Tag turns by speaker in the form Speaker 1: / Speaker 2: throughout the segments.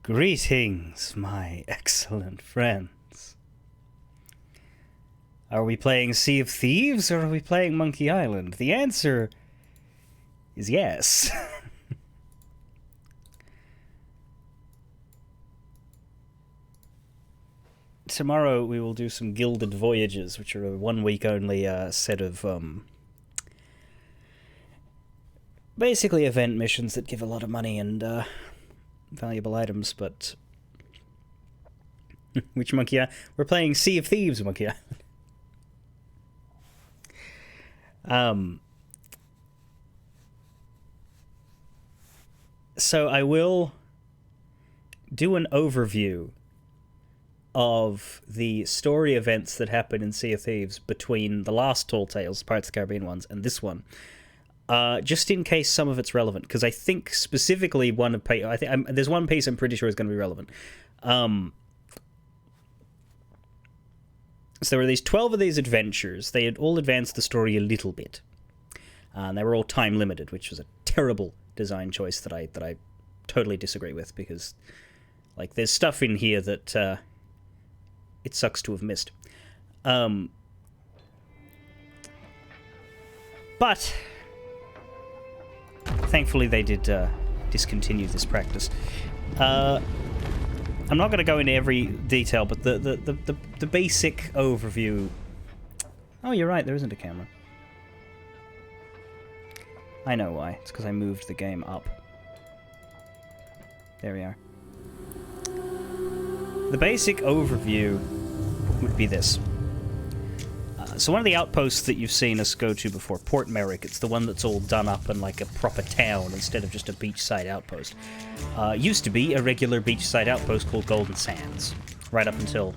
Speaker 1: Greetings, my excellent friends. Are we playing Sea of Thieves or are we playing Monkey Island? The answer is yes. Tomorrow we will do some Gilded Voyages, which are a 1 week only set of basically event missions that give a lot of money and valuable items, but which Monkey Island? We're playing Sea of Thieves, Monkey Island. So I will do an overview of the story events that happen in Sea of Thieves between the last Tall Tales, Pirates of the Caribbean ones, and this one. Just in case some of it's relevant, because I think specifically there's one piece I'm pretty sure is going to be relevant. So there were these 12 of these adventures. They had all advanced the story a little bit. And they were all time limited, which was a terrible design choice that I totally disagree with, because like there's stuff in here that it sucks to have missed. But thankfully they did discontinue this practice. I'm not going to go into every detail, but the basic overview... Oh, you're right, there isn't a camera. I know why. It's because I moved the game up. There we are. The basic overview would be this. So one of the outposts that you've seen us go to before, Port Merrick, it's the one that's all done up in like a proper town instead of just a beachside outpost. Used to be a regular beachside outpost called Golden Sands, right up until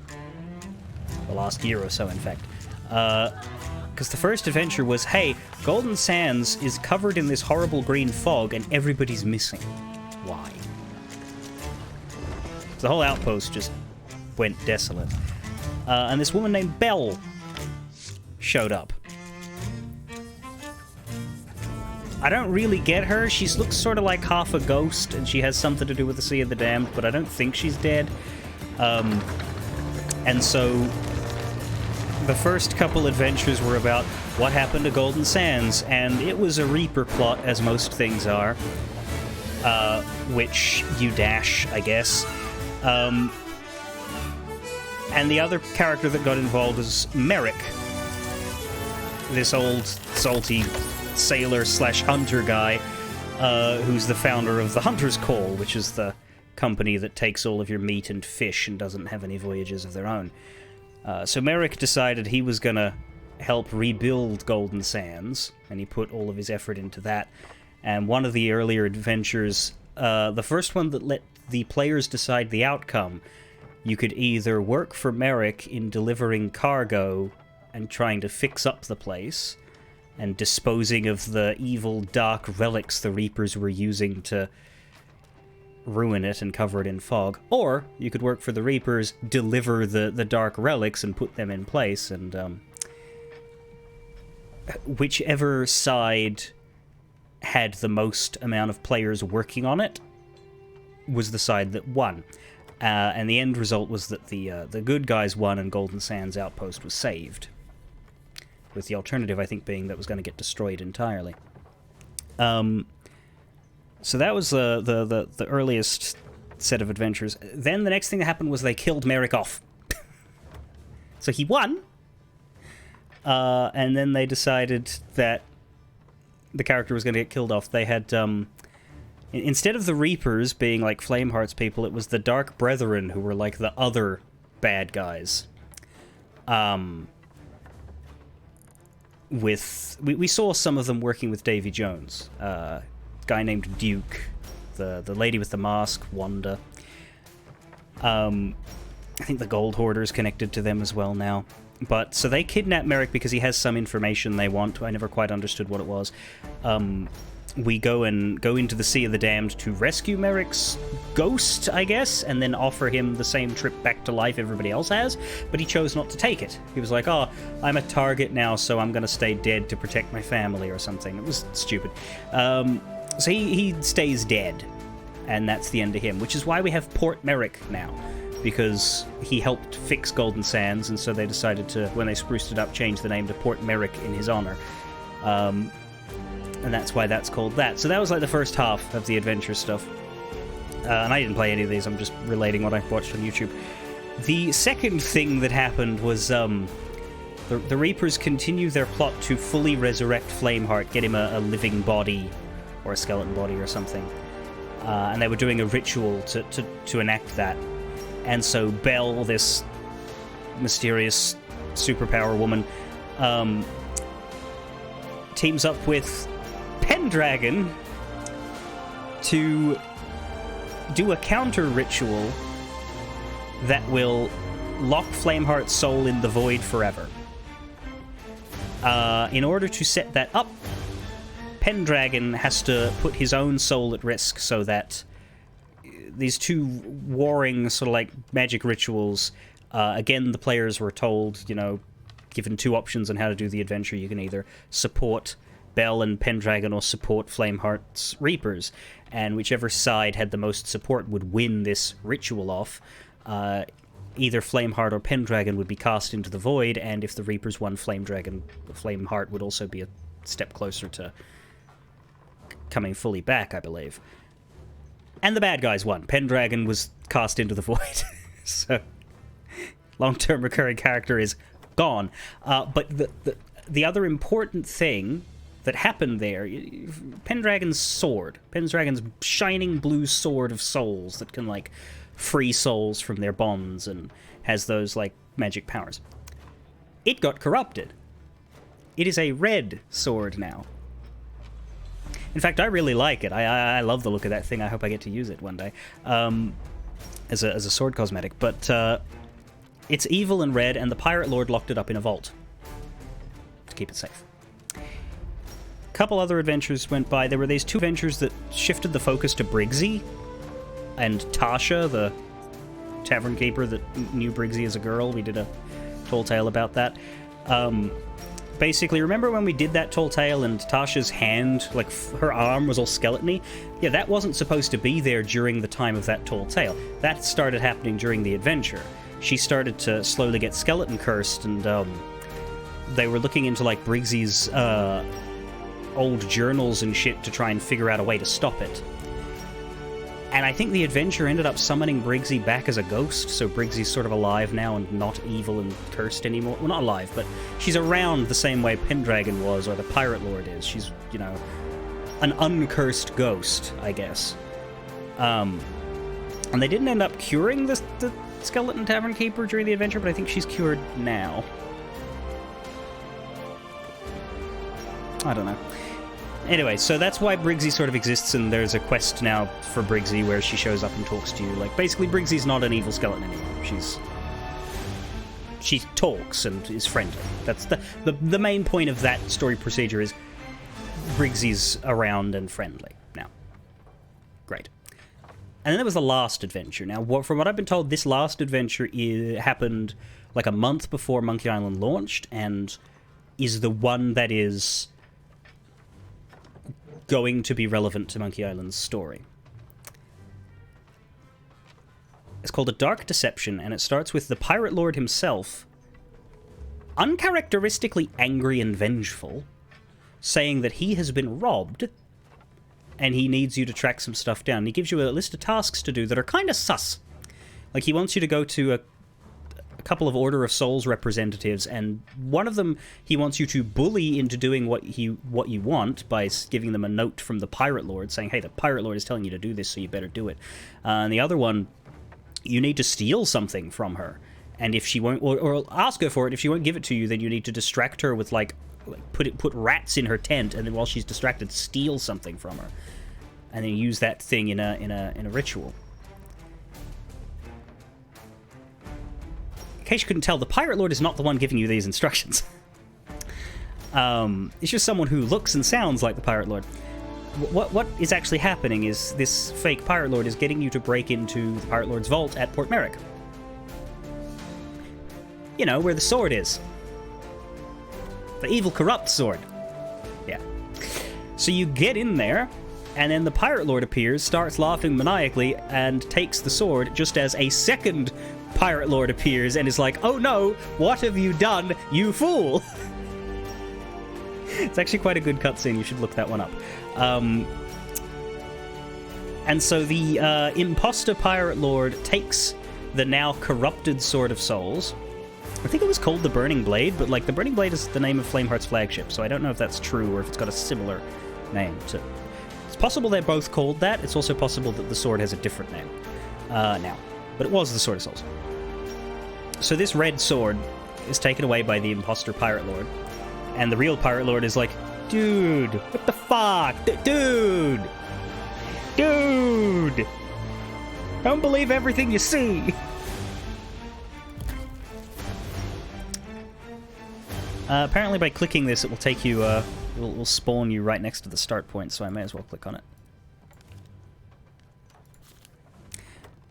Speaker 1: the last year or so, in fact. Because the first adventure was, hey, Golden Sands is covered in this horrible green fog and everybody's missing. Why? The whole outpost just went desolate. And this woman named Belle showed up. I don't really get her. She looks sort of like half a ghost, and she has something to do with the Sea of the Damned, but I don't think she's dead. And so the first couple adventures were about what happened to Golden Sands, and it was a Reaper plot, as most things are, which you dash, I guess. And the other character that got involved is Merrick, this old salty sailor/hunter guy, who's the founder of the Hunter's Call, which is the company that takes all of your meat and fish and doesn't have any voyages of their own. So Merrick decided he was going to help rebuild Golden Sands, and he put all of his effort into that. And one of the earlier adventures, the first one that let the players decide the outcome, you could either work for Merrick in delivering cargo and trying to fix up the place and disposing of the evil dark relics the Reapers were using to ruin it and cover it in fog, or you could work for the Reapers, deliver the dark relics and put them in place, and whichever side had the most amount of players working on it was the side that won. And the end result was that the good guys won and Golden Sands Outpost was saved. With the alternative, I think, being that it was going to get destroyed entirely. So that was the earliest set of adventures. Then the next thing that happened was they killed Merrick off. So he won. And then they decided that the character was going to get killed off. They had... instead of the Reapers being like Flameheart's people, it was the Dark Brethren who were like the other bad guys. We saw some of them working with Davy Jones. A guy named Duke, the lady with the mask, Wanda. I think the Gold Hoarder's connected to them as well now. But, so they kidnap Merrick because he has some information they want. I never quite understood what it was. We go into the Sea of the Damned to rescue Merrick's ghost, I guess, and then offer him the same trip back to life everybody else has, but he chose not to take it. He was like, oh, I'm a target now, so I'm going to stay dead to protect my family or something. It was stupid. So he stays dead. and that's the end of him, which is why we have Port Merrick now, because he helped fix Golden Sands, and so they decided to, when they spruced it up, change the name to Port Merrick in his honor. And that's why that's called that. So that was like the first half of the adventure stuff. And I didn't play any of these, I'm just relating what I watched on YouTube. The second thing that happened was the Reapers continue their plot to fully resurrect Flameheart, get him a living body, or a skeleton body or something. And they were doing a ritual to enact that. And so Belle, this mysterious superpower woman, teams up with Pendragon to do a counter ritual that will lock Flameheart's soul in the void forever. In order to set that up, Pendragon has to put his own soul at risk so that these two warring sort of like magic rituals, again, the players were told, you know, given two options on how to do the adventure. You can either support Belle and Pendragon or support Flameheart's Reapers, and whichever side had the most support would win this ritual off. Either Flameheart or Pendragon would be cast into the void, and if the Reapers won, Flameheart would also be a step closer to coming fully back, I believe. And the bad guys won. Pendragon was cast into the void. So, long-term recurring character is gone. But the other important thing that happened there, Pendragon's sword, Pendragon's shining blue sword of souls that can, like, free souls from their bonds and has those, like, magic powers. It got corrupted. It is a red sword now. In fact, I really like it. I love the look of that thing. I hope I get to use it one day as a sword cosmetic. But it's evil and red, and the Pirate Lord locked it up in a vault to keep it safe. A couple other adventures went by. There were these two adventures that shifted the focus to Briggsy and Tasha, the tavern keeper that knew Briggsy as a girl. We did a tall tale about that. Basically, remember when we did that tall tale and Tasha's hand, like, her arm was all skeleton-y? Yeah, that wasn't supposed to be there during the time of that tall tale. That started happening during the adventure. She started to slowly get skeleton cursed, and they were looking into, like, Briggsy's old journals and shit to try and figure out a way to stop it. And I think the adventure ended up summoning Briggsy back as a ghost, so Briggsy's sort of alive now and not evil and cursed anymore. Well, not alive, but she's around the same way Pendragon was, or the Pirate Lord is. She's, you know, an uncursed ghost, I guess. And they didn't end up curing the Skeleton Tavern Keeper during the adventure, but I think she's cured now. I don't know. Anyway, so that's why Briggsy sort of exists, and there's a quest now for Briggsy where she shows up and talks to you. Like, basically, Briggsy's not an evil skeleton anymore. She talks and is friendly. That's the main point of that story procedure is Briggsy's around and friendly now. Great. And then there was the last adventure. Now, from what I've been told, this last adventure happened like a month before Monkey Island launched, and is the one that is going to be relevant to Monkey Island's story. It's called A Dark Deception, and it starts with the Pirate Lord himself, uncharacteristically angry and vengeful, saying that he has been robbed, and he needs you to track some stuff down. He gives you a list of tasks to do that are kind of sus. Like, he wants you to go to a couple of Order of Souls representatives, and one of them he wants you to bully into doing what you want by giving them a note from the Pirate Lord saying, hey, the Pirate Lord is telling you to do this, so you better do it. And the other one, you need to steal something from her, and if she won't, or ask her for it. If she won't give it to you, then you need to distract her with like put rats in her tent, and then while she's distracted, steal something from her, and then use that thing in a ritual. In case you couldn't tell, the Pirate Lord is not the one giving you these instructions. It's just someone who looks and sounds like the Pirate Lord. What is actually happening is this fake Pirate Lord is getting you to break into the Pirate Lord's vault at Port Merrick. You know, where the sword is. The evil, corrupt sword. Yeah. So you get in there, And then the Pirate Lord appears, starts laughing maniacally, and takes the sword just as a second Pirate Lord appears and is like, "Oh no, what have you done, you fool?" It's actually quite a good cutscene. You should look that one up. And so the imposter Pirate Lord takes the now corrupted Sword of Souls. I think it was called the Burning Blade, but like the Burning Blade is the name of Flameheart's flagship, so I don't know if that's true or if it's got a similar name. So it's possible they're both called that. It's also possible that the sword has a different name now, but it was the Sword of Souls. So this red sword is taken away by the imposter Pirate Lord, and the real Pirate Lord is like, "Dude, what the fuck? Dude! Dude! Don't believe everything you see!" Apparently by clicking this, it will take you, will spawn you right next to the start point, so I may as well click on it.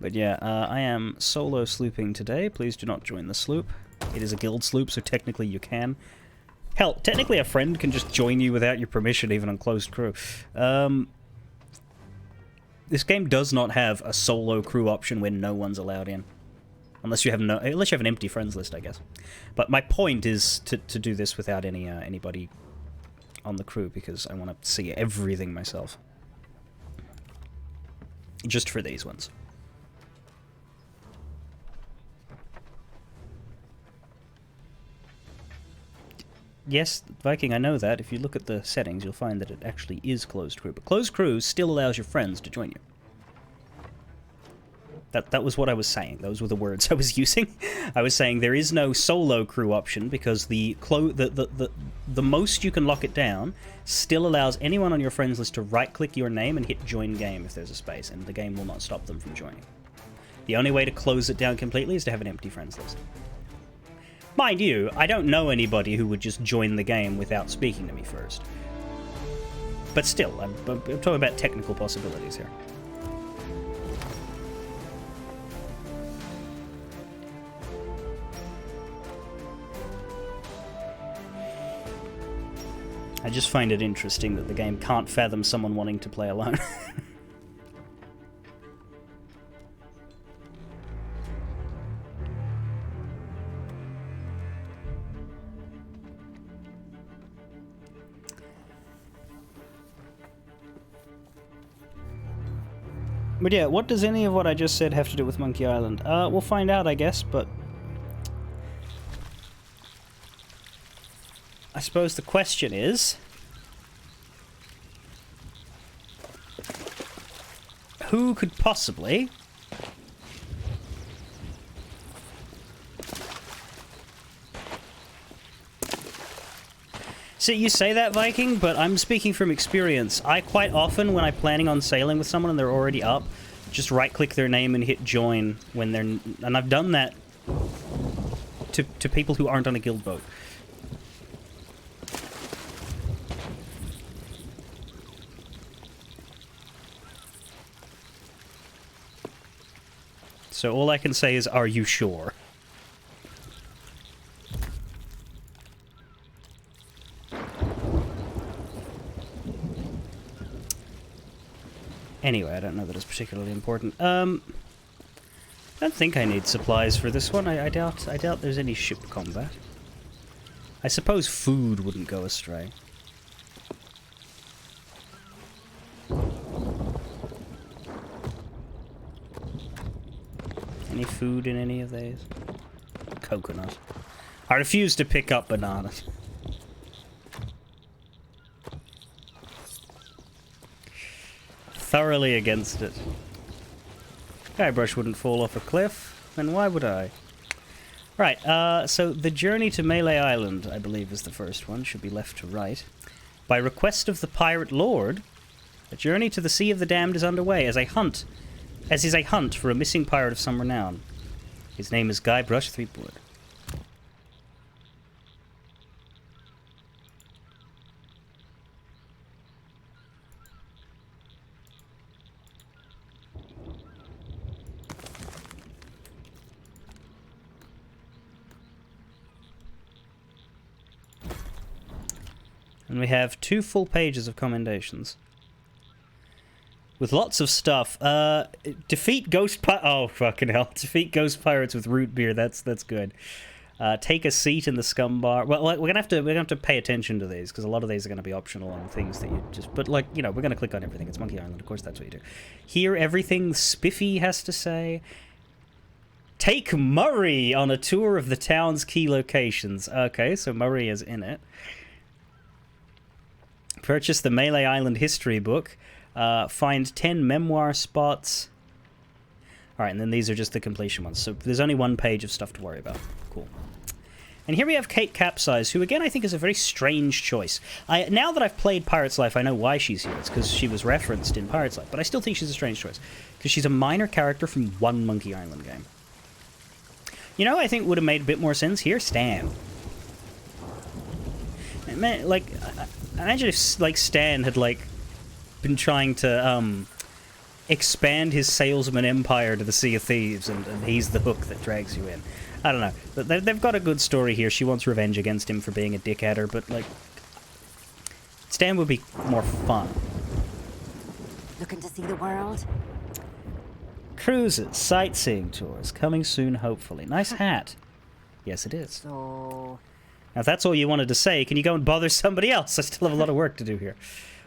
Speaker 1: But yeah, I am solo slooping today. Please do not join the sloop. It is a guild sloop, so technically you can. Hell, technically a friend can just join you without your permission, even on closed crew. This game does not have a solo crew option where no one's allowed in. Unless you have an empty friends list, I guess. But my point is to do this without anybody on the crew, because I want to see everything myself. Just for these ones. Yes, Viking, I know that. If you look at the settings, you'll find that it actually is closed crew. But closed crew still allows your friends to join you. That was what I was saying. Those were the words I was using. I was saying there is no solo crew option because the most you can lock it down still allows anyone on your friends list to right-click your name and hit join game if there's a space, and the game will not stop them from joining. The only way to close it down completely is to have an empty friends list. Mind you, I don't know anybody who would just join the game without speaking to me first. But still, I'm talking about technical possibilities here. I just find it interesting that the game can't fathom someone wanting to play alone. But yeah, what does any of what I just said have to do with Monkey Island? We'll find out, I guess, but I suppose the question is, who could possibly see, you say that, Viking, but I'm speaking from experience. I quite often, when I'm planning on sailing with someone and they're already up, just right-click their name and hit join when they're... And I've done that to people who aren't on a guild boat. So all I can say is, are you sure? Anyway, I don't know that it's particularly important. I don't think I need supplies for this one. I doubt there's any ship combat. I suppose food wouldn't go astray. Any food in any of these? Coconut. I refuse to pick up bananas. Thoroughly against it. Guybrush wouldn't fall off a cliff, then why would I? Right, so the journey to Melee Island, I believe, is the first one. Should be left to right. By request of the Pirate Lord, a journey to the Sea of the Damned is underway as is a hunt for a missing pirate of some renown. His name is Guybrush Threepwood. And we have 2 full pages of commendations. With lots of stuff. Defeat ghost oh, fucking hell. Defeat ghost pirates with root beer. That's good. Take a seat in the scum bar. Well, like, we're gonna have to pay attention to these because a lot of these are gonna be optional on things that you just. But like, you know, we're gonna click on everything. It's Monkey Island, of course. That's what you do. Hear everything Spiffy has to say. Take Murray on a tour of the town's key locations. Okay, so Murray is in it. Purchase the Melee Island history book. Find 10 memoir spots. Alright, and then these are just the completion ones. So there's only one page of stuff to worry about. Cool. And here we have Kate Capsize, who again I think is a very strange choice. Now that I've played Pirate's Life, I know why she's here. It's because she was referenced in Pirate's Life. But I still think she's a strange choice. Because she's a minor character from one Monkey Island game. You know, I think would have made a bit more sense here. Stan. Man, like, imagine if like Stan had like been trying to expand his salesman empire to the Sea of Thieves, and he's the hook that drags you in. I don't know. But they've got a good story here. She wants revenge against him for being a dick at her, but like, Stan would be more fun.
Speaker 2: Looking to see the world?
Speaker 1: Cruises, sightseeing tours, coming soon, hopefully. Nice hat. Yes, it is.
Speaker 2: So...
Speaker 1: Now, if that's all you wanted to say, can you go and bother somebody else? I still have a lot of work to do here.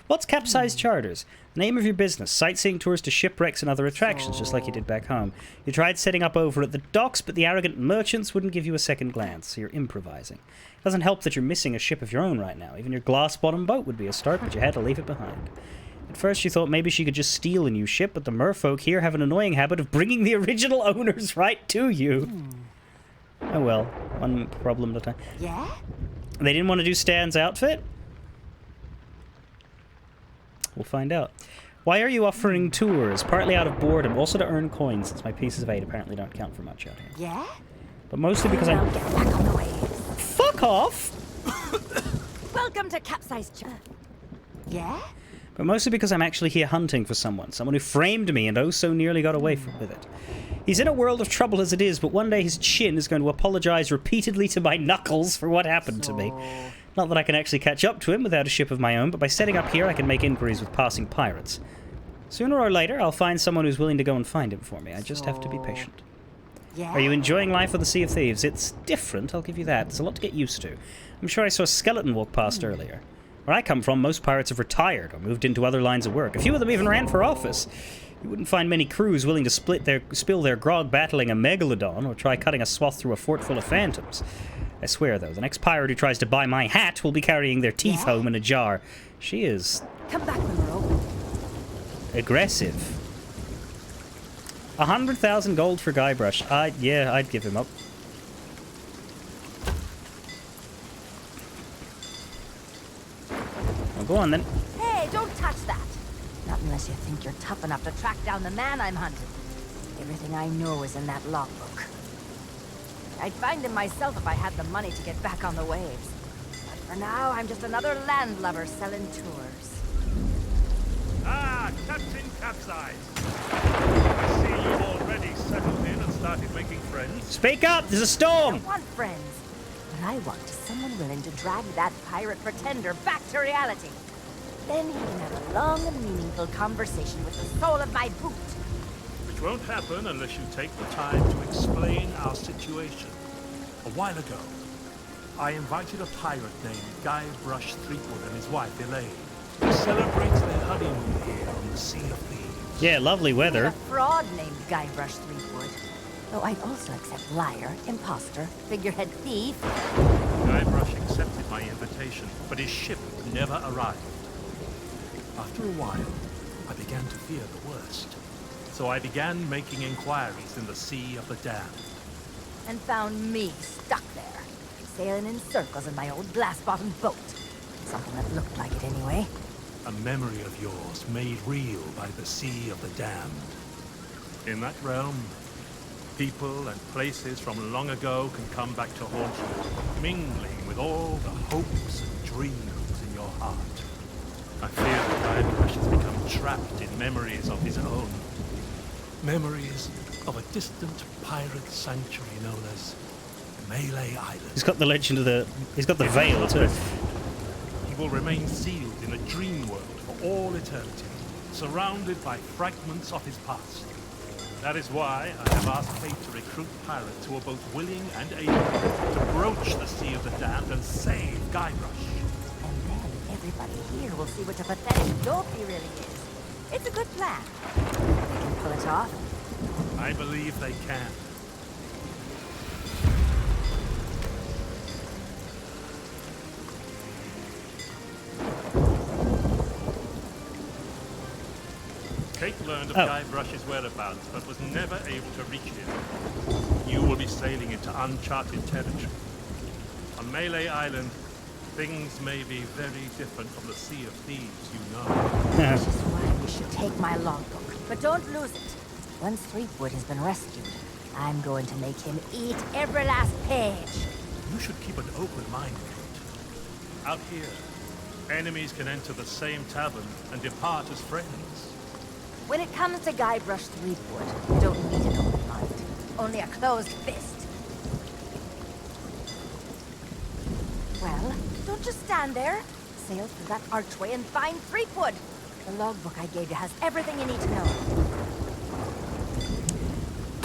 Speaker 1: What's Capsize Charters? Name of your business. Sightseeing tours to shipwrecks and other attractions, just like you did back home. You tried setting up over at the docks, but the arrogant merchants wouldn't give you a second glance, so you're improvising. It doesn't help that you're missing a ship of your own right now. Even your glass-bottom boat would be a start, but you had to leave it behind. At first you thought maybe she could just steal a new ship, but the merfolk here have an annoying habit of bringing the original owners right to you. Oh well, one problem at a time.
Speaker 2: Yeah?
Speaker 1: They didn't want to do Stan's outfit? We'll find out. Why are you offering tours? Partly out of boredom, also to earn coins, since my pieces of 8 apparently don't count for much out here.
Speaker 2: Yeah?
Speaker 1: But mostly because I'm...
Speaker 2: Get back on the waves.
Speaker 1: Fuck off!
Speaker 2: Welcome to Capsize Charters. Yeah?
Speaker 1: But mostly because I'm actually here hunting for someone who framed me and oh so nearly got away with it. He's in a world of trouble as it is, but one day his chin is going to apologize repeatedly to my knuckles for what happened to me. Not that I can actually catch up to him without a ship of my own, but by setting up here I can make inquiries with passing pirates. Sooner or later I'll find someone who's willing to go and find him for me. I just have to be patient.
Speaker 2: Yeah?
Speaker 1: Are you enjoying life on the Sea of Thieves? It's different, I'll give you that. It's a lot to get used to. I'm sure I saw a skeleton walk past earlier. Where I come from, most pirates have retired or moved into other lines of work. A few of them even ran for office. You wouldn't find many crews willing to spill their grog battling a megalodon or try cutting a swath through a fort full of phantoms. I swear, though, the next pirate who tries to buy my hat will be carrying their teeth home in a jar. She is...
Speaker 2: Come back when we're open.
Speaker 1: aggressive. 100,000 gold for Guybrush. Yeah, I'd give him up. Well, go on then.
Speaker 2: Hey, don't touch that. Not unless you think you're tough enough to track down the man I'm hunting. Everything I know is in that logbook. I'd find him myself if I had the money to get back on the waves. But for now, I'm just another landlubber selling tours.
Speaker 3: Ah, Captain Capsize. I see you've already settled in and started making friends.
Speaker 1: Speak up! There's a
Speaker 2: I
Speaker 1: storm!
Speaker 2: don't want friends. What I want is someone willing to drag that pirate pretender back to reality. Then he can have a long and meaningful conversation with the sole of my boot.
Speaker 3: Which won't happen unless you take the time to explain our situation. A while ago, I invited a pirate named Guybrush Threepwood and his wife Elaine to celebrate their honeymoon here on the Sea of Thieves.
Speaker 1: Yeah, lovely weather.
Speaker 2: A fraud named Guybrush Threepwood. Though I'd also accept liar, imposter, figurehead thief.
Speaker 3: Guybrush accepted my invitation, but his ship never arrived. After a while, I began to fear the worst. So I began making inquiries in the Sea of the Damned.
Speaker 2: And found me stuck there, sailing in circles in my old glass-bottomed boat. Something that looked like it anyway.
Speaker 3: A memory of yours made real by the Sea of the Damned. In that realm, people and places from long ago can come back to haunt you, mingling with all the hopes and dreams in your heart. I fear that Guybrush has become trapped in memories of his own. Memories of a distant pirate sanctuary known as Melee Island.
Speaker 1: He's got the legend of the... He's got the veil, too.
Speaker 3: He will remain sealed in a dream world for all eternity. surrounded by fragments of his past. That is why I have asked fate to recruit pirates who are both willing and able to broach the Sea of the Damned and save Guybrush.
Speaker 2: And then everybody here will see what a pathetic dope he really is. It's a good plan. They can pull it off.
Speaker 3: I believe they can. Kate learned of Guybrush's whereabouts, but was never able to reach him. You will be sailing into uncharted territory. On Melee Island, things may be very different from the Sea of Thieves you know.
Speaker 2: Which is why we should take my logbook. But don't lose it. Once Threepwood has been rescued, I'm going to make him eat every last page.
Speaker 3: You should keep an open mind, Kate. Out here, enemies can enter the same tavern and depart as friends.
Speaker 2: When it comes to Guybrush Threepwood, you don't need an open mind. Only a closed fist. Well, don't just stand there. Sail through that archway and find Threepwood. The logbook I gave you has everything you need to know.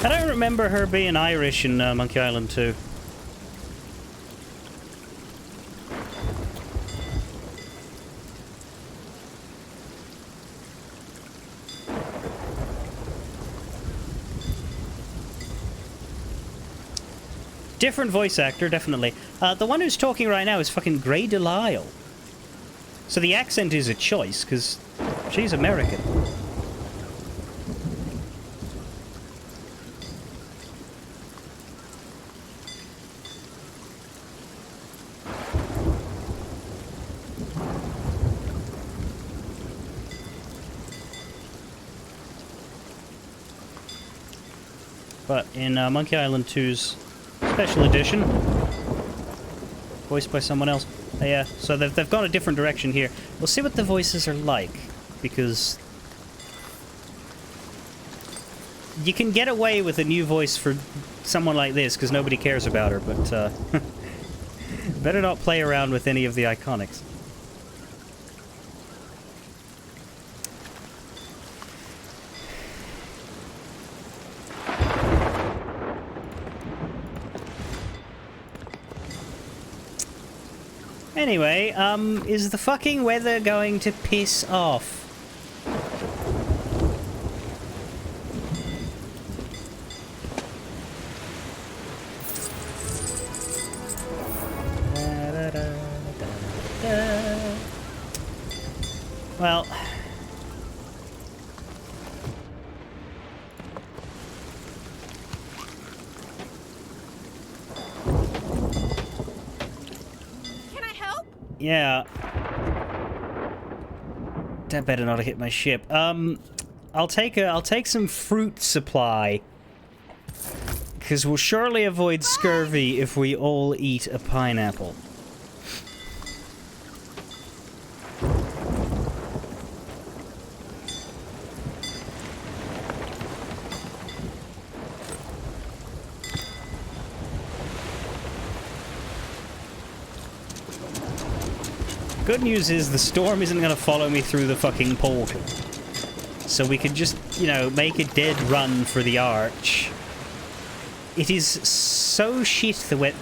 Speaker 1: I don't remember her being Irish in Monkey Island 2. Different voice actor, definitely. The one who's talking right now is fucking Grey Delisle. So the accent is a choice, because she's American. But in Monkey Island 2's Special Edition, voiced by someone else. Yeah, so they've gone a different direction here. We'll see what the voices are like, because you can get away with a new voice for someone like this, because nobody cares about her, but better not play around with any of the iconics. Anyway, is the fucking weather going to piss off? Well... Yeah. That better not have hit my ship. I'll take some fruit supply. Because we'll surely avoid scurvy if we all eat a pineapple. Good news is the storm isn't going to follow me through the fucking portal. So we can just, you know, make a dead run for the arch. It is so shit the wet...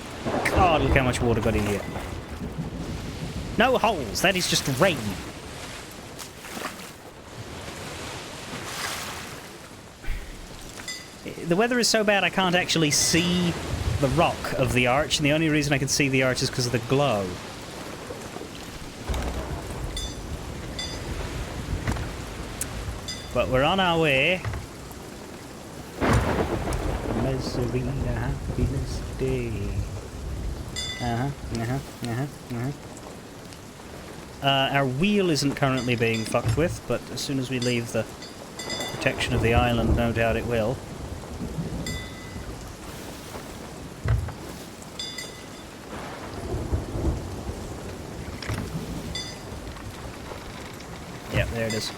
Speaker 1: God, look how much water got in here. No holes, that is just rain. The weather is so bad I can't actually see the rock of the arch, and the only reason I can see the arch is because of the glow. But we're on our way. Misery, happiness day. Our wheel isn't currently being fucked with, but as soon as we leave the protection of the island, no doubt it will. Yep, there it is.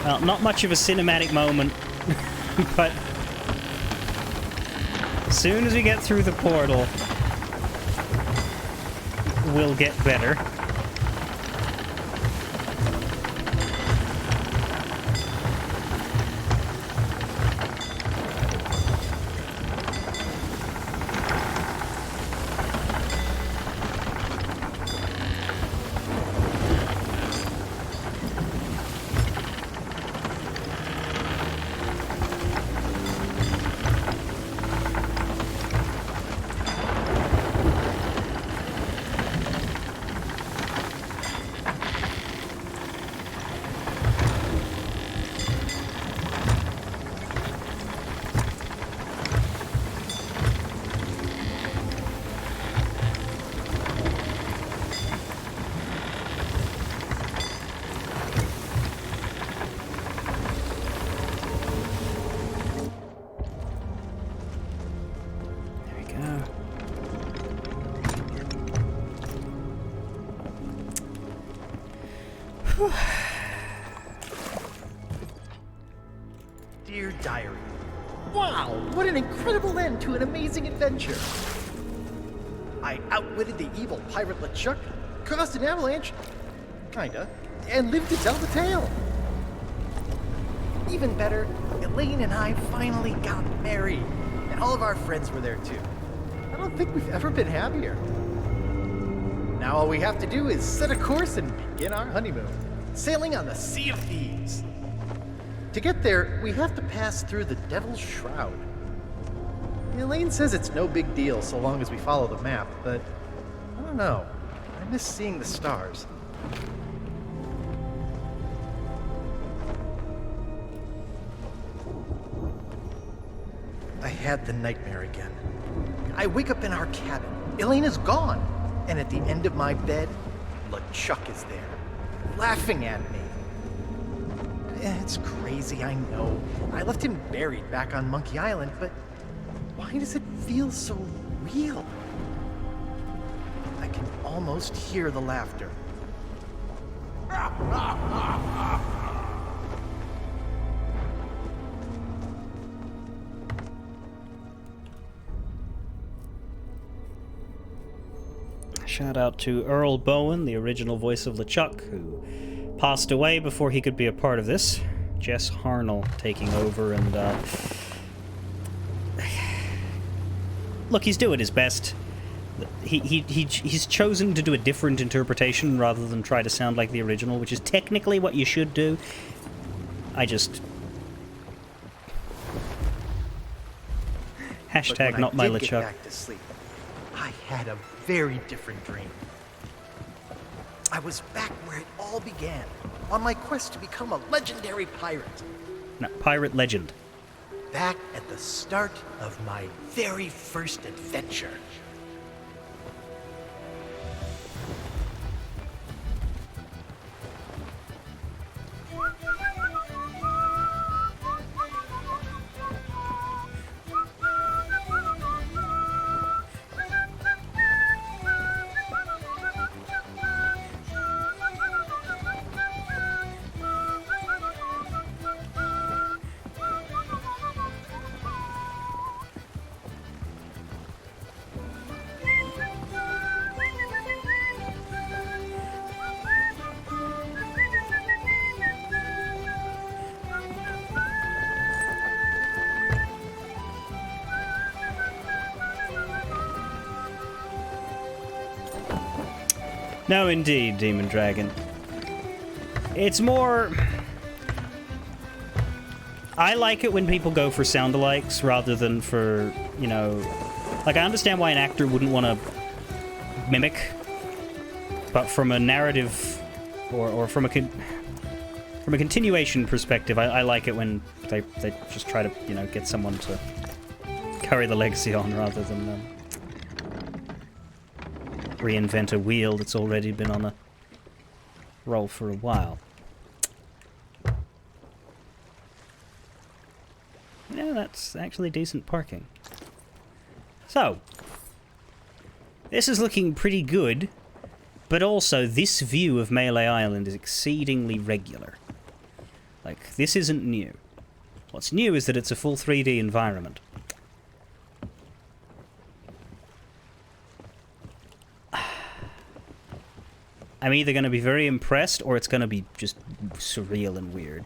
Speaker 1: Well, not much of a cinematic moment, but as soon as we get through the portal, we'll get better.
Speaker 4: Dear Diary, wow, what an incredible end to an amazing adventure. I outwitted the evil pirate LeChuck, caused an avalanche, kinda, and lived to tell the tale. Even better, Elaine and I finally got married, and all of our friends were there too. I don't think we've ever been happier. Now all we have to do is set a course and begin our honeymoon, sailing on the Sea of Thieves. To get there, we have to pass through the Devil's Shroud. Elaine says it's no big deal so long as we follow the map, but I don't know. I miss seeing the stars. I had the nightmare again. I wake up in our cabin. Elaine is gone. And at the end of my bed, LeChuck is there, laughing at me. It's crazy, I know. I left him buried back on Monkey Island, but why does it feel so real? I can almost hear the laughter.
Speaker 1: Shout out to Earl Bowen, the original voice of LeChuck, who passed away before he could be a part of this. Jess Harnell taking over, and look, he's doing his best. He's chosen to do a different interpretation rather than try to sound like the original, which is technically what you should do. Hashtag not my LeChuck.
Speaker 4: Back to sleep, I had a very different dream. I was back where it all began, on my quest to become a legendary pirate.
Speaker 1: No, pirate legend.
Speaker 4: Back at the start of my very first adventure.
Speaker 1: No, indeed, Demon Dragon. It's more... I like it when people go for sound-alikes rather than for, you know... Like, I understand why an actor wouldn't want to mimic, but from a narrative or from a continuation perspective, I like it when they just try to, you know, get someone to carry the legacy on rather than... reinvent a wheel that's already been on a roll for a while. Yeah, that's actually decent parking. So, this is looking pretty good, but also this view of Melee Island is exceedingly regular. Like, this isn't new. What's new is that it's a full 3D environment. I'm either going to be very impressed or it's going to be just surreal and weird.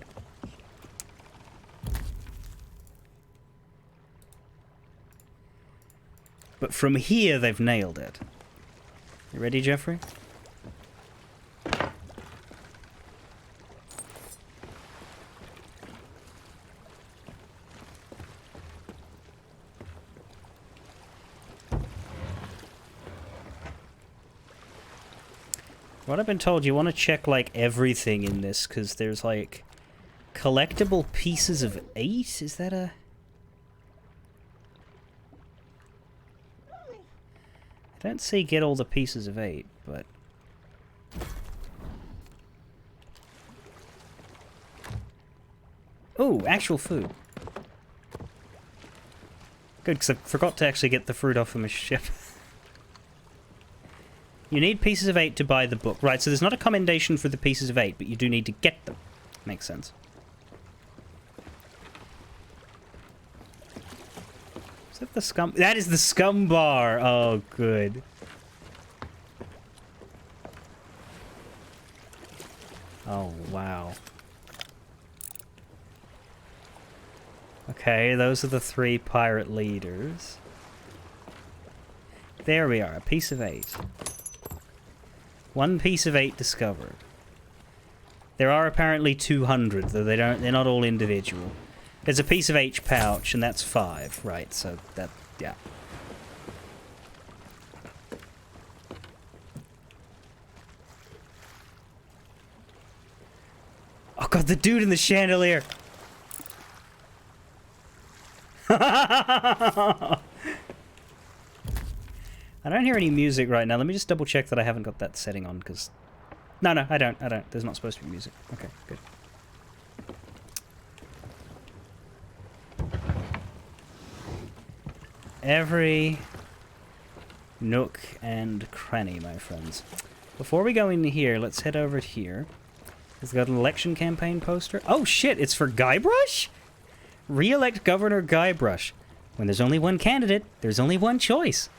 Speaker 1: But from here, they've nailed it. You ready, Jeffrey? What I've been told, you want to check, like, everything in this, because there's, like, collectible pieces of 8? Is that a... I don't see get all the pieces of 8, but... Ooh, actual food. Good, because I forgot to actually get the fruit off of my ship. You need pieces of 8 to buy the book. Right, so there's not a commendation for the pieces of 8, but you do need to get them. Makes sense. Is that the scum? That is the scum bar! Oh, good. Oh, wow. Okay, those are the 3 pirate leaders. There we are, a piece of 8. 1 piece of 8 discovered. There are apparently 200, though they're not all individual. There's a piece of each pouch, and that's 5, right, so that, yeah. Oh god, the dude in the chandelier! I don't hear any music right now. Let me just double check that I haven't got that setting on, because... No, I don't. There's not supposed to be music. Okay, good. Every nook and cranny, my friends. Before we go in here, let's head over here. It's got an election campaign poster. Oh shit, it's for Guybrush? Re-elect Governor Guybrush. When there's only one candidate, there's only one choice.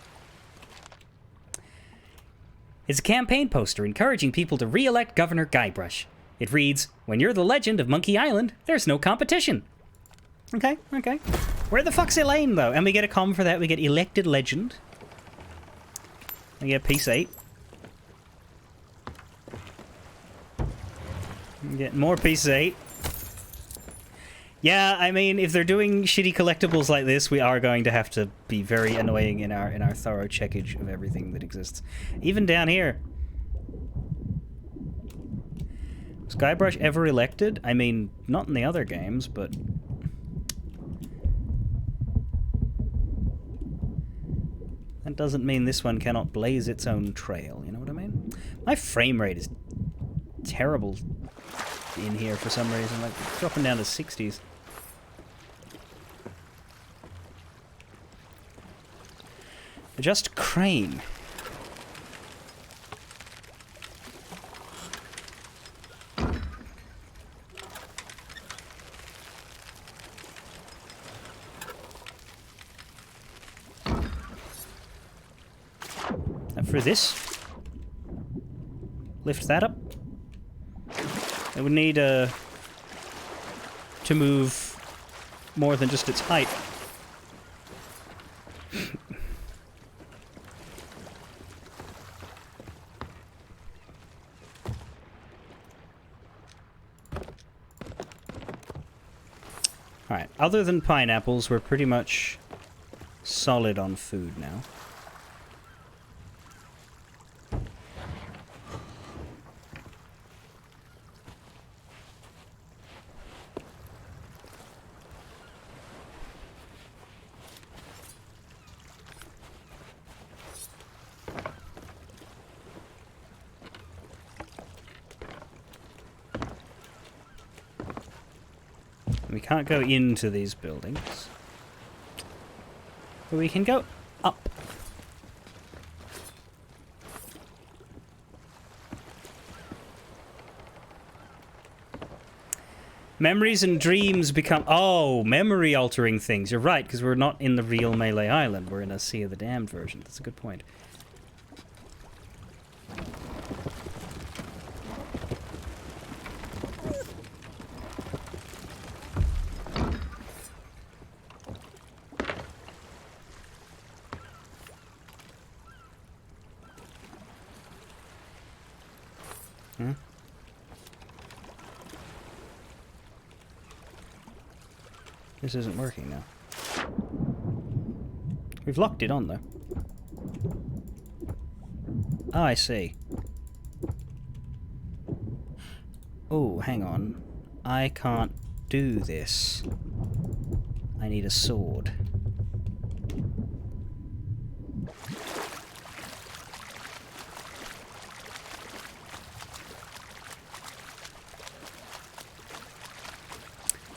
Speaker 1: It's a campaign poster encouraging people to re-elect Governor Guybrush. It reads, "When you're the legend of Monkey Island, there's no competition." Okay. Where the fuck's Elaine, though? And we get a comm for that. We get elected legend. We get piece 8. We get more piece 8. Yeah, I mean, if they're doing shitty collectibles like this, we are going to have to be very annoying in our thorough checkage of everything that exists. Even down here. Was Guybrush ever elected? I mean, not in the other games, but... that doesn't mean this one cannot blaze its own trail, you know what I mean? My frame rate is terrible in here for some reason, like dropping down to 60s. Adjust crane. And for this, lift that up. It would need to move more than just its height. Alright, other than pineapples, we're pretty much solid on food now. We can't go into these buildings. But we can go up. Memories and dreams become... oh, memory-altering things. You're right, because we're not in the real Melee Island. We're in a Sea of the Damned version. That's a good point. This isn't working now. We've locked it on, though. Oh, I see. Oh, hang on. I can't do this. I need a sword.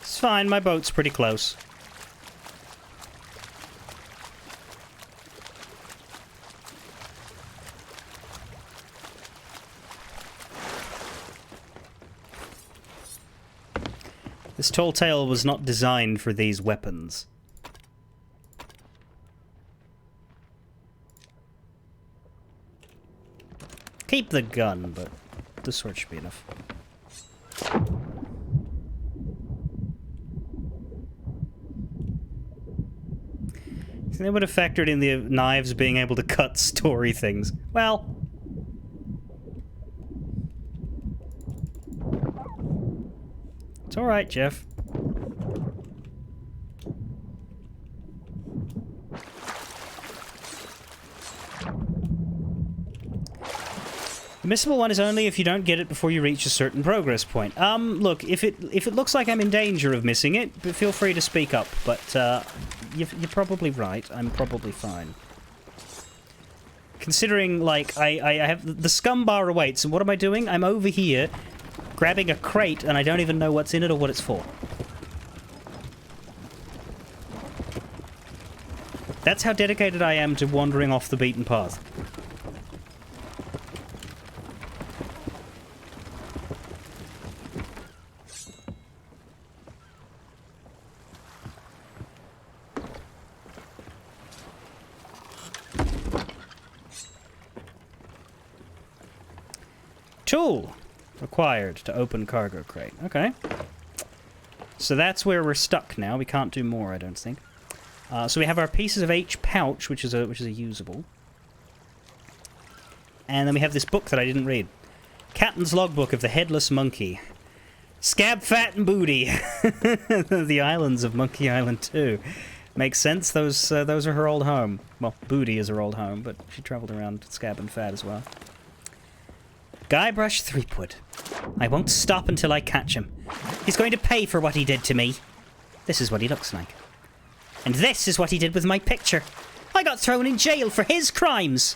Speaker 1: It's fine, my boat's pretty close. This tall tale was not designed for these weapons. Keep the gun, but the sword should be enough. They would have factored in the knives being able to cut story things. Well... It's alright, Jeff. The missable one is only if you don't get it before you reach a certain progress point. Look, if it looks like I'm in danger of missing it, feel free to speak up, but, you're probably right. I'm probably fine. Considering, like, I have... The scum bar awaits, and what am I doing? I'm over here, grabbing a crate, and I don't even know what's in it or what it's for. That's how dedicated I am to wandering off the beaten path. Tool required to open cargo crate. Okay. So that's where we're stuck now. We can't do more, I don't think. So we have our pieces of H pouch, which is a usable. And then we have this book that I didn't read. Captain's Logbook of the Headless Monkey. Scab, Fat, and Booty. The islands of Monkey Island 2. Makes sense. Those are her old home. Well, Booty is her old home, but she travelled around Scab and Fat as well. Guybrush Threepwood. I won't stop until I catch him. He's going to pay for what he did to me. This is what he looks like. And this is what he did with my picture. I got thrown in jail for his crimes.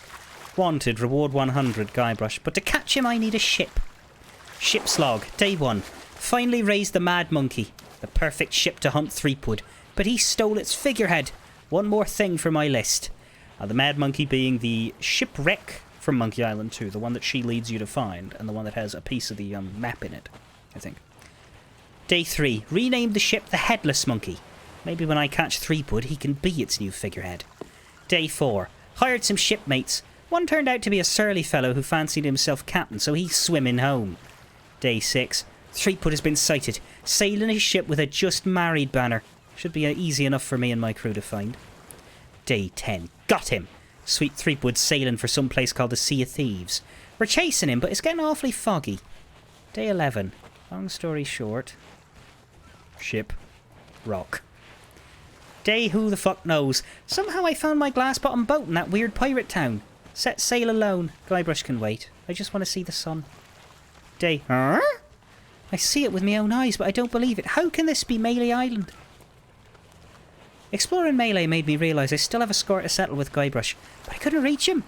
Speaker 1: Wanted, reward 100, Guybrush. But to catch him, I need a ship. Ship's log, day 1. Finally raised the Mad Monkey. The perfect ship to hunt Threepwood. But he stole its figurehead. One more thing for my list. The Mad Monkey being the shipwreck from Monkey Island 2, the one that she leads you to find, and the one that has a piece of the map in it, I think. Day 3. Renamed the ship the Headless Monkey. Maybe when I catch Threepwood, he can be its new figurehead. Day 4. Hired some shipmates. One turned out to be a surly fellow who fancied himself captain, so he's swimming home. Day 6. Threepwood has been sighted, sailing his ship with a just married banner. Should be easy enough for me and my crew to find. Day 10. Got him. Sweet Threepwood sailing for some place called the Sea of Thieves. We're chasing him, but it's getting awfully foggy. Day 11. Long story short. Ship. Rock. Day who the fuck knows. Somehow I found my glass-bottom boat in that weird pirate town. Set sail alone. Guybrush can wait. I just want to see the sun. Day... Huh? I see it with my own eyes, but I don't believe it. How can this be Melee Island? Exploring Melee made me realise I still have a score to settle with Guybrush, but I couldn't reach him.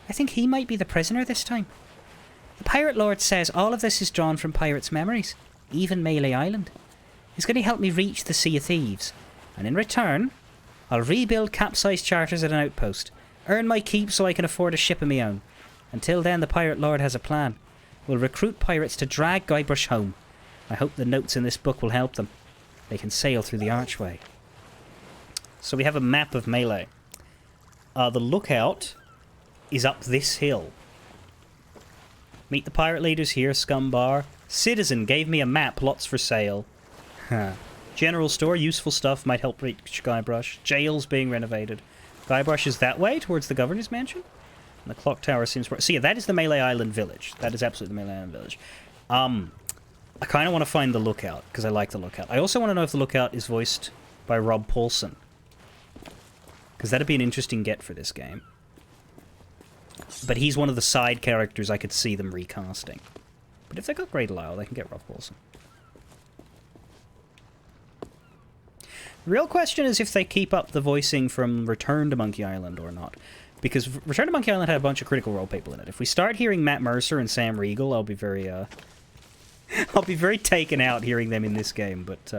Speaker 1: I think he might be the prisoner this time. The Pirate Lord says all of this is drawn from pirates' memories, even Melee Island. He's going to help me reach the Sea of Thieves, and in return, I'll rebuild capsized charters at an outpost, earn my keep so I can afford a ship of my own. Until then, the Pirate Lord has a plan. We'll recruit pirates to drag Guybrush home. I hope the notes in this book will help them. They can sail through the archway. So we have a map of Melee. The lookout is up this hill. Meet the pirate leaders here, Scumbar. Citizen gave me a map, lots for sale. General store, useful stuff, might help reach Guybrush. Jail's being renovated. Guybrush is that way, towards the governor's mansion. And the clock tower seems... So yeah, that is the Melee Island village. That is absolutely the Melee Island village. I kind of want to find the lookout, because I like the lookout. I also want to know if the lookout is voiced by Rob Paulson. Because that'd be an interesting get for this game. But he's one of the side characters I could see them recasting. But if they got Great Lyle, they can get Rob Paulson. The real question is if they keep up the voicing from Return to Monkey Island or not. Because Return to Monkey Island had a bunch of Critical Role people in it. If we start hearing Matt Mercer and Sam Riegel, I'll be very, I'll be very taken out hearing them in this game, but,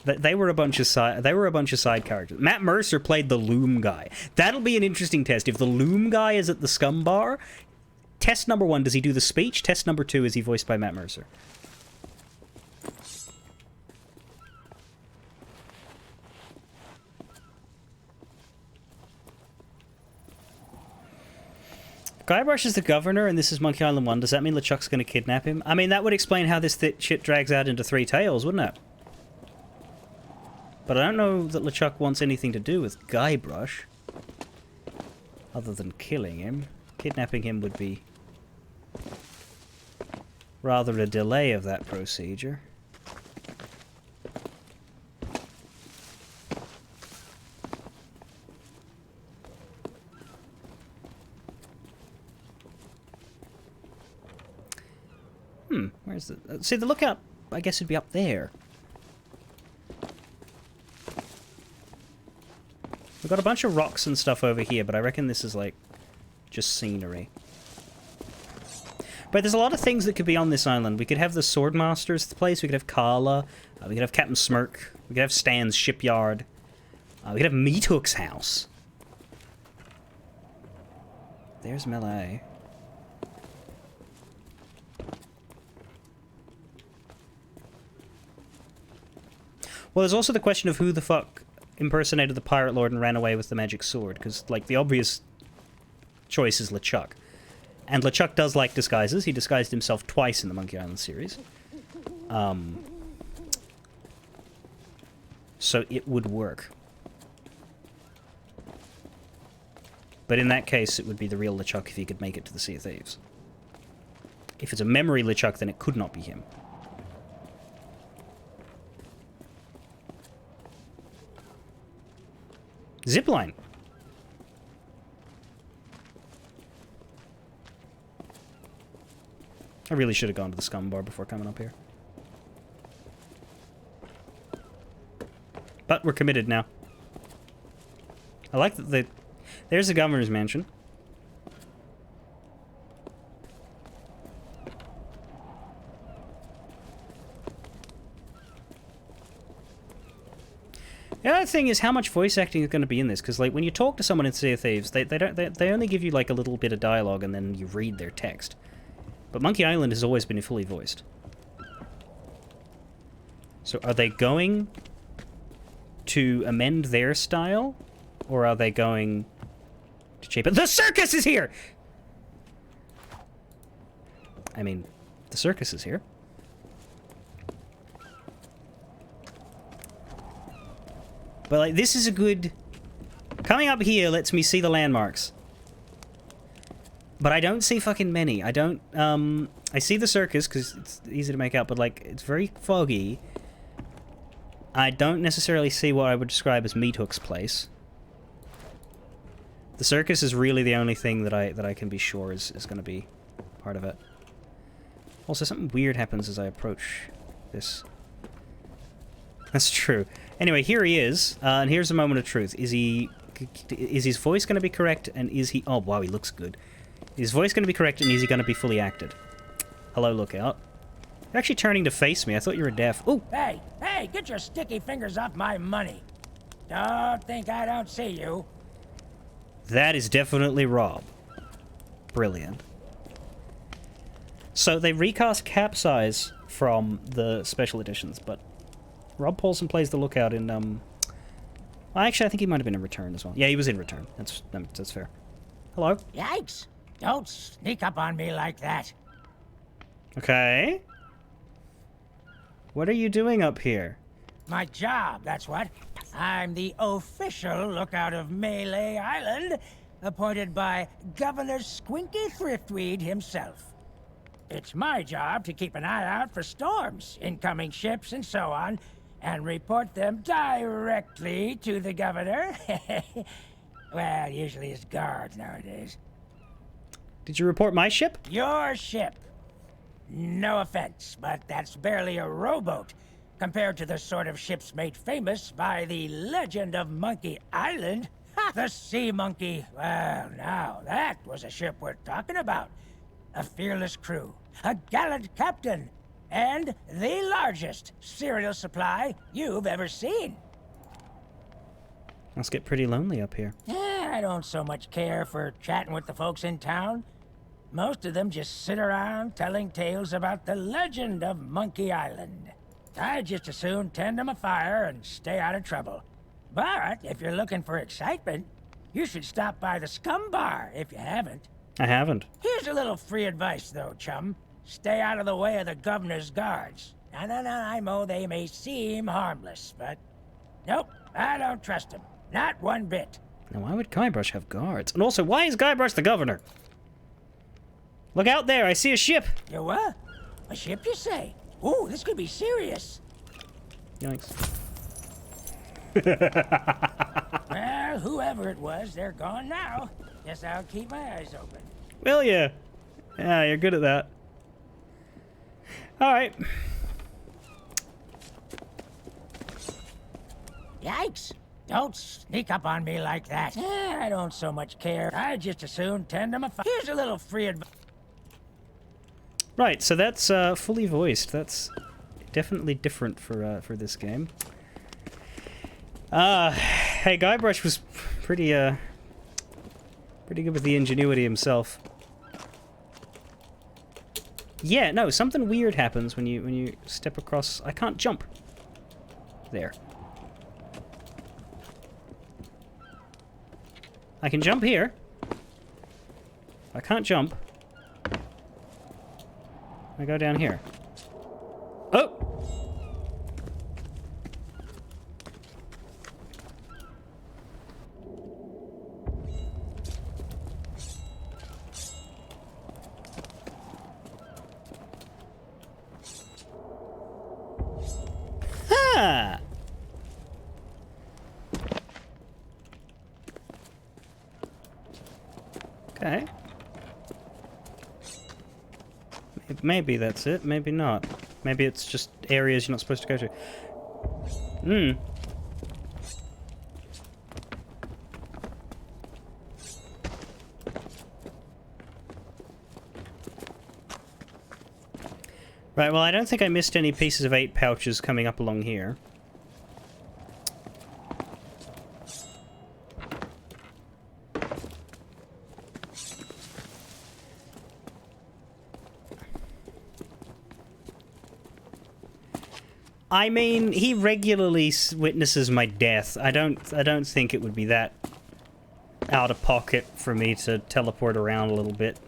Speaker 1: they were a bunch of side characters. Matt Mercer played the Loom guy. That'll be an interesting test. If the Loom guy is at the Scum Bar, test number 1, does he do the speech? Test number 2, is he voiced by Matt Mercer? Guybrush is the governor, and this is Monkey Island 1. Does that mean LeChuck's going to kidnap him? I mean, that would explain how this shit drags out into Three Tails, wouldn't it? But I don't know that LeChuck wants anything to do with Guybrush. Other than killing him. Kidnapping him would be rather a delay of that procedure. Where's the... see, the lookout, I guess, would be up there. We've got a bunch of rocks and stuff over here, but I reckon this is, like, just scenery. But there's a lot of things that could be on this island. We could have the Swordmaster's place, we could have Carla, we could have Captain Smirk, we could have Stan's shipyard, we could have Meat Hook's house. There's Melee. Well, there's also the question of who the fuck impersonated the Pirate Lord and ran away with the magic sword, because, like, the obvious choice is LeChuck. And LeChuck does like disguises. He disguised himself twice in the Monkey Island series. So it would work. But in that case, it would be the real LeChuck if he could make it to the Sea of Thieves. If it's a memory LeChuck, then it could not be him. Zipline. I really should have gone to the scum bar before coming up here. But we're committed now. I like that there's the governor's mansion. The other thing is how much voice acting is going to be in this, because like when you talk to someone in Sea of Thieves, they only give you like a little bit of dialogue and then you read their text. But Monkey Island has always been fully voiced. So are they going to amend their style, or are they going to cheapen? The circus is here! I mean, the circus is here. But, like, this is a good... Coming up here lets me see the landmarks. But I don't see fucking many. I don't, I see the circus, because it's easy to make out, but, like, it's very foggy. I don't necessarily see what I would describe as Meat Hook's place. The circus is really the only thing that I can be sure is going to be part of it. Also, something weird happens as I approach this. That's true. Anyway, here he is, and here's a moment of truth. Is his voice going to be correct, and is he... Oh, wow, he looks good. Is his voice going to be correct, and is he going to be fully acted? Hello, Lookout. You're actually turning to face me. I thought you were deaf. Oh!
Speaker 5: Hey, hey, get your sticky fingers off my money. Don't think I don't see you.
Speaker 1: That is definitely Rob. Brilliant. So they recast Capsize from the special editions, but Rob Paulson plays the Lookout in, well, actually, I think he might have been in Return as well. Yeah, he was in Return. That's fair. Hello?
Speaker 5: Yikes! Don't sneak up on me like that.
Speaker 1: Okay. What are you doing up here?
Speaker 5: My job, that's what. I'm the official lookout of Melee Island, appointed by Governor Squinky Thriftweed himself. It's my job to keep an eye out for storms, incoming ships, and so on, and report them directly to the governor. Well, usually his guards nowadays.
Speaker 1: Did you report my ship?
Speaker 5: Your ship. No offense, but that's barely a rowboat compared to the sort of ships made famous by the legend of Monkey Island. The Sea Monkey. Well, now, that was a ship worth talking about. A fearless crew, a gallant captain, and the largest cereal supply you've ever seen.
Speaker 1: Must get pretty lonely up here.
Speaker 5: I don't so much care for chatting with the folks in town. Most of them just sit around telling tales about the legend of Monkey Island. I'd just as soon tend them a fire and stay out of trouble. But if you're looking for excitement, you should stop by the Scum Bar if you haven't.
Speaker 1: I haven't.
Speaker 5: Here's a little free advice, though, chum. Stay out of the way of the governor's guards. I know they may seem harmless, but... Nope, I don't trust them. Not one bit.
Speaker 1: Now, why would Guybrush have guards? And also, why is Guybrush the governor? Look out there, I see a ship!
Speaker 5: You what? A ship, you say? Ooh, this could be serious.
Speaker 1: Yikes.
Speaker 5: Well, whoever it was, they're gone now. Guess I'll keep my eyes open.
Speaker 1: Will ya? Yeah, you're good at that. Alright.
Speaker 5: Yikes! Don't sneak up on me like that. I don't so much care. I just as soon tend to my Here's a little free advice.
Speaker 1: Right, so that's fully voiced. That's definitely different for this game. Hey, Guybrush was pretty good with the ingenuity himself. Yeah, no, something weird happens when you step across. I can't jump. There. I can jump here. I can't jump. I go down here. Oh! Ha! Okay. Maybe that's it, maybe not. Maybe it's just areas you're not supposed to go to. Hmm. Right, well, I don't think I missed any pieces of 8 pouches coming up along here. I mean, he regularly witnesses my death. I don't think it would be that out of pocket for me to teleport around a little bit.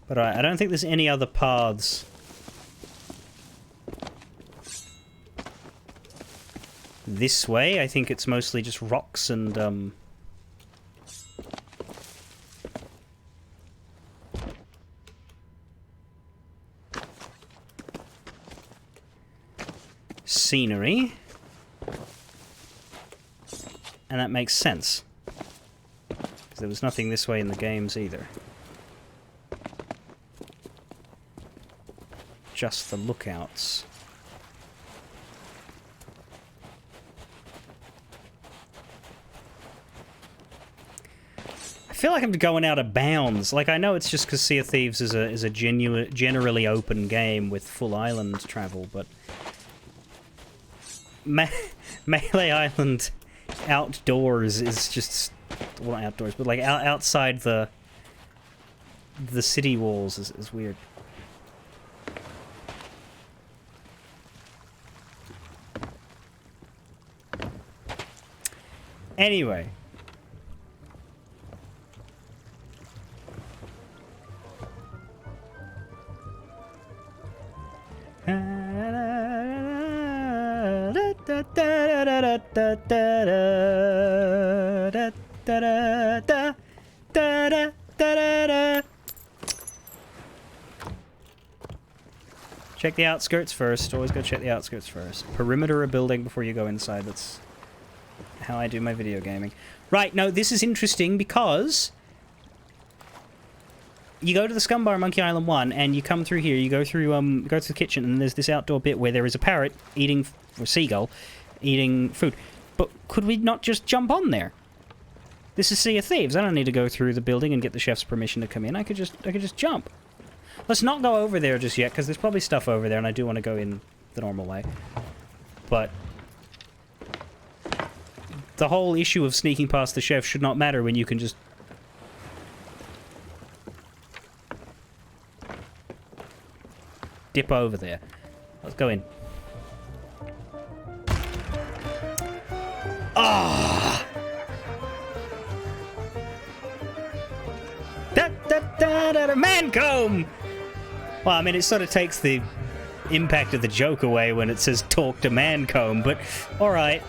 Speaker 1: But I don't think there's any other paths. This way, I think it's mostly just rocks and, scenery. And that makes sense. Because there was nothing this way in the games either. Just the lookouts. I feel like I'm going out of bounds. Like, I know it's just because Sea of Thieves is a generally open game with full island travel, but Melee Island outdoors is just, well, not outdoors, but like outside the city walls is weird. Anyway. Check the outskirts first. Always go check the outskirts first. Perimeter a building before you go inside. That's how I do my video gaming. Right, no, this is interesting because you go to the Scumbar Monkey Island 1 and you come through here, you go through the kitchen, and there's this outdoor bit where there is a parrot eating, or seagull eating food. But could we not just jump on there? This is Sea of Thieves. I don't need to go through the building and get the chef's permission to come in. I could just jump. Let's not go over there just yet, because there's probably stuff over there and I do want to go in the normal way. But the whole issue of sneaking past the chef should not matter when you can just dip over there. Let's go in. Ah! Mancomb! Well, I mean, it sort of takes the impact of the joke away when it says talk to Mancomb, but alright.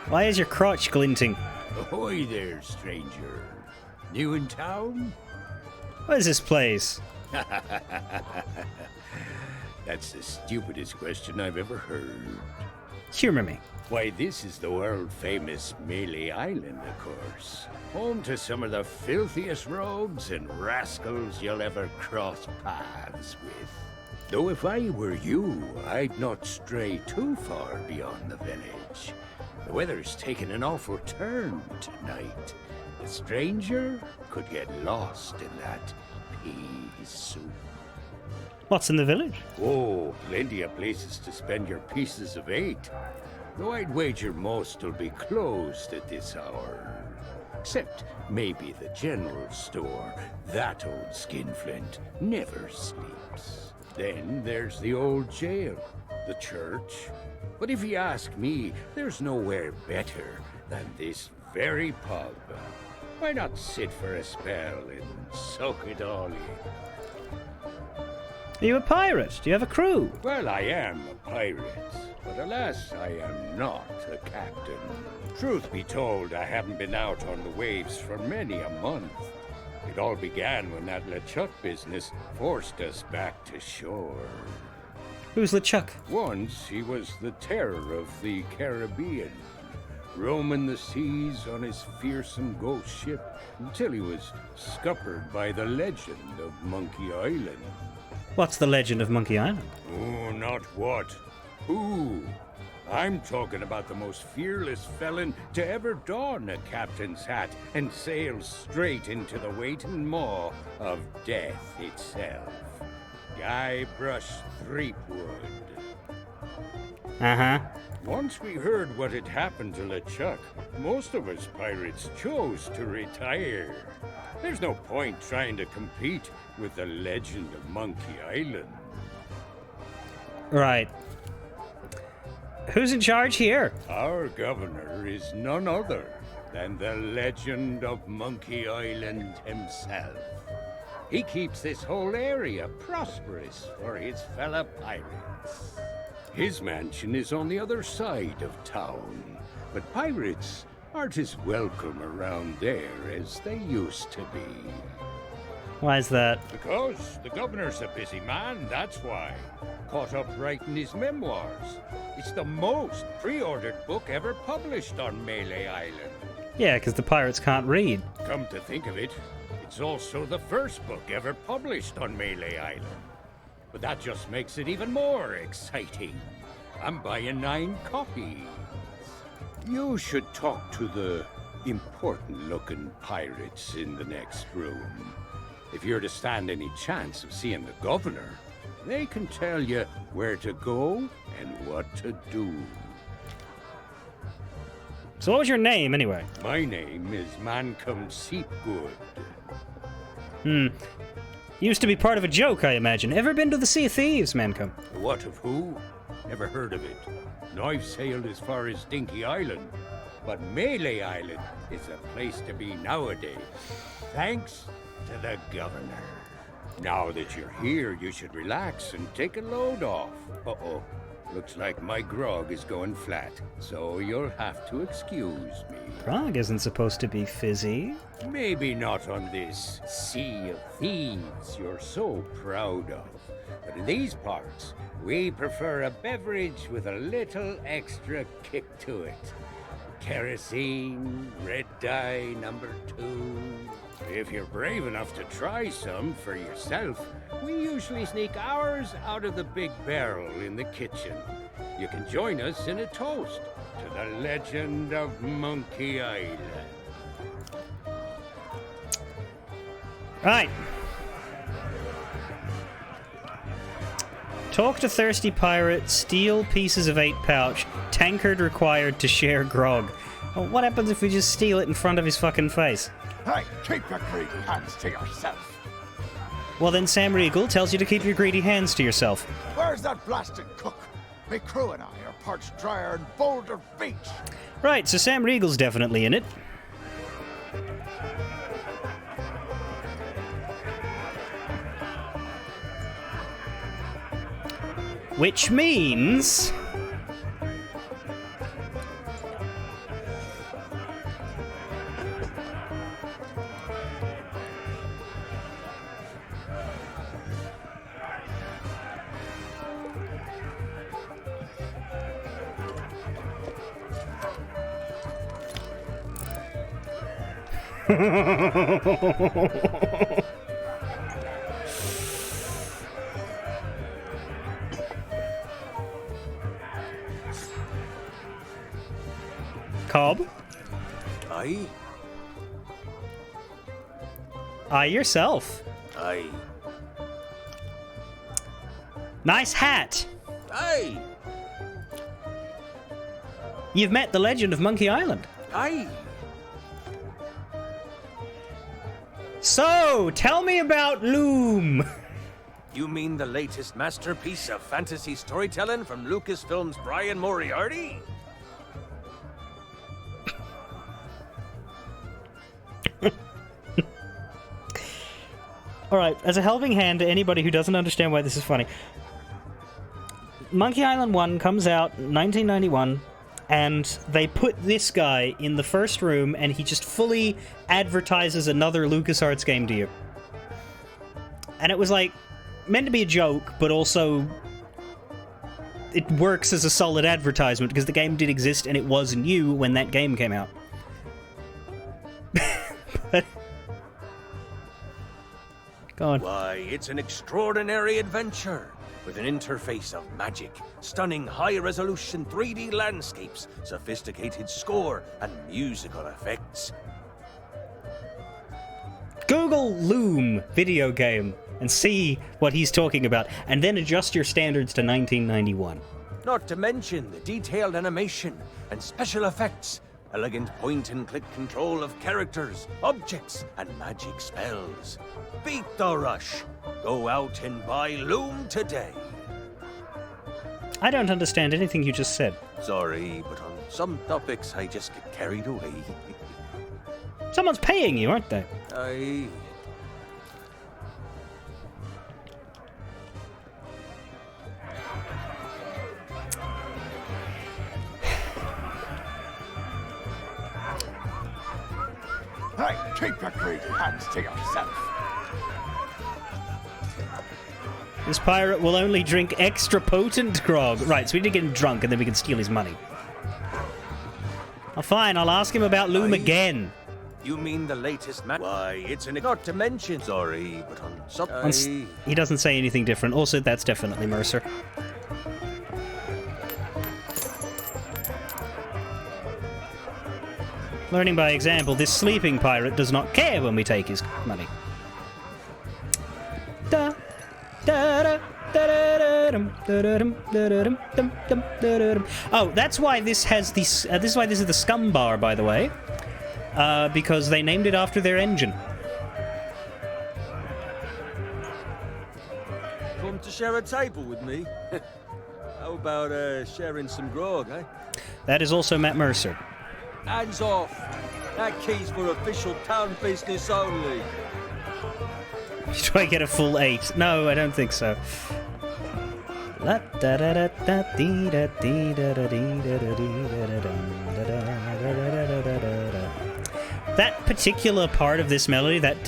Speaker 1: Why is your crotch glinting?
Speaker 6: Ahoy there, stranger. New in town?
Speaker 1: What is this place?
Speaker 6: That's the stupidest question I've ever heard.
Speaker 1: Humor me.
Speaker 6: Why, this is the world-famous Melee Island, of course. Home to some of the filthiest rogues and rascals you'll ever cross paths with. Though if I were you, I'd not stray too far beyond the village. The weather's taken an awful turn tonight. The stranger could get lost in that pea soup.
Speaker 1: What's in the village?
Speaker 6: Oh, plenty of places to spend your pieces of 8. Though I'd wager most will be closed at this hour. Except maybe the general store. That old skinflint never sleeps. Then there's the old jail, the church. But if you ask me, there's nowhere better than this very pub. Why not sit for a spell and soak it all in?
Speaker 1: Are you a pirate? Do you have a crew?
Speaker 6: Well, I am a pirate, but alas, I am not a captain. Truth be told, I haven't been out on the waves for many a month. It all began when that LeChuck business forced us back to shore.
Speaker 1: Who's LeChuck?
Speaker 6: Once he was the terror of the Caribbean, roaming the seas on his fearsome ghost ship until he was scuppered by the legend of Monkey Island.
Speaker 1: What's the legend of Monkey Island?
Speaker 6: Oh, not what. Who? I'm talking about the most fearless felon to ever don a captain's hat and sail straight into the waiting maw of death itself. Guybrush Threepwood.
Speaker 1: Uh-huh.
Speaker 6: Once we heard what had happened to LeChuck, most of us pirates chose to retire. There's no point trying to compete with the legend of Monkey Island.
Speaker 1: Right. Who's in charge here?
Speaker 6: Our governor is none other than the legend of Monkey Island himself. He keeps this whole area prosperous for his fellow pirates. His mansion is on the other side of town, but pirates aren't as welcome around there as they used to be.
Speaker 1: Why is that?
Speaker 6: Because the governor's a busy man, that's why. Caught up writing his memoirs. It's the most pre-ordered book ever published on Melee Island.
Speaker 1: Yeah, because the pirates can't read.
Speaker 6: Come to think of it, it's also the first book ever published on Melee Island. But that just makes it even more exciting. I'm buying 9 copies. You should talk to the important-looking pirates in the next room. If you're to stand any chance of seeing the governor, they can tell you where to go and what to do.
Speaker 1: So what was your name, anyway?
Speaker 6: My name is Mancomb Seepgood.
Speaker 1: Used to be part of a joke, I imagine. Ever been to the Sea of Thieves, Mancomb?
Speaker 6: What of who? Never heard of it. And I've sailed as far as Dinky Island. But Melee Island is a place to be nowadays. Thanks to the governor. Now that you're here, you should relax and take a load off. Uh-oh. Looks like my grog is going flat, so you'll have to excuse me.
Speaker 1: Grog isn't supposed to be fizzy.
Speaker 6: Maybe not on this Sea of Thieves you're so proud of. But in these parts, we prefer a beverage with a little extra kick to it. Kerosene, red dye number 2. If you're brave enough to try some for yourself, we usually sneak ours out of the big barrel in the kitchen. You can join us in a toast to the legend of Monkey Island.
Speaker 1: Right. Talk to thirsty pirate, steal pieces of 8 pouch, tankard required to share grog. Well, what happens if we just steal it in front of his fucking face?
Speaker 7: Hey, keep your greedy hands to yourself.
Speaker 1: Well, then Sam Riegel tells you to keep your greedy hands to yourself.
Speaker 7: Where's that blasted cook? My crew and I are parched drier in Boulder Beach.
Speaker 1: Right, so Sam Riegel's definitely in it. Which means... Cobb?
Speaker 8: Aye?
Speaker 1: Aye yourself.
Speaker 8: Aye.
Speaker 1: Nice hat.
Speaker 8: Aye!
Speaker 1: You've met the legend of Monkey Island.
Speaker 8: Aye!
Speaker 1: So, tell me about Loom.
Speaker 8: You mean the latest masterpiece of fantasy storytelling from Lucasfilm's Brian Moriarty?
Speaker 1: Alright, as a helping hand to anybody who doesn't understand why this is funny. Monkey Island 1 comes out in 1991, and they put this guy in the first room, and he just fully advertises another LucasArts game to you. And it was like, meant to be a joke, but also it works as a solid advertisement, because the game did exist and it was new when that game came out. But... Go on.
Speaker 8: Why, it's an extraordinary adventure with an interface of magic, stunning high-resolution 3D landscapes, sophisticated score, and musical effects.
Speaker 1: Google Loom video game and see what he's talking about, and then adjust your standards to 1991.
Speaker 8: Not to mention the detailed animation and special effects, elegant point-and-click control of characters, objects, and magic spells. Beat the rush. Go out and buy Loom today.
Speaker 1: I don't understand anything you just said.
Speaker 8: Sorry, but on some topics I just get carried away.
Speaker 1: Someone's paying you, aren't they?
Speaker 8: Aye.
Speaker 7: Hey, keep your greedy hands to yourself.
Speaker 1: This pirate will only drink extra potent grog. Right, so we need to get him drunk and then we can steal his money. Oh, fine, I'll ask him about Loom again.
Speaker 8: You mean the latest Why, it's an... Not to mention... Sorry, but on some...
Speaker 1: He doesn't say anything different. Also, that's definitely Mercer. Learning by example, this sleeping pirate does not care when we take his money. Da, da, da, da, da, dum, da, da, dum, da, da, dum, dum, dum, da, da, dum. Oh, that's why this has this. This is why this is the scum bar, by the way, because they named it after their engine.
Speaker 8: Come to share a table with me? How about sharing some grog, eh?
Speaker 1: That is also Matt Mercer.
Speaker 8: Hands off! That key's for official town business only.
Speaker 1: Should I get a full 8? No, I don't think so. That particular part of this melody, that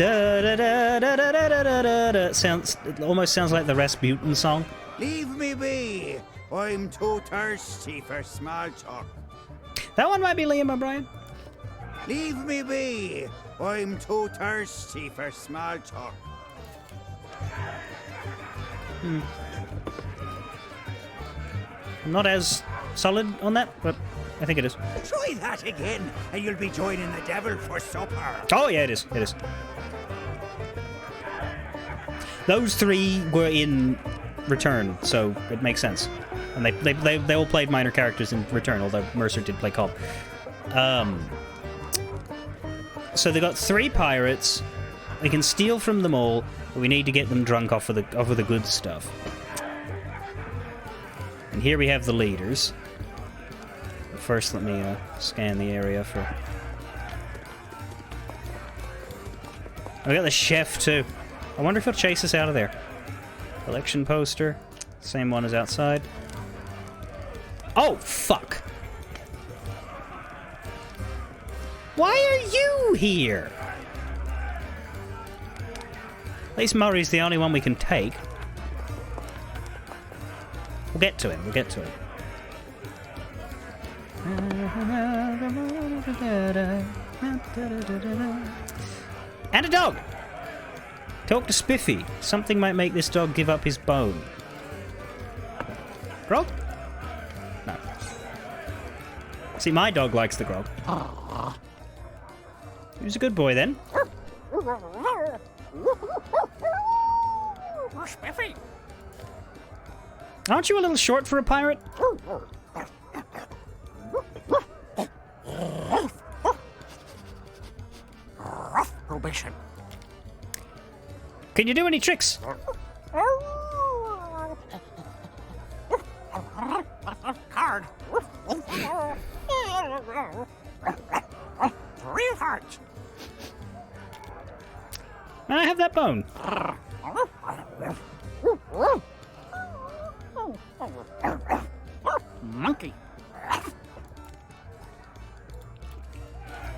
Speaker 1: sounds, it almost sounds like the Rasputin song.
Speaker 9: Leave me be. I'm too thirsty for small talk.
Speaker 1: That one might be Liam O'Brien.
Speaker 9: Leave me be. I'm too thirsty for small talk.
Speaker 1: I'm not as solid on that, but I think it is.
Speaker 9: Try that again, and you'll be joining the devil for supper.
Speaker 1: Oh yeah, it is. It is. Those three were in Return, so it makes sense. And they all played minor characters in Return, although Mercer did play Cobb. So they got 3 pirates. We can steal from them all, but we need to get them drunk off of the good stuff. And here we have the leaders. But first, let me scan the area for... We got the chef, too. I wonder if he'll chase us out of there. Election poster. Same one as outside. Oh, fuck! Why are you here? At least Murray's the only one we can take. We'll get to him, we'll get to him. And a dog! Talk to Spiffy. Something might make this dog give up his bone. Grog? No. See, my dog likes the grog. He was a good boy then.
Speaker 5: Spiffy.
Speaker 1: Aren't you a little short for a pirate?
Speaker 5: Probation.
Speaker 1: Can you do any tricks?
Speaker 5: Card. 3 hearts.
Speaker 1: May I have that bone?
Speaker 5: Monkey.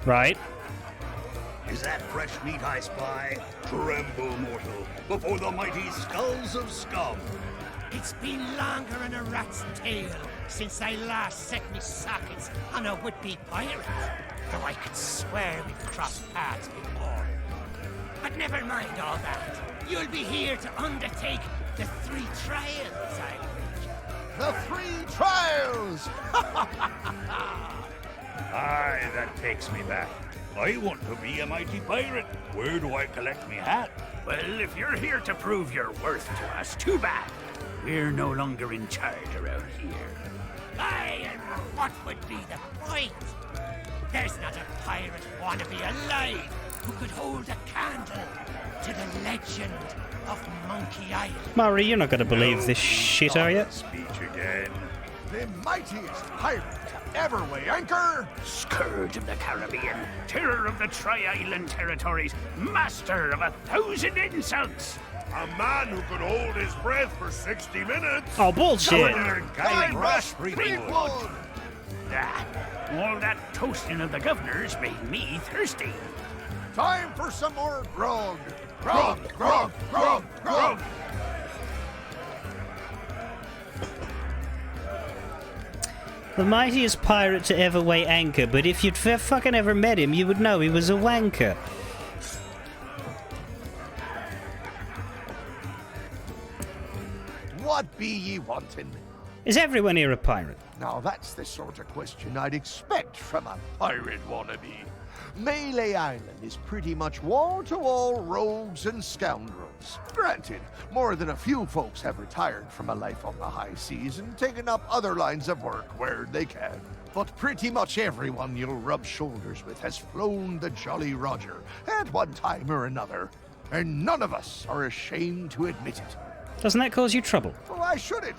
Speaker 1: Right.
Speaker 7: Is that fresh meat I spy? Tremble, mortal, before the mighty skulls of scum.
Speaker 5: It's been longer than a rat's tail since I last set me sockets on a would-be pirate. Though I could swear we've crossed paths before. But never mind all that. You'll be here to undertake the 3 trials, I think.
Speaker 7: The 3 trials!
Speaker 10: Aye, that takes me back. I want to be a mighty pirate. Where do I collect me hat?
Speaker 5: Well, if you're here to prove your worth to us, too bad. We're no longer in charge around here. Aye, and what would be the point? There's not a pirate wannabe alive who could hold a candle to the legend of Monkey Island.
Speaker 1: Murray, you're not going to believe this shit, are you?
Speaker 10: Speech again.
Speaker 7: The mightiest pirate to ever weigh anchor!
Speaker 5: Scourge of the Caribbean, terror of the Tri-Island territories, master of 1,000 insults.
Speaker 7: A man who could hold his breath for 60 minutes!
Speaker 1: Oh, bullshit!
Speaker 10: Governor Guy Rush
Speaker 7: Fleetwood!
Speaker 5: Ah, all that toasting of the governors made me thirsty.
Speaker 7: Time for some more grog! Grog, grog, grog, grog!
Speaker 1: The mightiest pirate to ever weigh anchor, but if you'd fucking ever met him, you would know he was a wanker.
Speaker 7: What be ye wanting?
Speaker 1: Is everyone here a pirate?
Speaker 7: Now that's the sort of question I'd expect from a pirate wannabe. Melee Island is pretty much wall-to-wall rogues and scoundrels. Granted, more than a few folks have retired from a life on the high seas and taken up other lines of work where they can. But pretty much everyone you'll rub shoulders with has flown the Jolly Roger at one time or another, and none of us are ashamed to admit it.
Speaker 1: Doesn't that cause you trouble?
Speaker 7: Why should it?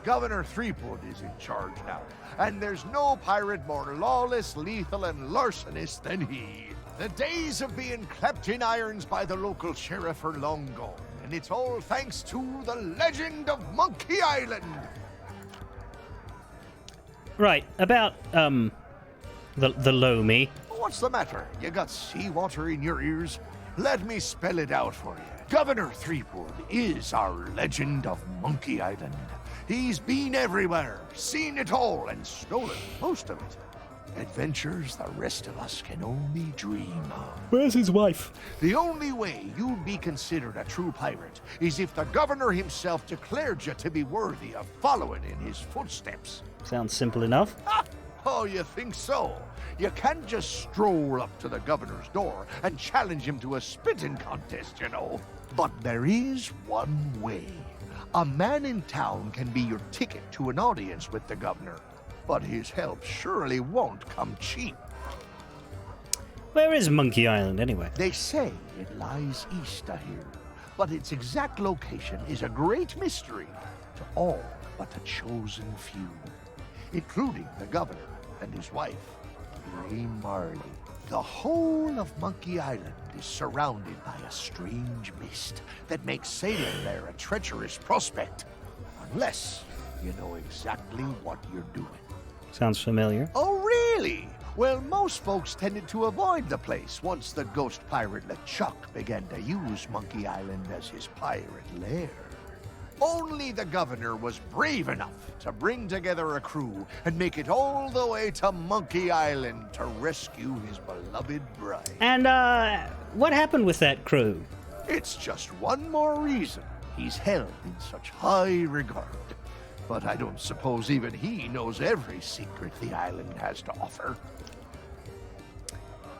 Speaker 7: Governor Threepwood is in charge now, and there's no pirate more lawless, lethal, and larcenous than he. The days of being clapped in irons by the local sheriff are long gone, and it's all thanks to the legend of Monkey Island.
Speaker 1: Right, about, the Lomi.
Speaker 7: What's the matter? You got seawater in your ears? Let me spell it out for you. Governor Threepwood is our legend of Monkey Island. He's been everywhere, seen it all, and stolen most of it. Adventures the rest of us can only dream of.
Speaker 1: Where's his wife?
Speaker 7: The only way you'd be considered a true pirate is if the governor himself declared you to be worthy of following in his footsteps.
Speaker 1: Sounds simple enough.
Speaker 7: Oh, you think so? You can't just stroll up to the governor's door and challenge him to a spitting contest, you know. But there is one way. A man in town can be your ticket to an audience with the governor, but his help surely won't come cheap.
Speaker 1: Where is Monkey Island, anyway?
Speaker 7: They say it lies east of here, but its exact location is a great mystery to all but a chosen few, including the governor and his wife, Elaine Marley. The whole of Monkey Island is surrounded by a strange mist that makes sailing there a treacherous prospect, unless you know exactly what you're doing.
Speaker 1: Sounds familiar.
Speaker 7: Oh, really? Well, most folks tended to avoid the place once the ghost pirate LeChuck began to use Monkey Island as his pirate lair. Only the governor was brave enough to bring together a crew and make it all the way to Monkey Island to rescue his beloved bride.
Speaker 1: And, what happened with that crew?
Speaker 7: It's just one more reason he's held in such high regard. But I don't suppose even he knows every secret the island has to offer.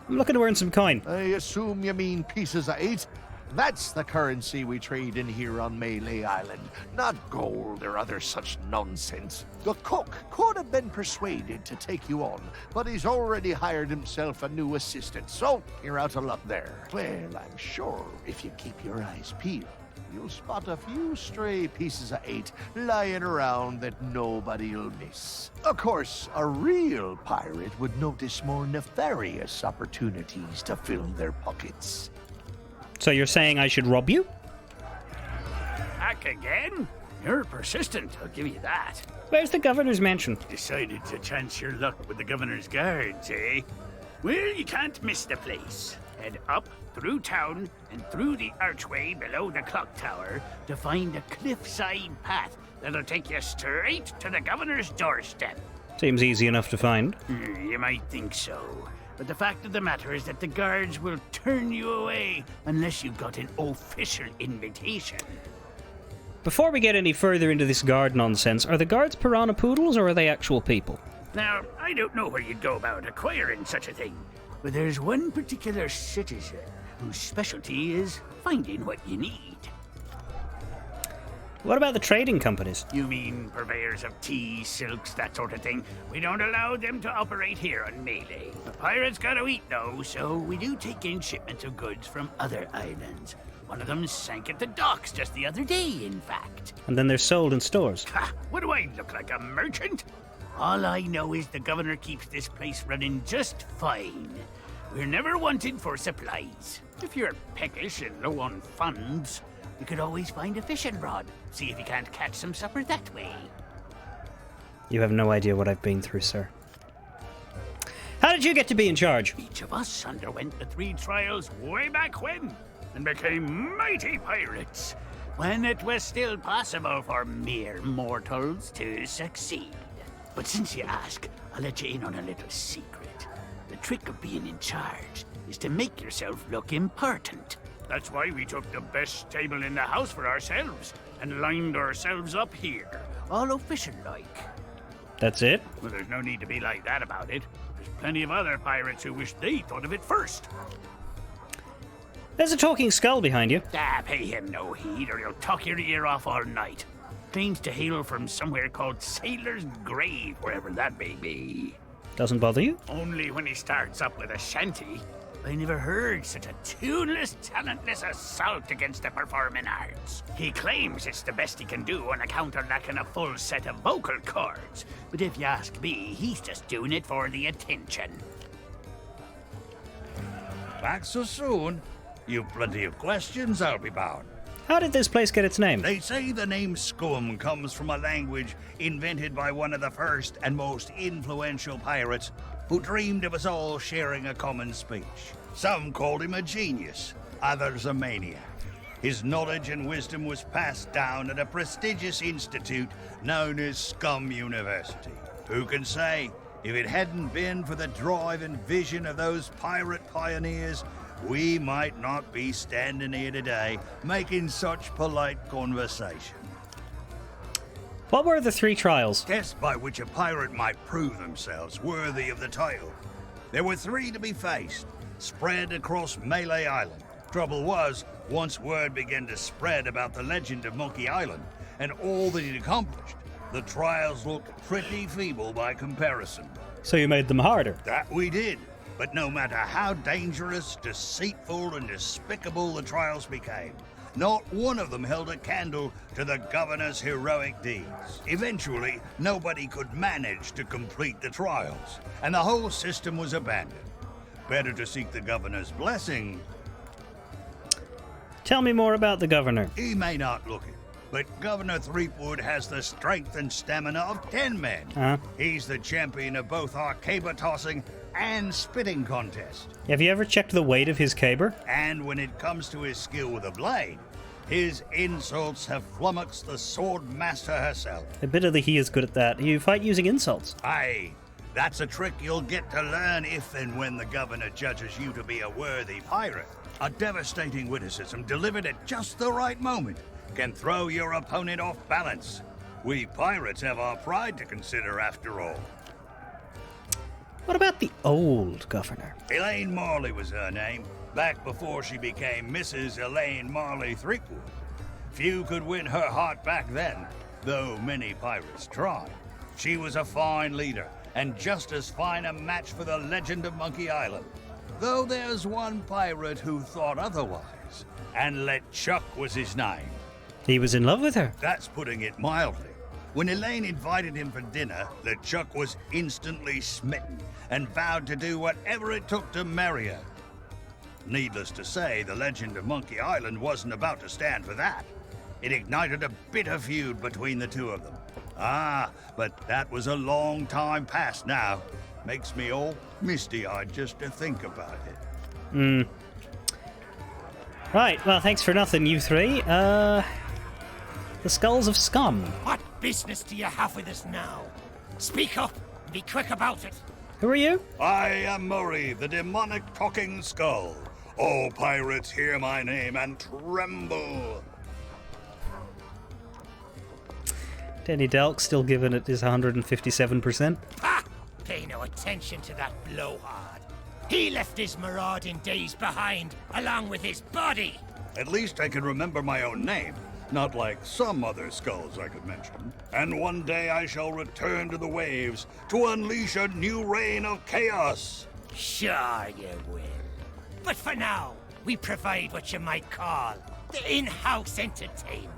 Speaker 1: I'm looking to earn some coin.
Speaker 7: I assume you mean pieces of 8? That's the currency we trade in here on Melee Island, not gold or other such nonsense. The cook could have been persuaded to take you on, but he's already hired himself a new assistant, so you're out of luck there. Well, I'm sure if you keep your eyes peeled, you'll spot a few stray pieces of 8 lying around that nobody'll miss. Of course, a real pirate would notice more nefarious opportunities to fill their pockets.
Speaker 1: So you're saying I should rob you?
Speaker 10: Back again? You're persistent, I'll give you that.
Speaker 1: Where's the governor's mansion?
Speaker 10: Decided to chance your luck with the governor's guards, eh? Well, you can't miss the place. Head up, through town, and through the archway below the clock tower to find a cliffside path that'll take you straight to the governor's doorstep.
Speaker 1: Seems easy enough to find.
Speaker 10: You might think so. But the fact of the matter is that the guards will turn you away unless you've got an official invitation.
Speaker 1: Before we get any further into this guard nonsense, are the guards piranha poodles or are they actual people?
Speaker 10: Now, I don't know where you'd go about acquiring such a thing, but there's one particular citizen whose specialty is finding what you need.
Speaker 1: What about the trading companies?
Speaker 10: You mean purveyors of tea, silks, that sort of thing? We don't allow them to operate here on Melee. The pirates gotta eat, though, so we do take in shipments of goods from other islands. One of them sank at the docks just the other day, in fact.
Speaker 1: And then they're sold in stores.
Speaker 10: Ha! What do I look like, a merchant? All I know is the governor keeps this place running just fine. We're never wanted for supplies. If you're peckish and low on funds, you could always find a fishing rod. See if you can't catch some supper that way.
Speaker 1: You have no idea what I've been through, sir. How did you get to be in charge?
Speaker 10: Each of us underwent the 3 trials way back when and became mighty pirates, when it was still possible for mere mortals to succeed. But since you ask, I'll let you in on a little secret. The trick of being in charge is to make yourself look important. That's why we took the best table in the house for ourselves and lined ourselves up here, all official-like.
Speaker 1: That's it?
Speaker 10: Well, there's no need to be like that about it. There's plenty of other pirates who wish they thought of it first.
Speaker 1: There's a talking skull behind you.
Speaker 10: Pay him no heed or he'll talk your ear off all night. Claims to hail from somewhere called Sailor's Grave, wherever that may be.
Speaker 1: Doesn't bother you?
Speaker 10: Only when he starts up with a shanty. I never heard such a tuneless, talentless assault against the performing arts. He claims it's the best he can do on account of lacking a full set of vocal cords. But if you ask me, he's just doing it for the attention. Back so soon? You've plenty of questions, I'll be bound.
Speaker 1: How did this place get its name?
Speaker 10: They say the name Scum comes from a language invented by one of the first and most influential pirates who dreamed of us all sharing a common speech. Some called him a genius, others a maniac. His knowledge and wisdom was passed down at a prestigious institute known as Scum University. Who can say, if it hadn't been for the drive and vision of those pirate pioneers, we might not be standing here today making such polite conversation.
Speaker 1: What were the 3 trials?
Speaker 10: Tests by which a pirate might prove themselves worthy of the title. There were 3 to be faced, spread across Melee Island. Trouble was, once word began to spread about the legend of Monkey Island and all that he'd accomplished, the trials looked pretty feeble by comparison.
Speaker 1: So you made them harder?
Speaker 10: That we did. But no matter how dangerous, deceitful, and despicable the trials became, not one of them held a candle to the governor's heroic deeds. Eventually, nobody could manage to complete the trials, and the whole system was abandoned. Better to seek the governor's blessing.
Speaker 1: Tell me more about the governor.
Speaker 10: He may not look it, but Governor Threepwood has the strength and stamina of 10 men. He's the champion of both our caber tossing and spitting contest.
Speaker 1: Have you ever checked the weight of his caber?
Speaker 10: And when it comes to his skill with a blade, his insults have flummoxed the sword master herself.
Speaker 1: Admittedly, he is good at that. You fight using insults.
Speaker 10: Aye, that's a trick you'll get to learn if and when the governor judges you to be a worthy pirate. A devastating witticism delivered at just the right moment can throw your opponent off balance. We pirates have our pride to consider, after all.
Speaker 1: What about the old governor?
Speaker 10: Elaine Marley was her name, back before she became Mrs. Elaine Marley Threepwood. Few could win her heart back then, though many pirates tried. She was a fine leader, and just as fine a match for the legend of Monkey Island. Though there's one pirate who thought otherwise, and LeChuck was his name.
Speaker 1: He was in love with her.
Speaker 10: That's putting it mildly. When Elaine invited him for dinner, LeChuck was instantly smitten and vowed to do whatever it took to marry her. Needless to say, the legend of Monkey Island wasn't about to stand for that. It ignited a bitter feud between the two of them. But that was a long time past now. Makes me all misty-eyed just to think about it.
Speaker 1: Right, well, thanks for nothing, you three. The Skulls of Scum.
Speaker 5: What business do you have with us now? Speak up and be quick about it.
Speaker 1: Who are you?
Speaker 10: I am Murray, the demonic talking skull. All pirates hear my name and tremble.
Speaker 1: Danny Delk still giving it his 157%.
Speaker 5: Ha! Pay no attention to that blowhard. He left his marauding days behind, along with his body.
Speaker 10: At least I can remember my own name, not like some other skulls I could mention. And one day I shall return to the waves to unleash a new reign of chaos.
Speaker 5: Sure you will. But for now, we provide what you might call the in-house entertainment.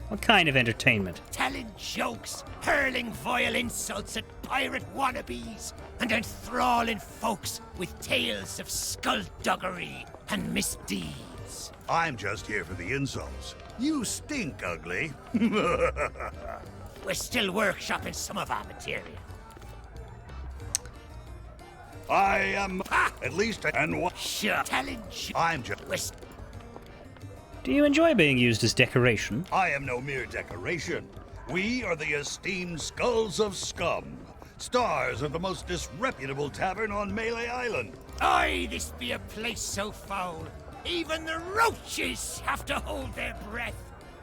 Speaker 1: What kind of entertainment?
Speaker 5: Telling jokes, hurling vile insults at pirate wannabes, and enthralling folks with tales of skullduggery and misdeeds.
Speaker 10: I'm just here for the insults. You stink, ugly.
Speaker 5: We're still workshopping some of our material.
Speaker 10: I am... At least I... And what...
Speaker 5: Sure. Telling
Speaker 10: I'm just...
Speaker 1: Do you enjoy being used as decoration?
Speaker 10: I am no mere decoration. We are the esteemed Skulls of Scum, stars of the most disreputable tavern on Melee Island.
Speaker 5: Aye, this be a place so foul. Even the roaches have to hold their breath.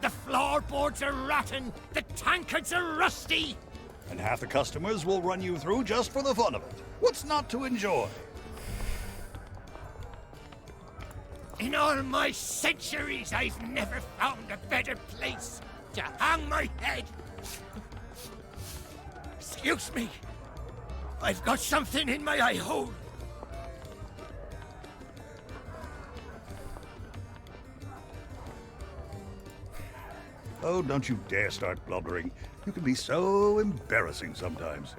Speaker 5: The floorboards are rotten, the tankards are rusty.
Speaker 10: And half the customers will run you through just for the fun of it. What's not to enjoy?
Speaker 5: In all my centuries, I've never found a better place to hang my head. Excuse me. I've got something in my eye hole.
Speaker 10: Oh, don't you dare start blubbering. You can be so embarrassing sometimes.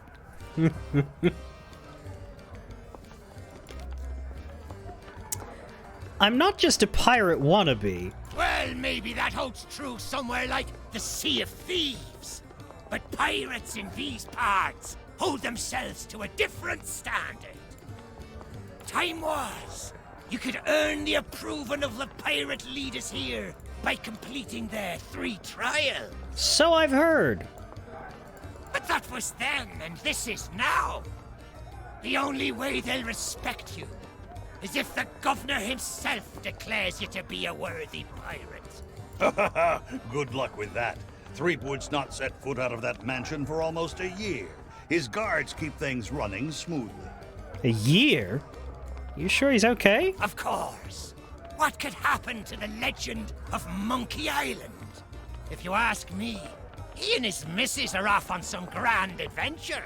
Speaker 1: I'm not just a pirate wannabe.
Speaker 5: Well, maybe that holds true somewhere like the Sea of Thieves. But pirates in these parts hold themselves to a different standard. Time was, you could earn the approval of the pirate leaders here by completing their 3 trials.
Speaker 1: So I've heard.
Speaker 5: But that was then, and this is now. The only way they'll respect you is if the governor himself declares you to be a worthy pirate.
Speaker 10: Good luck with that. Threepwood's not set foot out of that mansion for almost a year. His guards keep things running smoothly.
Speaker 1: A year? You sure he's okay?
Speaker 5: Of course. What could happen to the legend of Monkey Island? If you ask me, he and his missus are off on some grand adventure.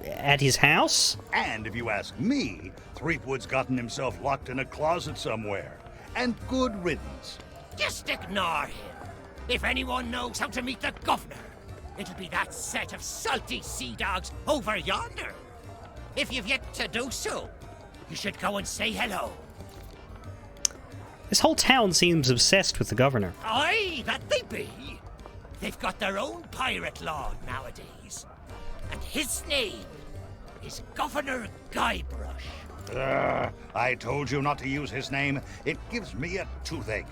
Speaker 1: At his house?
Speaker 10: And if you ask me, Threepwood's gotten himself locked in a closet somewhere. and good riddance.
Speaker 5: Just ignore him. If anyone knows how to meet the governor, it'll be that set of salty sea dogs over yonder. If you've yet to do so, you should go and say hello.
Speaker 1: This whole town seems obsessed with the governor.
Speaker 5: Aye, that they be. They've got their own pirate lord nowadays. And his name is Governor Guybrush.
Speaker 10: I told you not to use his name. It gives me a toothache.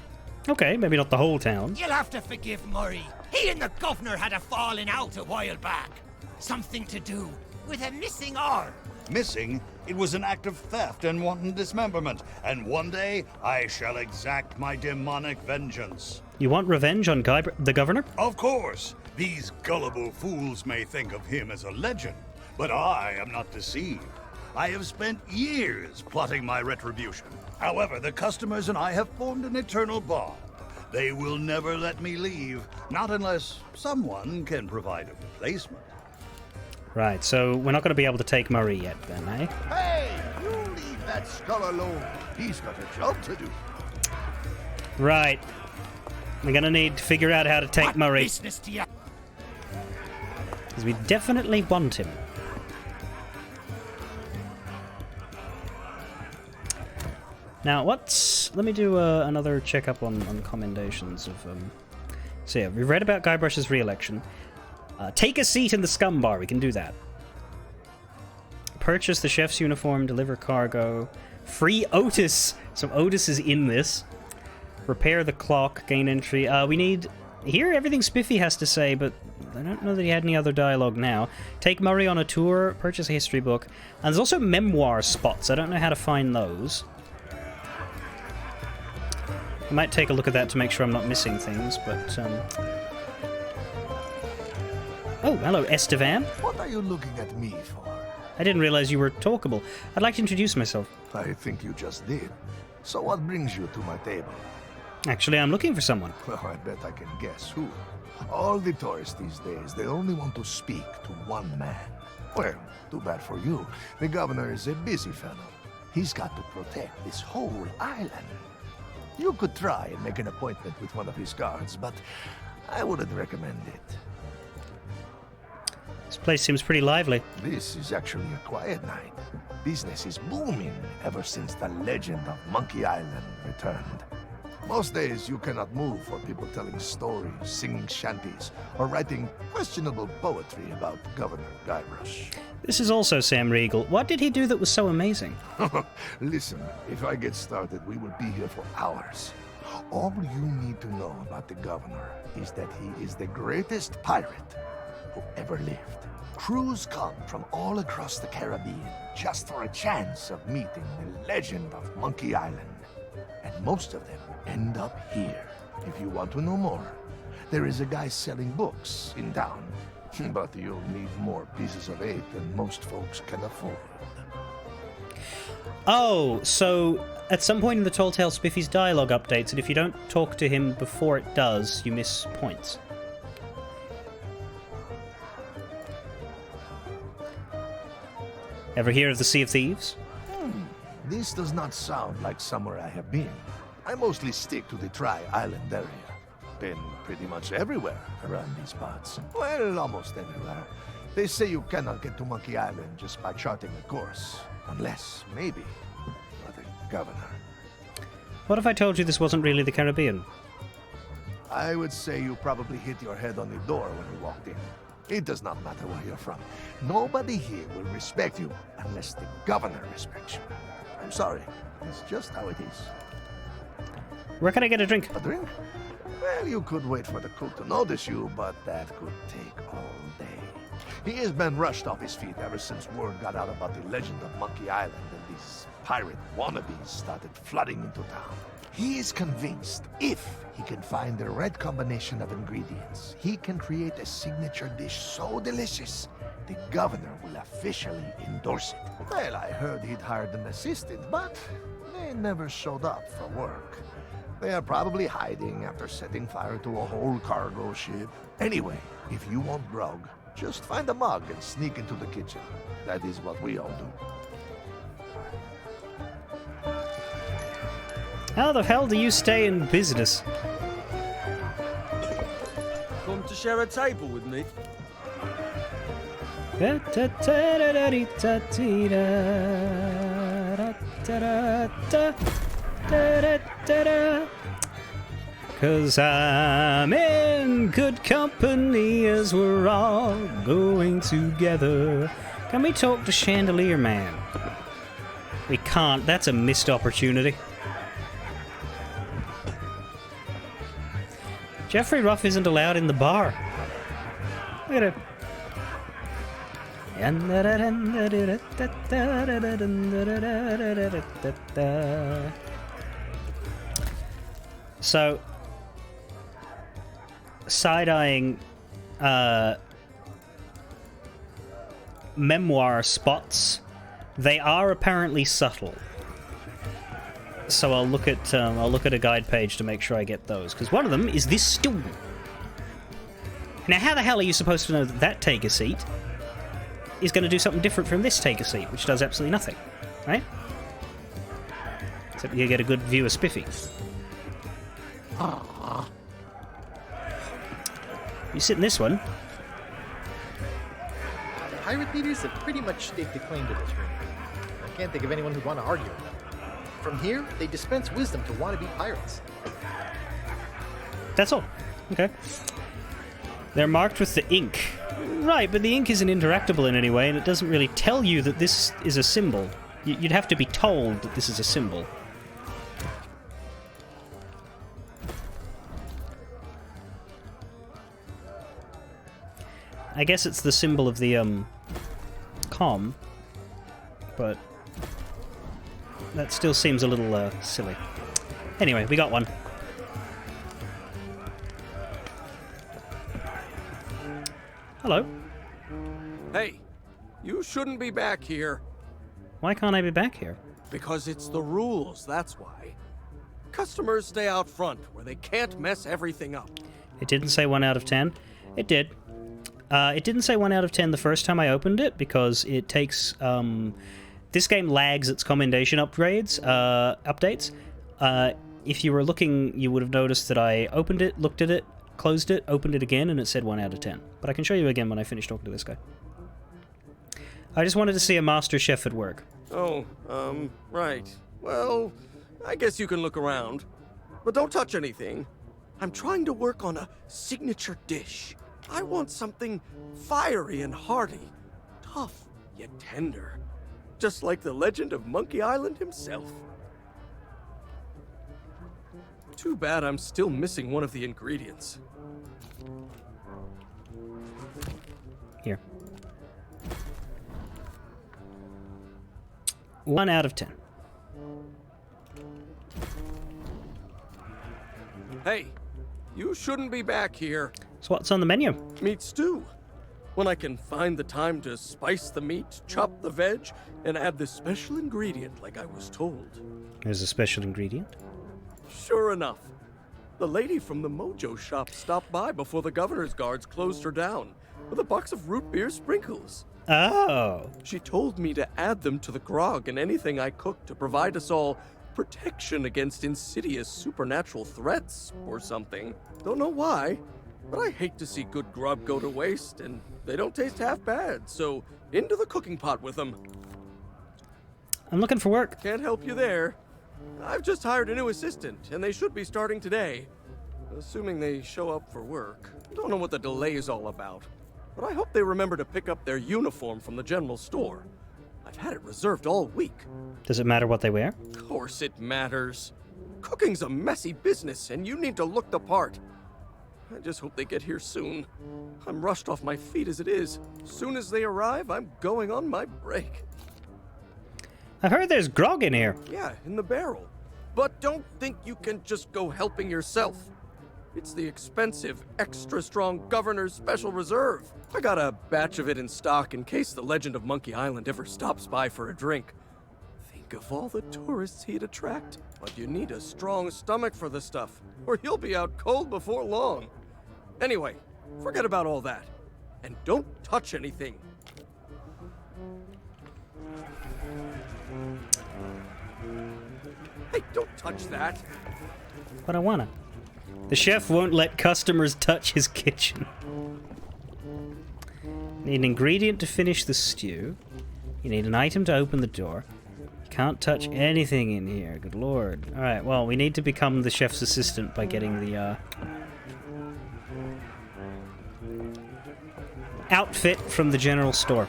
Speaker 1: Okay, maybe not the whole town.
Speaker 5: You'll have to forgive Murray. He and the governor had a falling out a while back. Something to do with a missing arm.
Speaker 10: Missing? It was an act of theft and wanton dismemberment, and one day I shall exact my demonic vengeance.
Speaker 1: You want revenge on the governor?
Speaker 10: Of course, these gullible fools may think of him as a legend, but I am not deceived. I have spent years plotting my retribution. However, the customers and I have formed an eternal bond. They will never let me leave, not unless someone can provide a replacement.
Speaker 1: Right, so we're not going to be able to take Murray yet then, eh?
Speaker 7: Hey, you leave that skull alone. He's got a job to do.
Speaker 1: Right. We're going to need to figure out how to take Murray.
Speaker 5: Business to you?
Speaker 1: Because we definitely want him. Now, let me do another checkup on commendations of... So yeah, we've read about Guybrush's re-election. Take a seat in the scum bar, we can do that. Purchase the chef's uniform, deliver cargo. Free Otis! So Otis is in this. Repair the clock, gain entry. We need... Here, everything Spiffy has to say, but I don't know that he had any other dialogue now. Take Murray on a tour, purchase a history book. And there's also memoir spots, I don't know how to find those. I might take a look at that to make sure I'm not missing things, but... Oh, hello, Estevan.
Speaker 7: What are you looking at me for?
Speaker 1: I didn't realize you were talkable. I'd like to introduce myself.
Speaker 7: I think you just did. So what brings you to my table?
Speaker 1: Actually, I'm looking for someone.
Speaker 7: Well, I bet I can guess who. All the tourists these days, they only want to speak to one man. Well, too bad for you. The governor is a busy fellow. He's got to protect this whole island. You could try and make an appointment with one of his guards, but I wouldn't recommend it.
Speaker 1: This place seems pretty lively.
Speaker 7: This is actually a quiet night. Business is booming ever since the legend of Monkey Island returned. Most days you cannot move for people telling stories, singing shanties, or writing questionable poetry about Governor Guybrush.
Speaker 1: This is also Sam Riegel. What did he do that was so amazing?
Speaker 7: Listen, if I get started, we will be here for hours. All you need to know about the governor is that he is the greatest pirate who ever lived. Crews come from all across the Caribbean just for a chance of meeting the legend of Monkey Island. And most of them end up here. If you want to know more, there is a guy selling books in town. But you'll need more pieces of 8 than most folks can afford.
Speaker 1: Oh, so at some point in the Tall Tale, Spiffy's dialogue updates, and if you don't talk to him before it does, you miss points. Ever hear of the Sea of Thieves?
Speaker 7: This does not sound like somewhere I have been. I mostly stick to the Tri-Island area. Been pretty much everywhere around these parts. Well, almost everywhere. They say you cannot get to Monkey Island just by charting a course. Unless, maybe, you're the governor.
Speaker 1: What if I told you this wasn't really the Caribbean?
Speaker 7: I would say you probably hit your head on the door when you walked in. It does not matter where you're from. Nobody here will respect you unless the governor respects you. I'm sorry. It's just how it is.
Speaker 1: Where can I get a drink?
Speaker 7: A drink? Well, you could wait for the cook to notice you, but that could take all day. He has been rushed off his feet ever since word got out about the legend of Monkey Island and these pirate wannabes started flooding into town. He is convinced if he can find the right combination of ingredients, he can create a signature dish so delicious, the governor will officially endorse it. Well, I heard he'd hired an assistant, but they never showed up for work. They are probably hiding after setting fire to a whole cargo ship. Anyway, if you want grog, just find a mug and sneak into the kitchen. That is what we all do.
Speaker 1: How the hell do you stay in business?
Speaker 8: Come to share a table with me?
Speaker 1: Cause I'm in good company as we're all going together. Can we talk to Chandelier Man? We can't. That's a missed opportunity. Jeffrey Ruff isn't allowed in the bar. Look at it. So, side-eyeing memoir spots, they are apparently subtle. So I'll look at a guide page to make sure I get those, because one of them is this stool. Now, how the hell are you supposed to know that that take a seat is going to do something different from this take a seat, which does absolutely nothing, right? Except you get a good view of Spiffy. You sit in this one.
Speaker 4: The pirate leaders have pretty much staked a claim to this room. I can't think of anyone who'd want to argue with them. From here, they dispense wisdom to wannabe pirates.
Speaker 1: That's all. Okay. They're marked with the ink. Right, but the ink isn't interactable in any way, and it doesn't really tell you that this is a symbol. You'd have to be told that this is a symbol. I guess it's the symbol of the, com, but that still seems a little, silly. Anyway, we got one. Hello.
Speaker 8: Hey, you shouldn't be back here.
Speaker 1: Why can't I be back here?
Speaker 8: Because it's the rules, that's why. Customers stay out front, where they can't mess everything up.
Speaker 1: It didn't say 1 out of 10. It did. It didn't say 1 out of 10 the first time I opened it, because it takes, this game lags its commendation updates. If you were looking, you would have noticed that I opened it, looked at it, closed it, opened it again, and it said 1 out of 10. But I can show you again when I finish talking to this guy. I just wanted to see a master chef at work.
Speaker 8: Oh, right. Well, I guess you can look around. But don't touch anything. I'm trying to work on a signature dish. I want something fiery and hearty. Tough, yet tender. Just like the legend of Monkey Island himself. Too bad I'm still missing one of the ingredients.
Speaker 1: Here. 1 out of 10.
Speaker 8: Hey, you shouldn't be back here.
Speaker 1: So what's on the menu?
Speaker 8: Meat stew. When I can find the time to spice the meat, chop the veg, and add this special ingredient like I was told.
Speaker 1: There's a special ingredient?
Speaker 8: Sure enough. The lady from the Mojo shop stopped by before the governor's guards closed her down with a box of root beer sprinkles.
Speaker 1: Oh.
Speaker 8: She told me to add them to the grog and anything I cooked to provide us all protection against insidious supernatural threats or something. Don't know why, but I hate to see good grub go to waste, and they don't taste half bad, so into the cooking pot with them.
Speaker 1: I'm looking for work.
Speaker 8: Can't help you there. I've just hired a new assistant, and they should be starting today. Assuming they show up for work. Don't know what the delay is all about, but I hope they remember to pick up their uniform from the general store. I've had it reserved all week.
Speaker 1: Does it matter what they wear?
Speaker 8: Of course it matters. Cooking's a messy business, and you need to look the part. I just hope they get here soon. I'm rushed off my feet as it is. Soon as they arrive, I'm going on my break.
Speaker 1: I heard there's grog in here.
Speaker 8: Yeah, in the barrel. But don't think you can just go helping yourself. It's the expensive, extra strong Governor's Special Reserve. I got a batch of it in stock in case the legend of Monkey Island ever stops by for a drink. Think of all the tourists he'd attract. But you need a strong stomach for the stuff, or you'll be out cold before long. Anyway, forget about all that. And don't touch anything. Hey, don't touch that.
Speaker 1: But I wanna. The chef won't let customers touch his kitchen. Need an ingredient to finish the stew. You need an item to open the door. You can't touch anything in here. Good lord. Alright, well, we need to become the chef's assistant by getting the, outfit from the general store.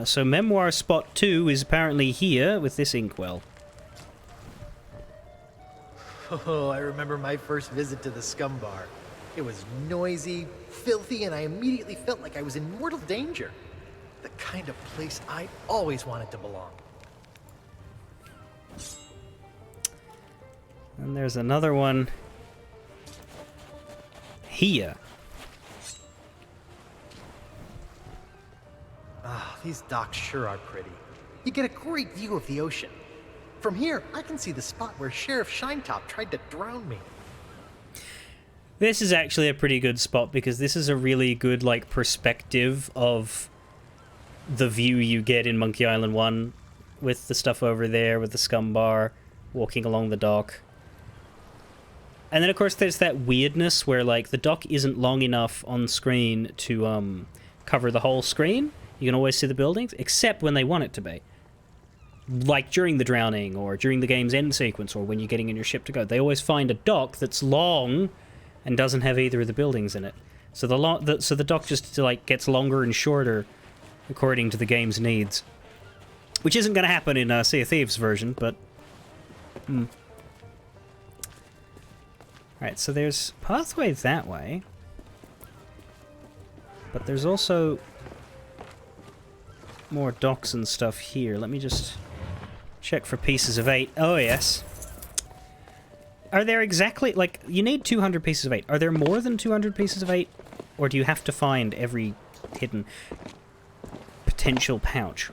Speaker 1: So Memoir Spot 2 is apparently here with this inkwell.
Speaker 4: Oh, I remember my first visit to the Scum Bar. It was noisy, filthy, and I immediately felt like I was in mortal danger. The kind of place I always wanted to belong.
Speaker 1: And there's another one here.
Speaker 4: Ah, these docks sure are pretty. You get a great view of the ocean. From here, I can see the spot where Sheriff Shinetop tried to drown me.
Speaker 1: This is actually a pretty good spot because this is a really good, like, perspective of the view you get in Monkey Island 1 with the stuff over there, with the Scum Bar, walking along the dock. And then, of course, there's that weirdness where, like, the dock isn't long enough on screen to cover the whole screen. You can always see the buildings, except when they want it to be. Like during the drowning, or during the game's end sequence, or when you're getting in your ship to go. They always find a dock that's long and doesn't have either of the buildings in it. So the dock just, like, gets longer and shorter according to the game's needs. Which isn't going to happen in Sea of Thieves version, but... Alright, so there's pathway that way. But there's also more docks and stuff here. Let me just check for pieces of 8. Oh, yes. Are there exactly... Like, you need 200 pieces of 8. Are there more than 200 pieces of 8? Or do you have to find every hidden potential pouch?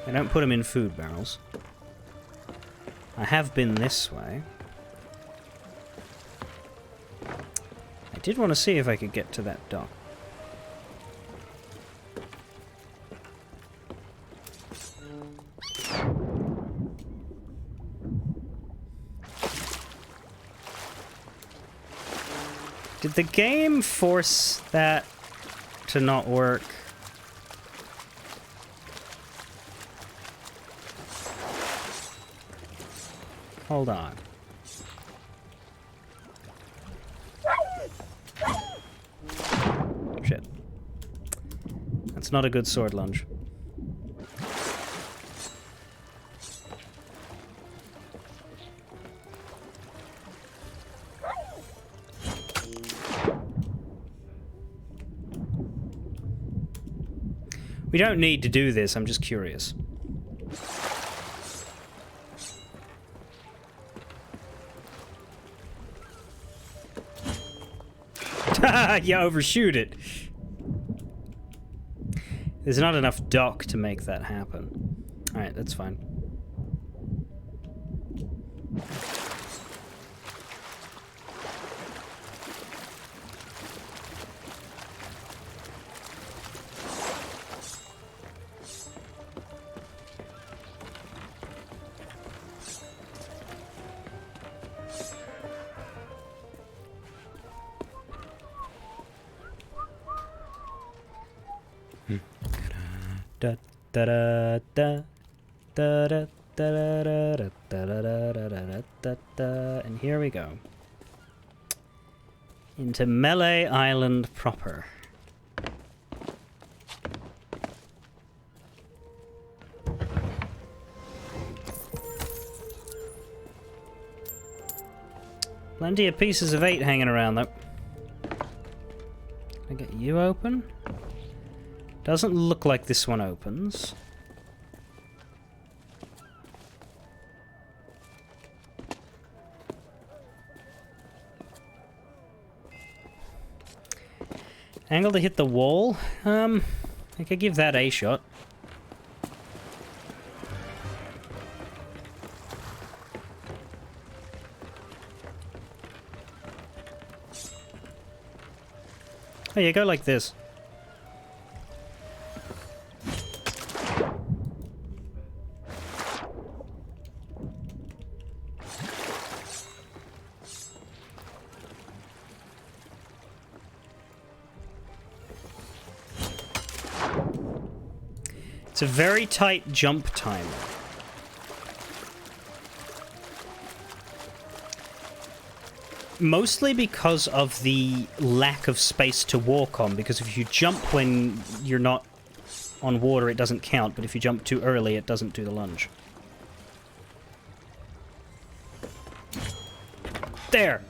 Speaker 1: I don't put them in food barrels. I have been this way. I did want to see if I could get to that dock. Did the game force that to not work? Hold on. Shit. That's not a good sword lunge. We don't need to do this, I'm just curious. You overshoot it. There's not enough dock to make that happen. Alright, that's fine. Da da da da da da da da da da da da da, and here we go. Into Melee Island proper. Plenty of pieces of 8 hanging around though. Can I get you open? Doesn't look like this one opens. Angle to hit the wall. I could give that a shot. Oh yeah, go like this. It's a very tight jump timer. Mostly because of the lack of space to walk on, because if you jump when you're not on water, it doesn't count, but if you jump too early, it doesn't do the lunge. There!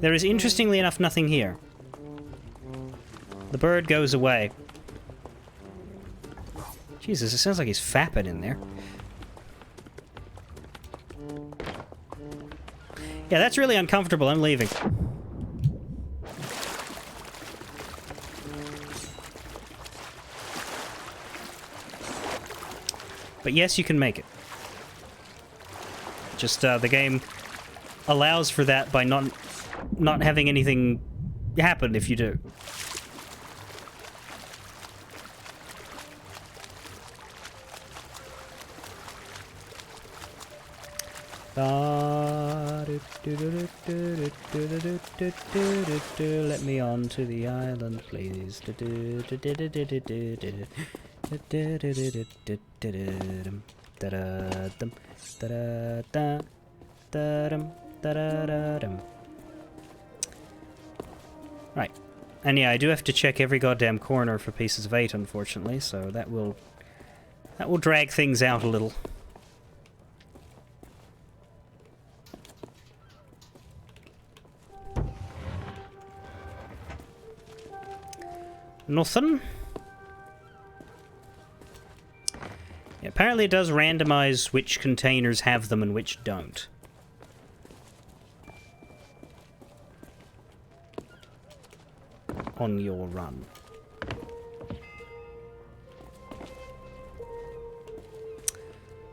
Speaker 1: There is, interestingly enough, nothing here. The bird goes away. Jesus, it sounds like he's fapping in there. Yeah, that's really uncomfortable. I'm leaving. But yes, you can make it. Just, the game allows for that by not having anything happen if you do. Let me on to the island, please. Right. And yeah, I do have to check every goddamn corner for pieces of 8, unfortunately, so that will drag things out a little. Nothing. Yeah, apparently it does randomize which containers have them and which don't. On your run.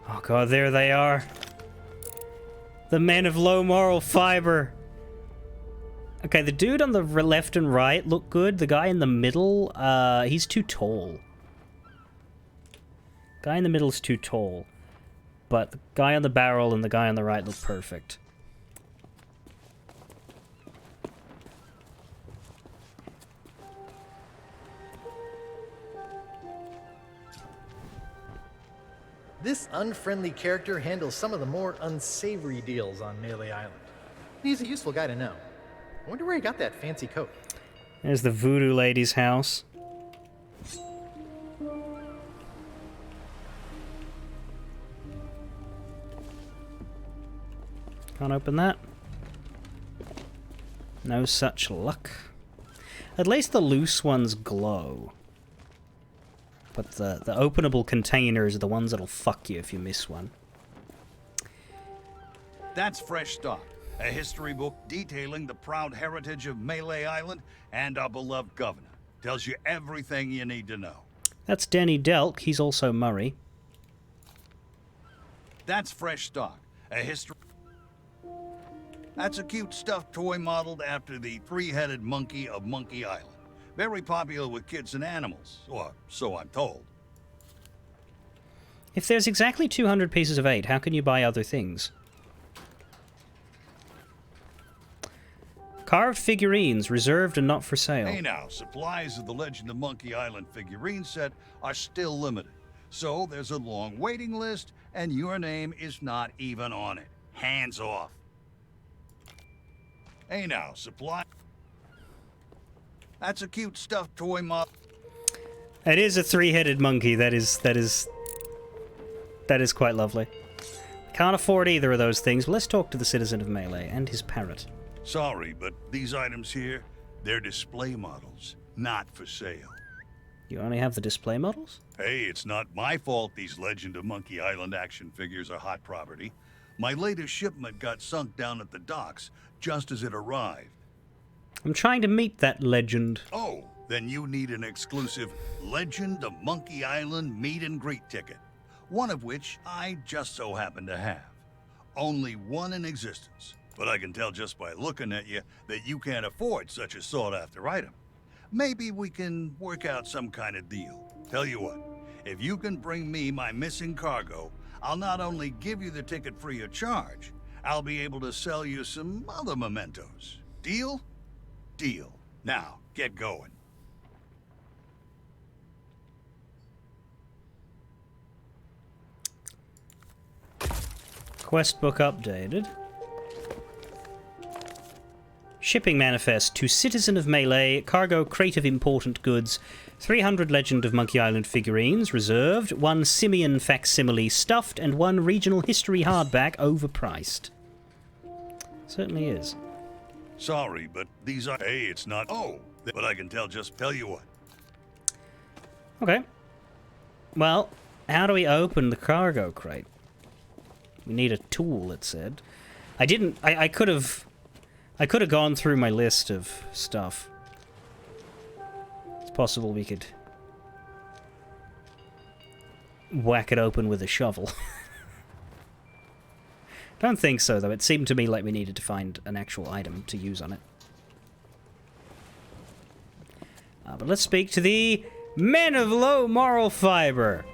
Speaker 1: Oh god, there they are. The men of low moral fiber. Okay, the dude on the left and right look good. The guy in the middle, he's too tall. Guy in the middle is too tall. But the guy on the barrel and the guy on the right look perfect.
Speaker 4: This unfriendly character handles some of the more unsavory deals on Melee Island. He's a useful guy to know. I wonder where he got that fancy coat.
Speaker 1: There's the voodoo lady's house. Can't open that. No such luck. At least the loose ones glow. But the openable containers are the ones that'll fuck you if you miss one.
Speaker 10: That's Fresh Stock, a history book detailing the proud heritage of Melee Island and our beloved governor. Tells you everything you need to know.
Speaker 1: That's Denny Delk. He's also Murray.
Speaker 10: That's Fresh Stock, a history... That's a cute stuffed toy modeled after the three-headed monkey of Monkey Island. Very popular with kids and animals, or so I'm told.
Speaker 1: If there's exactly 200 pieces of 8, how can you buy other things? Carved figurines, reserved and not for sale.
Speaker 10: Hey now, supplies of the Legend of Monkey Island figurine set are still limited. So there's a long waiting list, and your name is not even on it. Hands off. Hey now, supply... That's a cute stuffed toy model.
Speaker 1: It is a three-headed monkey. That is quite lovely. Can't afford either of those things, but let's talk to the citizen of Melee and his parrot.
Speaker 10: Sorry, but these items here, they're display models, not for sale.
Speaker 1: You only have the display models?
Speaker 10: Hey, it's not my fault these Legend of Monkey Island action figures are hot property. My latest shipment got sunk down at the docks just as it arrived.
Speaker 1: I'm trying to meet that legend.
Speaker 10: Oh, then you need an exclusive Legend of Monkey Island meet and greet ticket. One of which I just so happen to have. Only one in existence. But I can tell just by looking at you that you can't afford such a sought-after item. Maybe we can work out some kind of deal. Tell you what, if you can bring me my missing cargo, I'll not only give you the ticket free of charge, I'll be able to sell you some other mementos. Deal? Deal. Now, get going.
Speaker 1: Quest book updated. Shipping manifest to Citizen of Melee, cargo crate of important goods, 300 Legend of Monkey Island figurines reserved, 1 Simeon facsimile stuffed, and 1 regional history hardback overpriced. Certainly is.
Speaker 10: Sorry, but these are... Hey, it's not... Oh, but I can tell you what.
Speaker 1: Okay. Well, how do we open the cargo crate? We need a tool, it said. I could have gone through my list of stuff. It's possible we could whack it open with a shovel. Don't think so, though. It seemed to me like we needed to find an actual item to use on it. But let's speak to the men of low moral fiber.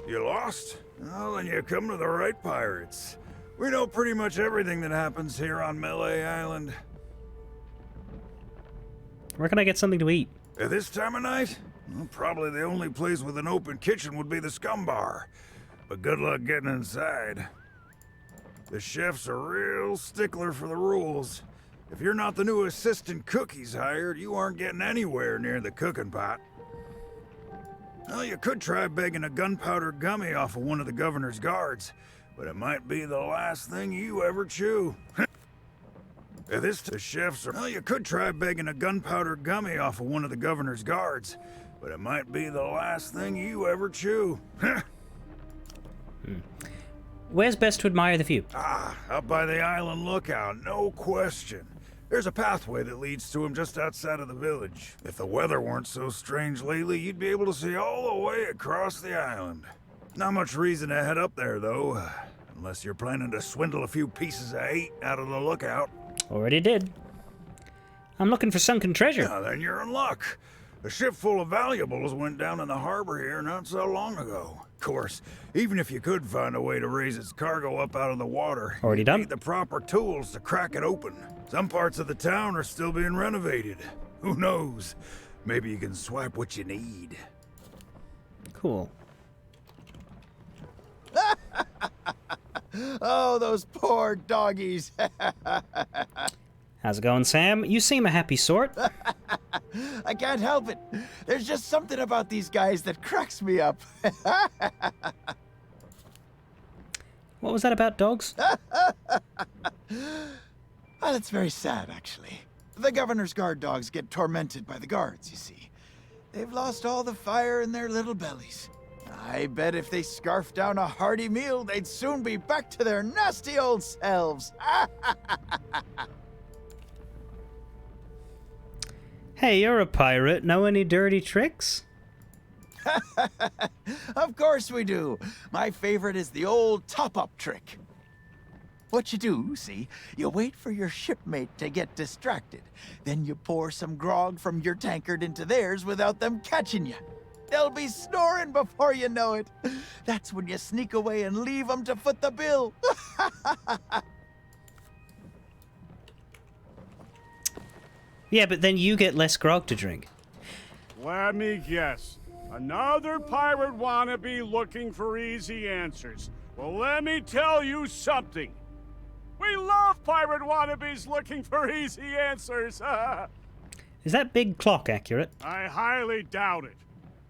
Speaker 11: You lost? Well, then you come to the right pirates. We know pretty much everything that happens here on Melee Island.
Speaker 1: Where can I get something to eat?
Speaker 11: At this time of night? Well, probably the only place with an open kitchen would be the Scum Bar. But good luck getting inside. The chef's a real stickler for the rules. If you're not the new assistant cook he's hired, you aren't getting anywhere near the cooking pot. Well, you could try begging a gunpowder gummy off of one of the governor's guards, but it might be the last thing you ever chew. The chefs are... Well, you could try begging a gunpowder gummy off of one of the governor's guards, but it might be the last thing you ever chew.
Speaker 1: Where's best to admire the view?
Speaker 11: Up by the island lookout, no question. There's a pathway that leads to him just outside of the village. If the weather weren't so strange lately, you'd be able to see all the way across the island. Not much reason to head up there, though, unless you're planning to swindle a few pieces of 8 out of the lookout.
Speaker 1: Already did. I'm looking for sunken treasure.
Speaker 11: Now, then you're in luck. A ship full of valuables went down in the harbor here not so long ago. Of course, even if you could find a way to raise its cargo up out of the water,
Speaker 1: already
Speaker 11: you'd
Speaker 1: done.
Speaker 11: need the proper tools to crack it open. Some parts of the town are still being renovated. Who knows? Maybe you can swipe what you need.
Speaker 1: Cool.
Speaker 4: Oh, those poor doggies.
Speaker 1: How's it going, Sam? You seem a happy sort.
Speaker 4: I can't help it. There's just something about these guys that cracks me up.
Speaker 1: What was that about dogs?
Speaker 4: Well, it's very sad, actually. The governor's guard dogs get tormented by the guards, you see. They've lost all the fire in their little bellies. I bet if they scarfed down a hearty meal, they'd soon be back to their nasty old selves.
Speaker 1: Hey, you're a pirate. Know any dirty tricks?
Speaker 4: Of course we do. My favorite is the old top-up trick. What you do, see, you wait for your shipmate to get distracted. Then you pour some grog from your tankard into theirs without them catching you. They'll be snoring before you know it. That's when you sneak away and leave them to foot the bill.
Speaker 1: Yeah, but then you get less grog to drink.
Speaker 12: Let me guess. Another pirate wannabe looking for easy answers. Well, let me tell you something. We love pirate wannabes looking for easy answers.
Speaker 1: Is that big clock accurate?
Speaker 12: I highly doubt it.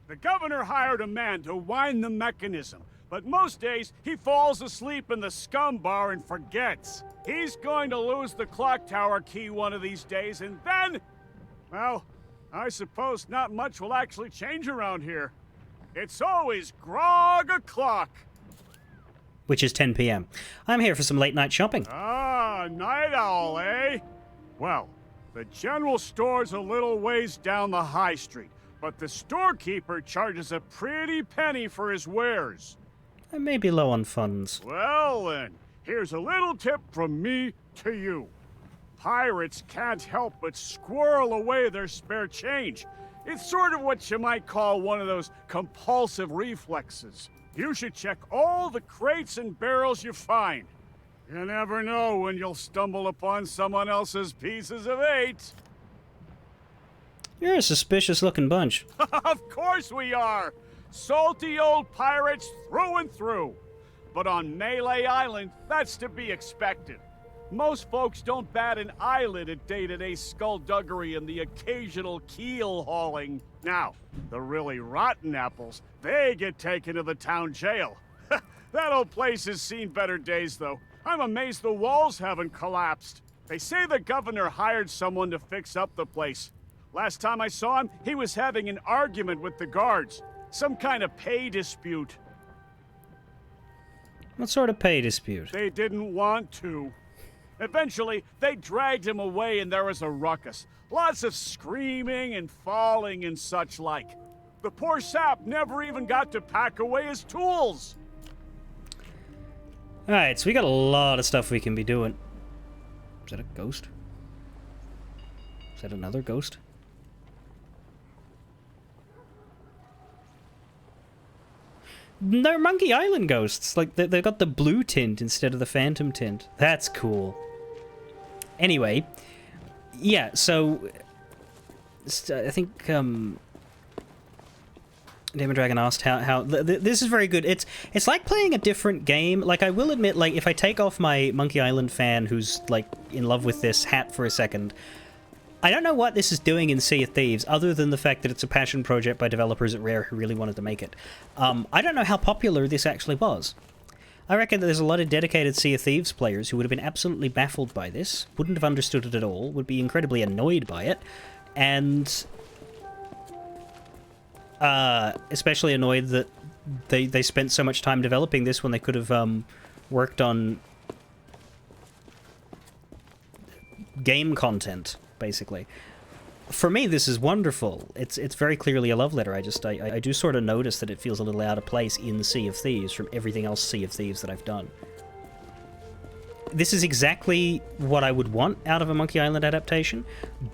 Speaker 12: The governor hired a man to wind the mechanism, but most days he falls asleep in the Scum Bar and forgets. He's going to lose the clock tower key one of these days, and then, well, I suppose not much will actually change around here. It's always grog o'clock.
Speaker 1: Which is 10 p.m. I'm here for some late night shopping.
Speaker 12: Ah, night owl, eh? Well, the general store's a little ways down the high street, but the storekeeper charges a pretty penny for his wares.
Speaker 1: I may be low on funds.
Speaker 12: Well then, here's a little tip from me to you. Pirates can't help but squirrel away their spare change. It's sort of what you might call one of those compulsive reflexes. You should check all the crates and barrels you find. You never know when you'll stumble upon someone else's pieces of eight.
Speaker 1: You're a suspicious-looking bunch.
Speaker 12: Of course we are! Salty old pirates through and through. But on Melee Island, that's to be expected. Most folks don't bat an eyelid at day-to-day skullduggery and the occasional keel hauling. Now, the really rotten apples, they get taken to the town jail. That old place has seen better days, though. I'm amazed the walls haven't collapsed. They say the governor hired someone to fix up the place. Last time I saw him, he was having an argument with the guards. Some kind of pay dispute.
Speaker 1: What sort of pay dispute?
Speaker 12: They didn't want to. Eventually, they dragged him away and there was a ruckus. Lots of screaming and falling and such like. The poor sap never even got to pack away his tools.
Speaker 1: Alright, so we got a lot of stuff we can be doing. Is that a ghost? Is that another ghost? They're Monkey Island ghosts. Like, they've got the blue tint instead of the phantom tint. That's cool. Anyway, yeah, so I think Demon Dragon asked how this is very good. It's like playing a different game. Like, I will admit, like, if I take off my Monkey Island fan who's like in love with this hat for a second, I don't know what this is doing in Sea of Thieves other than the fact that it's a passion project by developers at Rare who really wanted to make it. I don't know how popular this actually was. I reckon that there's a lot of dedicated Sea of Thieves players who would have been absolutely baffled by this, wouldn't have understood it at all, would be incredibly annoyed by it, and especially annoyed that they spent so much time developing this when they could have worked on game content, basically. For me, this is wonderful. It's very clearly a love letter. I do sort of notice that it feels a little out of place in Sea of Thieves from everything else Sea of Thieves that I've done. This is exactly what I would want out of a Monkey Island adaptation,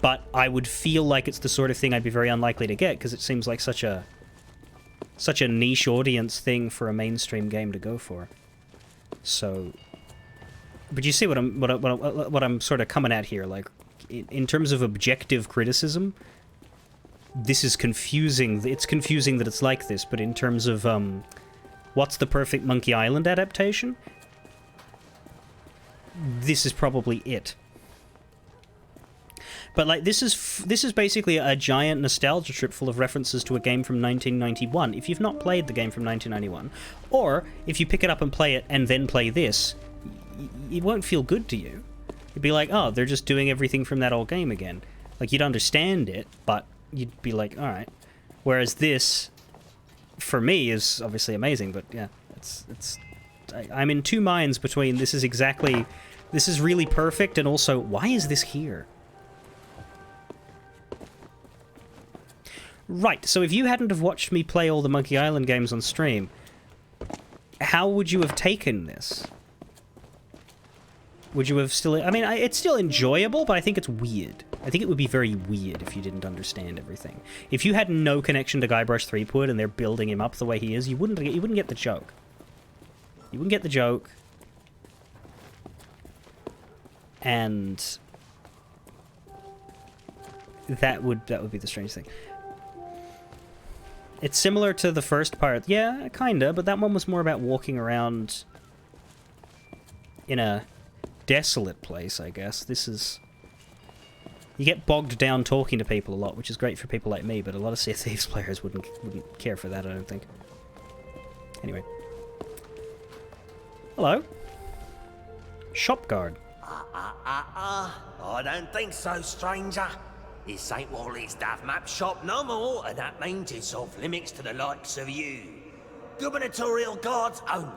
Speaker 1: but I would feel like it's the sort of thing I'd be very unlikely to get because it seems like such a niche audience thing for a mainstream game to go for. So, but you see what I'm sort of coming at here, like. In terms of objective criticism, this is confusing. It's confusing that it's like this, but in terms of what's the perfect Monkey Island adaptation, this is probably it. But like this is basically a giant nostalgia trip full of references to a game from 1991. If you've not played the game from 1991, or if you pick it up and play it and then play this, it won't feel good to you. You'd be like, oh, they're just doing everything from that old game again. Like, you'd understand it, but you'd be like, alright. Whereas this, for me, is obviously amazing, but yeah, I'm in two minds between this is really perfect, and also, why is this here? Right, so if you hadn't have watched me play all the Monkey Island games on stream, how would you have taken this? Would you have still... I mean, it's still enjoyable, but I think it's weird. I think it would be very weird if you didn't understand everything. If you had no connection to Guybrush Threepwood and they're building him up the way he is, you wouldn't get the joke. You wouldn't get the joke. And that would be the strange thing. It's similar to the first part. Yeah, kinda, but that one was more about walking around in a desolate place, I guess. This is... You get bogged down talking to people a lot, which is great for people like me, but a lot of Sea of Thieves players wouldn't care for that, I don't think. Anyway. Hello. Shop guard.
Speaker 8: I don't think so, stranger. This ain't Wally's Duff Map shop no more, and that means it's off limits to the likes of you. Gubernatorial guards only.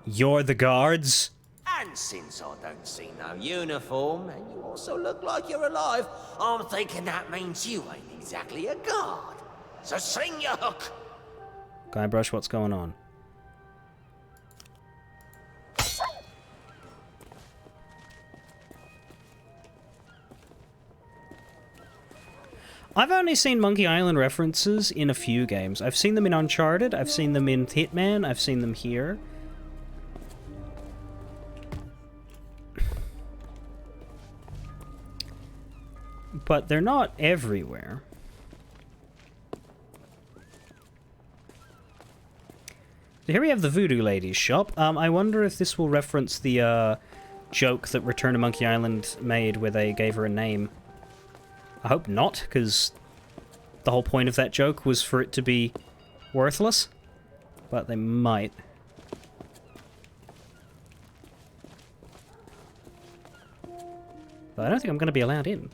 Speaker 1: You're the guards?
Speaker 8: And since I don't see no uniform, and you also look like you're alive, I'm thinking that means you ain't exactly a guard. So sing your hook.
Speaker 1: Guybrush, what's going on? I've only seen Monkey Island references in a few games. I've seen them in Uncharted, I've seen them in Hitman, I've seen them here. But they're not everywhere. So here we have the Voodoo Lady's shop. I wonder if this will reference the joke that Return to Monkey Island made where they gave her a name. I hope not, because the whole point of that joke was for it to be worthless. But they might. But I don't think I'm going to be allowed in.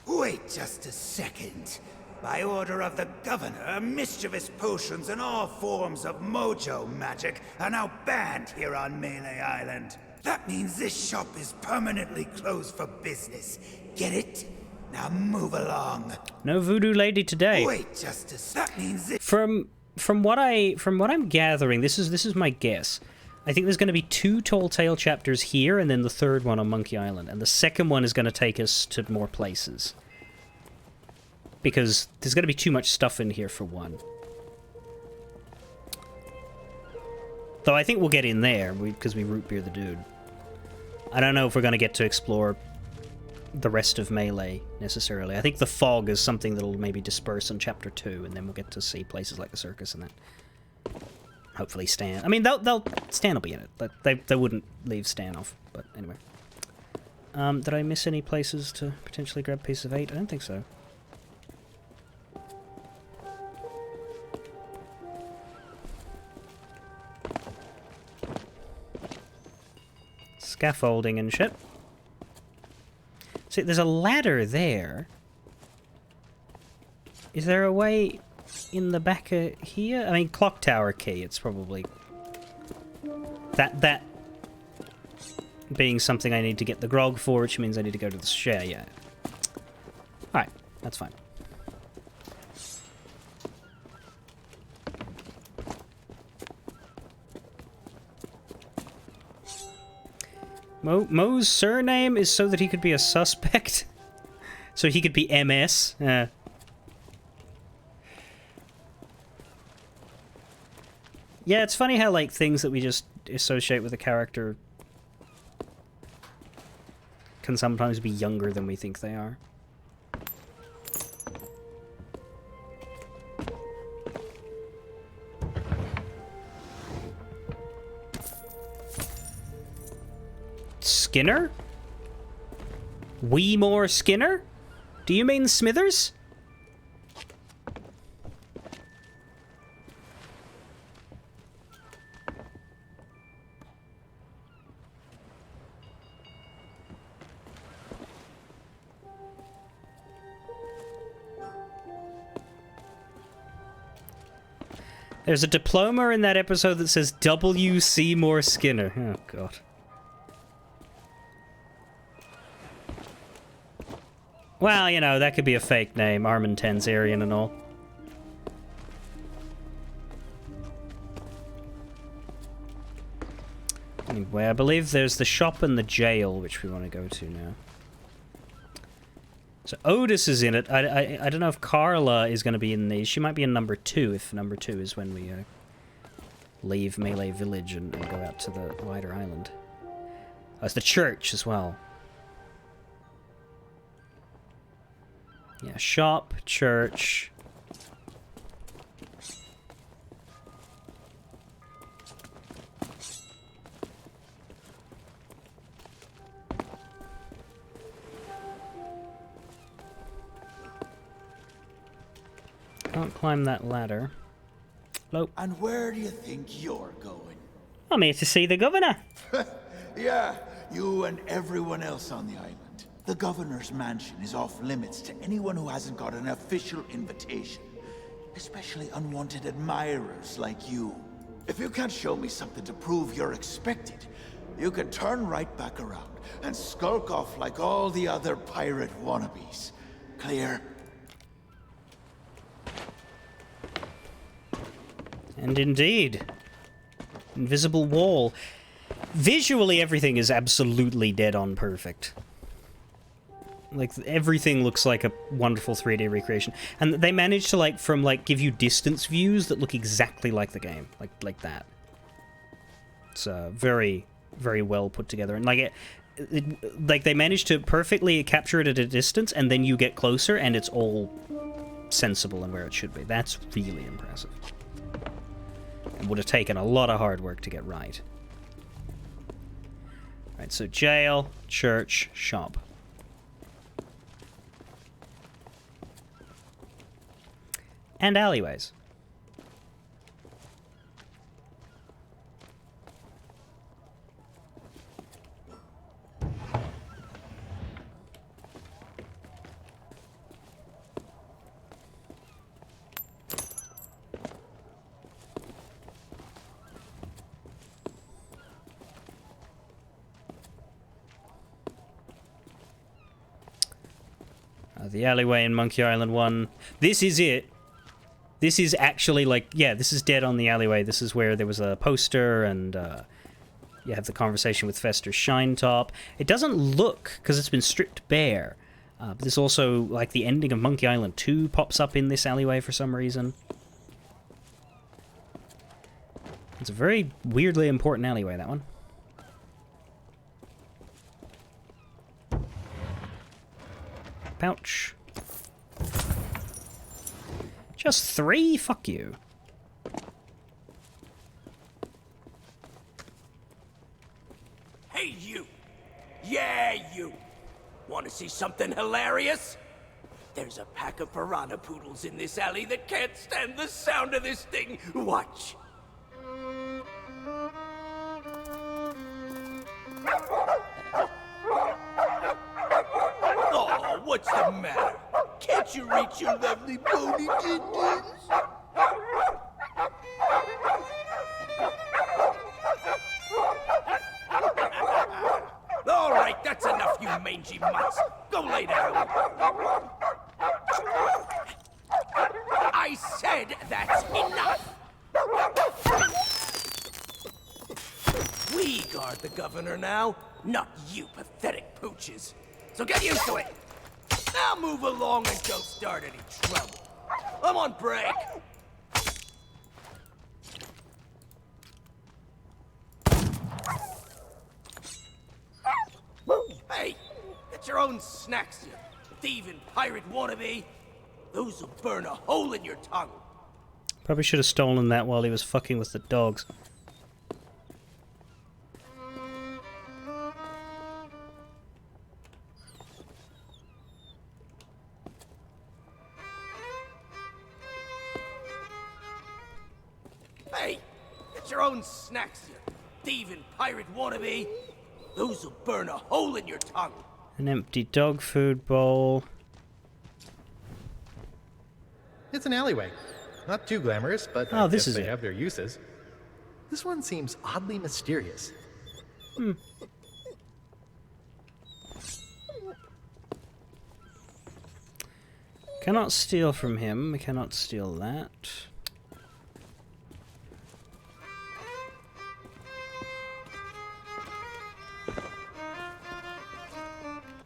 Speaker 9: Wait just a second. By order of the governor, mischievous potions and all forms of mojo magic are now banned here on Melee Island. That means this shop is permanently closed for business. Get it? Now move along.
Speaker 1: No Voodoo Lady today.
Speaker 9: Wait just a that means it
Speaker 1: From what I'm gathering, this is my guess. I think there's going to be 2 Tall Tale chapters here, and then the 3rd one on Monkey Island, and the 2nd one is going to take us to more places. Because there's going to be too much stuff in here for one. Though I think we'll get in there, because we root beer the dude. I don't know if we're going to get to explore the rest of Melee, necessarily. I think the fog is something that'll maybe disperse in Chapter 2, and then we'll get to see places like the circus and that. Hopefully Stan. I mean, Stan will be in it, but they wouldn't leave Stan off. But anyway. Did I miss any places to potentially grab Piece of 8? I don't think so. Scaffolding and shit. See, there's a ladder there. Is there a way in the back of here? I mean, clock tower key, it's probably... That being something I need to get the grog for, which means I need to go to the share, yeah. Alright, that's fine. Mo's surname is so that he could be a suspect? So he could be MS? Yeah, it's funny how, like, things that we just associate with a character can sometimes be younger than we think they are. Skinner? Weemore Skinner? Do you mean Smithers? There's a diploma in that episode that says W. Seymour Skinner. Oh, God. Well, you know, that could be a fake name. Armin Tanzarian and all. Anyway, I believe there's the shop and the jail, which we want to go to now. So Otis is in it. I don't know if Carla is going to be in these. She might be in number 2, if number 2 is when we leave Melee Village and go out to the wider island. Oh, it's the church as well. Yeah, shop, church. Can't climb that ladder. Hello.
Speaker 9: And where do you think you're going?
Speaker 1: I'm here to see the governor.
Speaker 9: Yeah, you and everyone else on the island. The governor's mansion is off limits to anyone who hasn't got an official invitation. Especially unwanted admirers like you. If you can't show me something to prove you're expected, you can turn right back around and skulk off like all the other pirate wannabes. Clear?
Speaker 1: And indeed. Invisible wall. Visually, everything is absolutely dead-on perfect. Like, everything looks like a wonderful 3D recreation. And they managed to, like, give you distance views that look exactly like the game. Like that. It's very, very well put together. And, like, like, they managed to perfectly capture it at a distance, and then you get closer, and it's all sensible and where it should be. That's really impressive. It would have taken a lot of hard work to get right. Alright, so jail, church, shop. And alleyways. The alleyway in Monkey Island 1. This is it. This is actually, like, yeah, this is dead on the alleyway. This is where there was a poster, and you have the conversation with Fester Shinetop. It doesn't look, because it's been stripped bare. But there's also, like, the ending of Monkey Island 2 pops up in this alleyway for some reason. It's a very weirdly important alleyway, that one. Pouch. Just 3? Fuck you.
Speaker 8: Hey, you! Yeah, you! Want to see something hilarious? There's a pack of piranha poodles in this alley that can't stand the sound of this thing. Watch. Oh, what's the matter? Can't you reach your lovely bony tendons? All right, that's enough, you mangy mutts. Go lay down. I said that's enough. We guard the governor now, not you pathetic pooches. So get used to it. Now move along and don't start any trouble. I'm on break. Hey, get your own snacks, you thieving pirate wannabe. Those will burn a hole in your tongue.
Speaker 1: Probably should have stolen that while he was fucking with the dogs.
Speaker 8: Hey, get your own snacks, you thieving pirate wannabe. Those will burn a hole in your tongue.
Speaker 1: An empty dog food bowl.
Speaker 4: It's an alleyway. Not too glamorous, but
Speaker 1: Oh,
Speaker 4: I
Speaker 1: this
Speaker 4: guess
Speaker 1: is
Speaker 4: they
Speaker 1: it.
Speaker 4: have their uses. This one seems oddly mysterious.
Speaker 1: Cannot steal from him. We cannot steal that.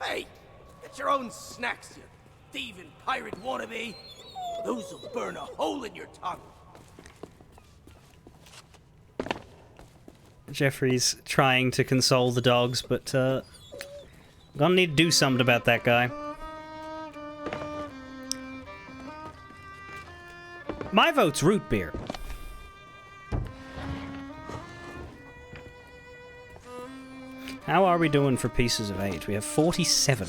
Speaker 8: Hey, get your own snacks, you thieving pirate wannabe. Those will burn a hole in your tongue.
Speaker 1: Jeffrey's trying to console the dogs, but gonna need to do something about that guy. My vote's root beer. How are we doing for pieces of 8? We have 47.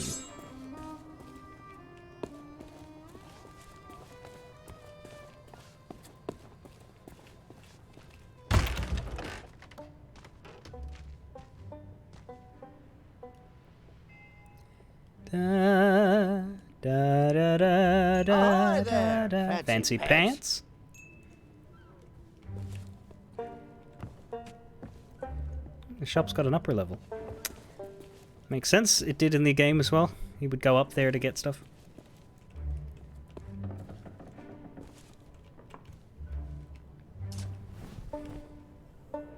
Speaker 1: Da, da, da, da, da, da, da. Fancy pants. The shop's got an upper level. Makes sense. It did in the game as well. He would go up there to get stuff.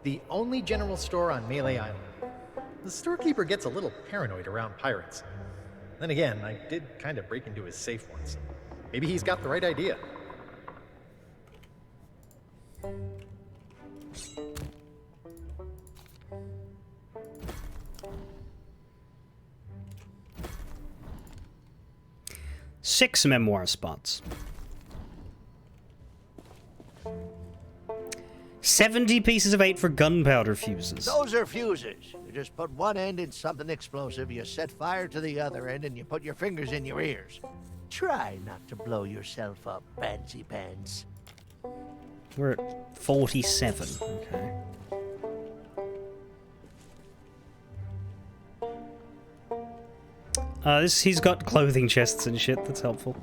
Speaker 4: The only general store on Melee Island. The storekeeper gets a little paranoid around pirates. Then again, I did kind of break into his safe once. Maybe he's got the right idea.
Speaker 1: Six memoir spots. 70 pieces of 8 for gunpowder fuses.
Speaker 7: Those are fuses. You just put one end in something explosive, you set fire to the other end, and you put your fingers in your ears. Try not to blow yourself up, fancy pants.
Speaker 1: We're at 47. Okay. He's got clothing chests and shit. That's helpful.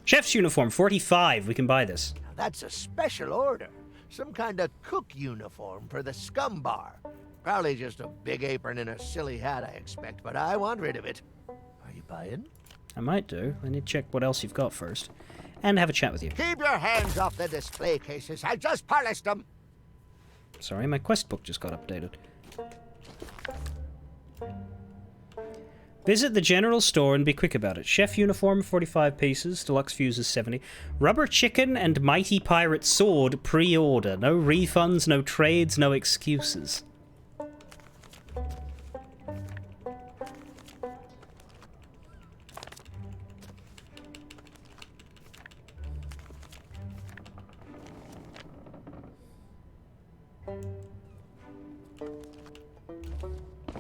Speaker 1: Chef's uniform, 45. We can buy this.
Speaker 7: Now that's a special order. Some kind of cook uniform for the scum bar. Probably just a big apron and a silly hat, I expect, but I want rid of it. Are you buying?
Speaker 1: I might do. I need to check what else you've got first. And have a chat with you.
Speaker 7: Keep your hands off the display cases. I just polished them.
Speaker 1: Sorry, my quest book just got updated. Visit the general store and be quick about it. Chef uniform, 45 pieces. Deluxe fuses, 70. Rubber chicken and mighty pirate sword, pre-order. No refunds, no trades, no excuses.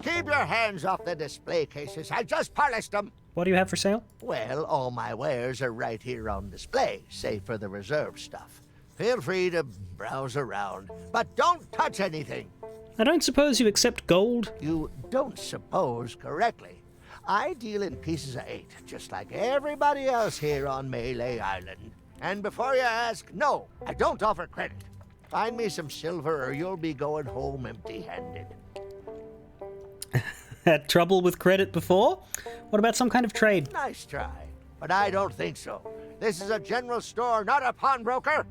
Speaker 7: Keep your hands off the display cases. I just polished them.
Speaker 1: What do you have for sale?
Speaker 7: Well, all my wares are right here on display, save for the reserve stuff. Feel free to browse around, but don't touch anything.
Speaker 1: I don't suppose you accept gold?
Speaker 7: You don't suppose correctly. I deal in pieces of 8, just like everybody else here on Melee Island. And before you ask, no, I don't offer credit. Find me some silver or you'll be going home empty-handed.
Speaker 1: Had trouble with credit before? What about some kind of trade?
Speaker 7: Nice try, but I don't think so. This is a general store, not a pawnbroker.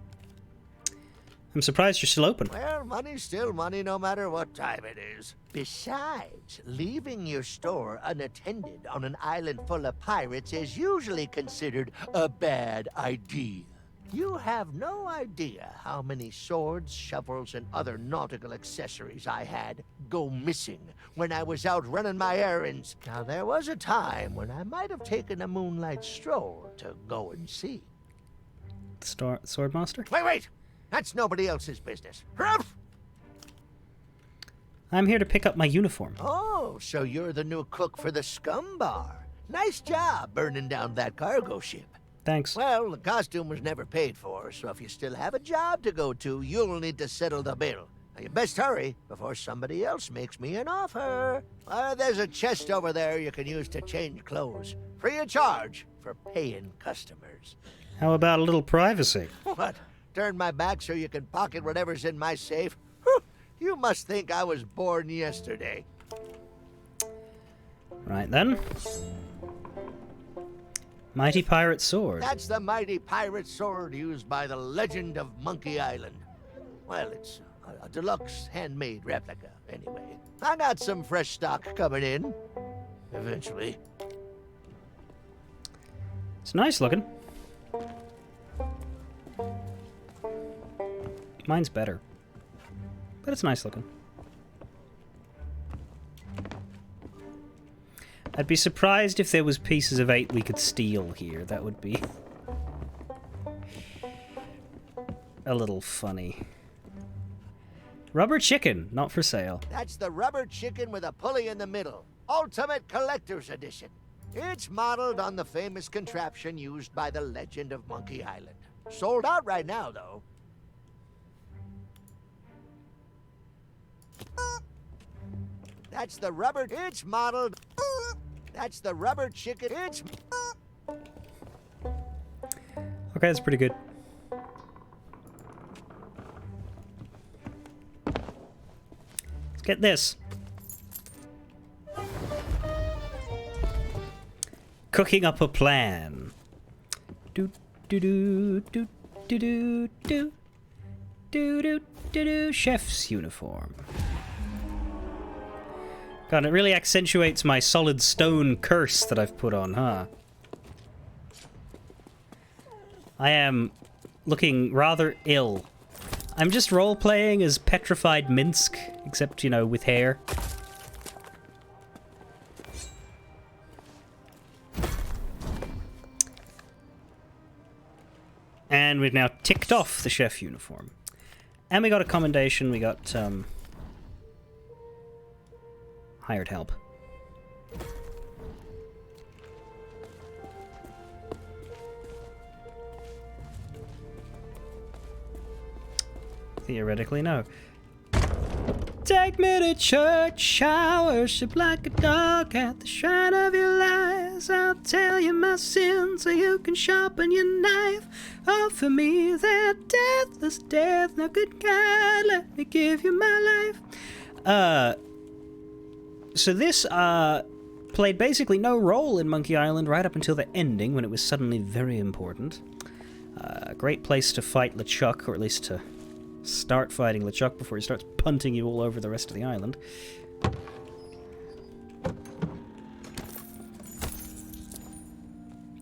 Speaker 1: I'm surprised you're still open.
Speaker 7: Well, money's still money no matter what time it is. Besides, leaving your store unattended on an island full of pirates is usually considered a bad idea. You have no idea how many swords, shovels, and other nautical accessories I had go missing when I was out running my errands. Now, there was a time when I might have taken a moonlight stroll to go and see.
Speaker 1: Swordmaster?
Speaker 7: Wait! That's nobody else's business. Ruff!
Speaker 1: I'm here to pick up my uniform.
Speaker 7: Oh, so you're the new cook for the scum bar. Nice job burning down that cargo ship.
Speaker 1: Thanks.
Speaker 7: Well, the costume was never paid for, so if you still have a job to go to, you'll need to settle the bill. Now, you best hurry before somebody else makes me an offer. There's a chest over there you can use to change clothes. Free of charge for paying customers.
Speaker 1: How about a little privacy?
Speaker 7: What? Turn my back so you can pocket whatever's in my safe? Whew, you must think I was born yesterday.
Speaker 1: Right then. Mighty pirate sword.
Speaker 7: That's the mighty pirate sword used by the legend of Monkey Island. Well, it's a deluxe handmade replica, anyway. I got some fresh stock coming in. Eventually.
Speaker 1: It's nice looking. Mine's better. But it's nice looking. I'd be surprised if there was pieces of 8 we could steal here. That would be a little funny. Rubber chicken, not for sale.
Speaker 7: That's the rubber chicken with a pulley in the middle. Ultimate Collector's Edition. It's modeled on the famous contraption used by the legend of Monkey Island. Sold out right now, though. That's the rubber... It's modeled... That's the rubber chicken. It's...
Speaker 1: Okay, that's pretty good. Let's get this. Cooking up a plan. Do do do do do do do do do do do. Chef's uniform. God, it really accentuates my solid stone curse that I've put on, huh? I am looking rather ill. I'm just role-playing as petrified Minsk, except, you know, with hair. And we've now ticked off the chef uniform. And we got a commendation, we got, hired help. Theoretically, no. Take me to church, I worship like a dog at the shrine of your lies. I'll tell you my sins so you can sharpen your knife. Offer me that deathless death, now good God, let me give you my life. So this, played basically no role in Monkey Island right up until the ending, when it was suddenly very important. A great place to fight LeChuck, or at least to start fighting LeChuck before he starts punting you all over the rest of the island.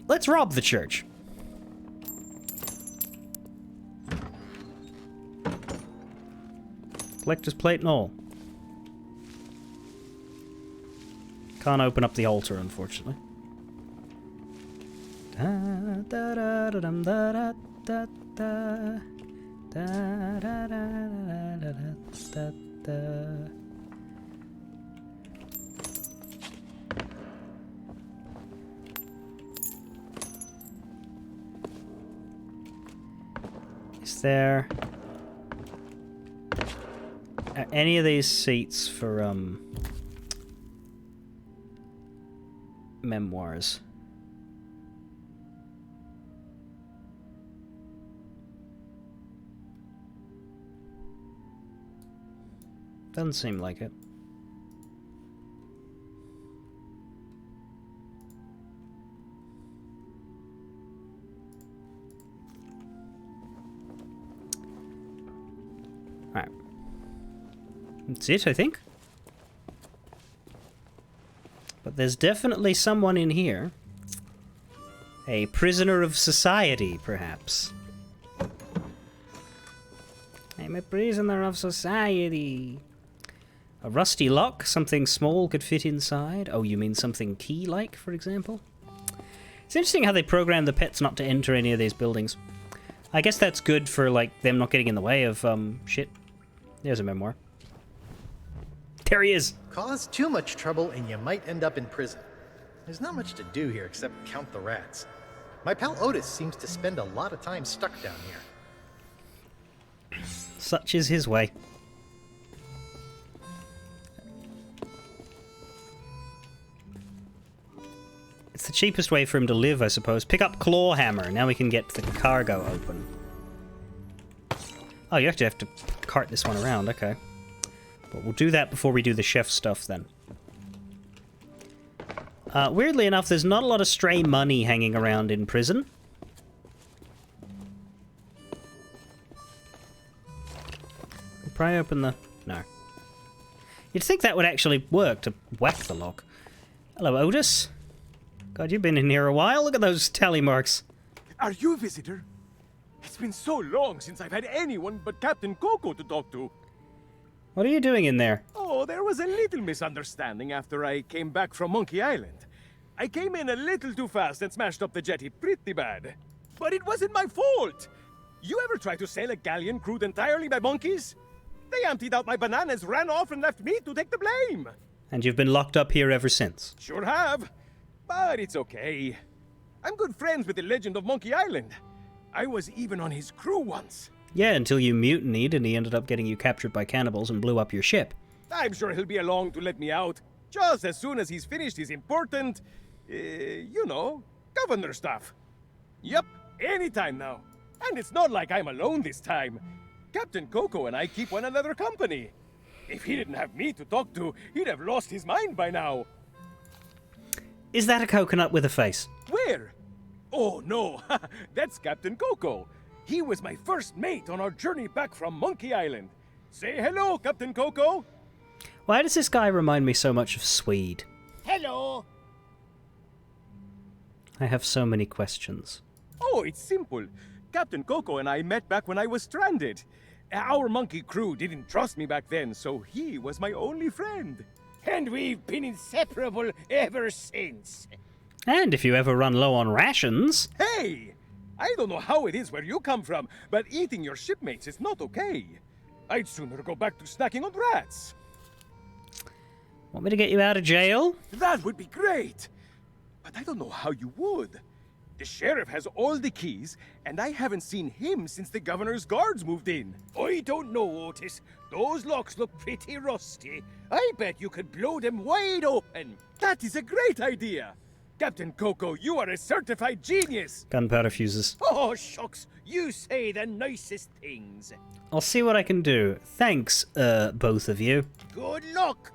Speaker 1: Let's rob the church. Collector's plate and all. Can't open up the altar, unfortunately. Da da da da dum da da da da. Da, da, da, da, da, da, da. Is there any of these seats for memoirs? Doesn't seem like it. Alright. That's it, I think. But there's definitely someone in here. A prisoner of society, perhaps. I'm a prisoner of society. A rusty lock, something small could fit inside. Oh, you mean something key-like, for example? It's interesting how they program the pets not to enter any of these buildings. I guess that's good for, like, them not getting in the way of, shit. There's a memoir. There he is!
Speaker 4: Cause too much trouble and you might end up in prison. There's not much to do here except count the rats. My pal Otis seems to spend a lot of time stuck down here.
Speaker 1: Such is his way. It's the cheapest way for him to live, I suppose. Pick up claw hammer. Now we can get the cargo open. Oh, you actually have to cart this one around. Okay. But we'll do that before we do the chef stuff, then. Weirdly enough, there's not a lot of stray money hanging around in prison. We'll probably open the... No. You'd think that would actually work, to whack the lock. Hello, Otis. God, you've been in here a while. Look at those tally marks.
Speaker 13: Are you a visitor? It's been so long since I've had anyone but Captain Coco to talk to.
Speaker 1: What are you doing in there?
Speaker 13: Oh, there was a little misunderstanding after I came back from Monkey Island. I came in a little too fast and smashed up the jetty pretty bad. But it wasn't my fault! You ever try to sail a galleon crewed entirely by monkeys? They emptied out my bananas, ran off, and left me to take the blame!
Speaker 1: And you've been locked up here ever since?
Speaker 13: Sure have. But it's okay. I'm good friends with the legend of Monkey Island. I was even on his crew once.
Speaker 1: Yeah, until you mutinied and he ended up getting you captured by cannibals and blew up your ship.
Speaker 13: I'm sure he'll be along to let me out, just as soon as he's finished his important, you know, governor stuff. Yep, anytime now. And it's not like I'm alone this time. Captain Coco and I keep one another company. If he didn't have me to talk to, he'd have lost his mind by now.
Speaker 1: Is that a coconut with a face?
Speaker 13: Where? Oh, no. That's Captain Coco. He was my first mate on our journey back from Monkey Island. Say hello, Captain Coco.
Speaker 1: Why does this guy remind me so much of Swede?
Speaker 13: Hello!
Speaker 1: I have so many questions.
Speaker 13: Oh, it's simple. Captain Coco and I met back when I was stranded. Our monkey crew didn't trust me back then, so he was my only friend. And we've been inseparable ever since.
Speaker 1: And if you ever run low on rations...
Speaker 13: Hey! I don't know how it is where you come from, but eating your shipmates is not okay. I'd sooner go back to snacking on rats.
Speaker 1: Want me to get you out of jail?
Speaker 13: That would be great! But I don't know how you would. The sheriff has all the keys, and I haven't seen him since the governor's guards moved in. I don't know, Otis. Those locks look pretty rusty. I bet you could blow them wide open. That is a great idea. Captain Coco, you are a certified genius.
Speaker 1: Gunpowder fuses.
Speaker 13: Oh, shucks. You say the nicest things.
Speaker 1: I'll see what I can do. Thanks, both of you.
Speaker 13: Good luck.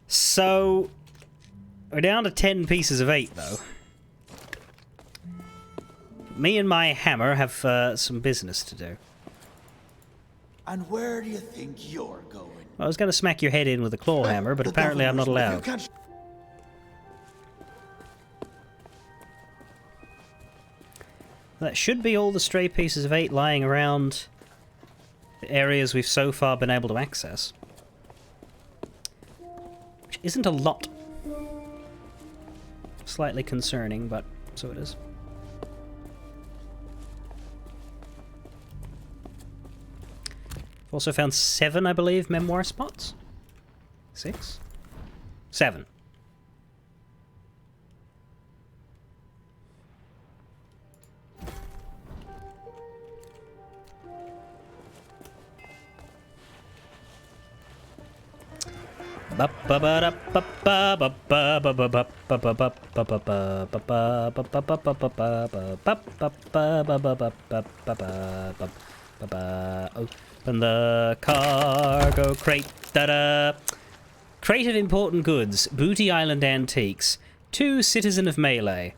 Speaker 1: So, we're down to 10 pieces of 8, though. Me and my hammer have some business to do.
Speaker 9: And where do you think you're going?
Speaker 1: I was going to smack your head in with a claw hammer, but apparently I'm not allowed. That should be all the stray pieces of 8 lying around the areas we've so far been able to access. Which isn't a lot. Slightly concerning, but so it is. Also found 7, I believe, memoir spots. 6? 7. Open the cargo crate. Da-da! Crate of important goods. Booty Island antiques. 2 citizen of Melee.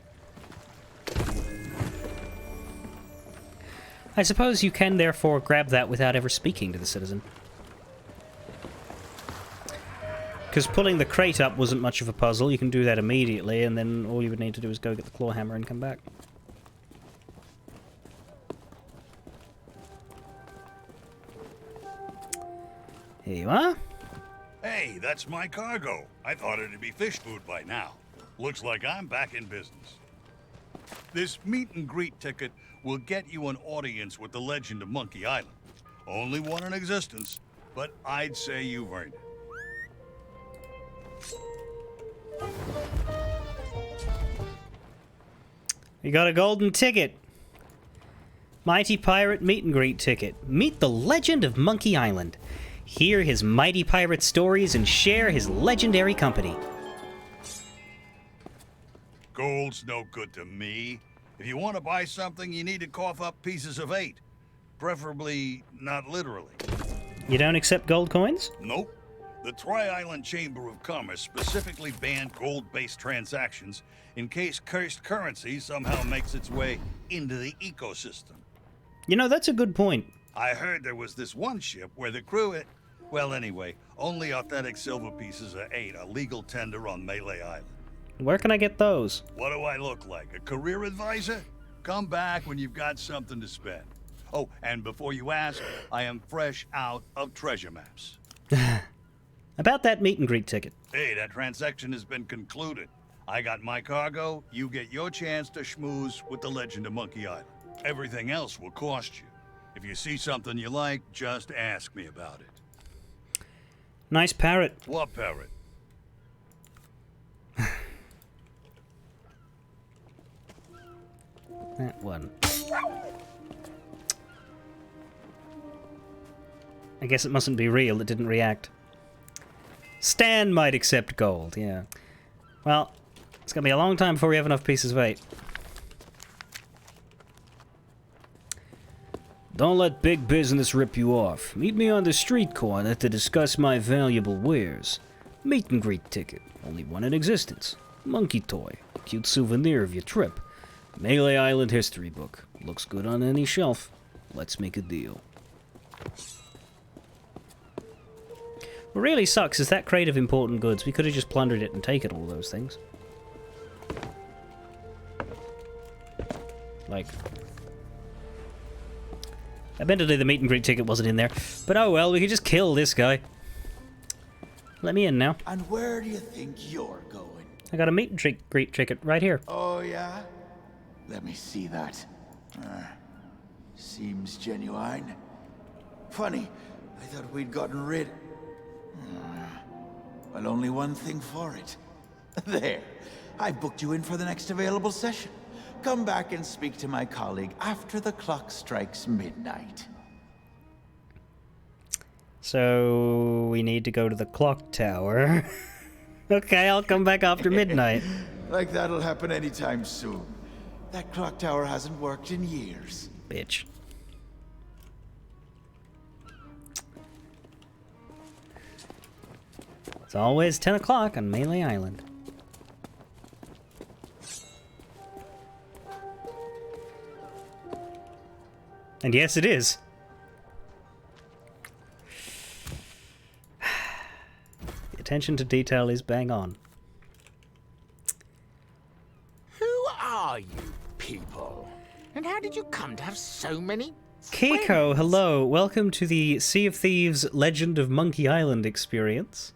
Speaker 1: I suppose you can therefore grab that without ever speaking to the citizen. Because pulling the crate up wasn't much of a puzzle. You can do that immediately, and then all you would need to do is go get the claw hammer and come back. Here you are.
Speaker 10: Hey, that's my cargo. I thought it'd be fish food by now. Looks like I'm back in business. This meet and greet ticket will get you an audience with the legend of Monkey Island. Only one in existence, but I'd say you've earned it.
Speaker 1: You got a golden ticket. Mighty Pirate meet and greet ticket. Meet the legend of Monkey Island. Hear his mighty pirate stories and share his legendary company.
Speaker 10: Gold's no good to me. If you want to buy something, you need to cough up pieces of 8. Preferably not literally.
Speaker 1: You don't accept gold coins?
Speaker 10: Nope. The Tri-Island Chamber of Commerce specifically banned gold-based transactions in case cursed currency somehow makes its way into the ecosystem.
Speaker 1: You know, that's a good point.
Speaker 10: I heard there was this one ship where the crew... Well, anyway, only authentic silver pieces of 8 are legal tender on Melee Island.
Speaker 1: Where can I get those?
Speaker 10: What do I look like, a career advisor? Come back when you've got something to spend. Oh, and before you ask, I am fresh out of treasure maps.
Speaker 1: About that meet and greet ticket.
Speaker 10: Hey, that transaction has been concluded. I got my cargo, you get your chance to schmooze with the legend of Monkey Island. Everything else will cost you. If you see something you like, just ask me about it.
Speaker 1: Nice parrot.
Speaker 10: What parrot?
Speaker 1: That one. I guess it mustn't be real, it didn't react. Stan might accept gold, yeah. Well, it's gonna be a long time before we have enough pieces of 8. Don't let big business rip you off. Meet me on the street corner to discuss my valuable wares. Meet and greet ticket. Only one in existence. Monkey toy. Cute souvenir of your trip. Melee Island history book. Looks good on any shelf. Let's make a deal. What really sucks is that crate of important goods. We could have just plundered it and taken all those things. Like... Admittedly, the meet and greet ticket wasn't in there. But oh well, we could just kill this guy. Let me in now.
Speaker 9: And where do you think you're going?
Speaker 1: I got a meet and greet ticket right here.
Speaker 9: Oh, yeah? Let me see that. Seems genuine. Funny, I thought we'd gotten rid... Well, only one thing for it. There. I booked you in for the next available session. Come back and speak to my colleague after the clock strikes midnight.
Speaker 1: So, we need to go to the clock tower. Okay, I'll come back after midnight.
Speaker 9: Like that'll happen anytime soon. That clock tower hasn't worked in years.
Speaker 1: Bitch. It's always 10 o'clock on Melee Island. And yes, it is. The attention to detail is bang on.
Speaker 14: Who are you people? And how did you come to have so many
Speaker 1: Keiko, hello. Welcome to the Sea of Thieves Legend of Monkey Island experience.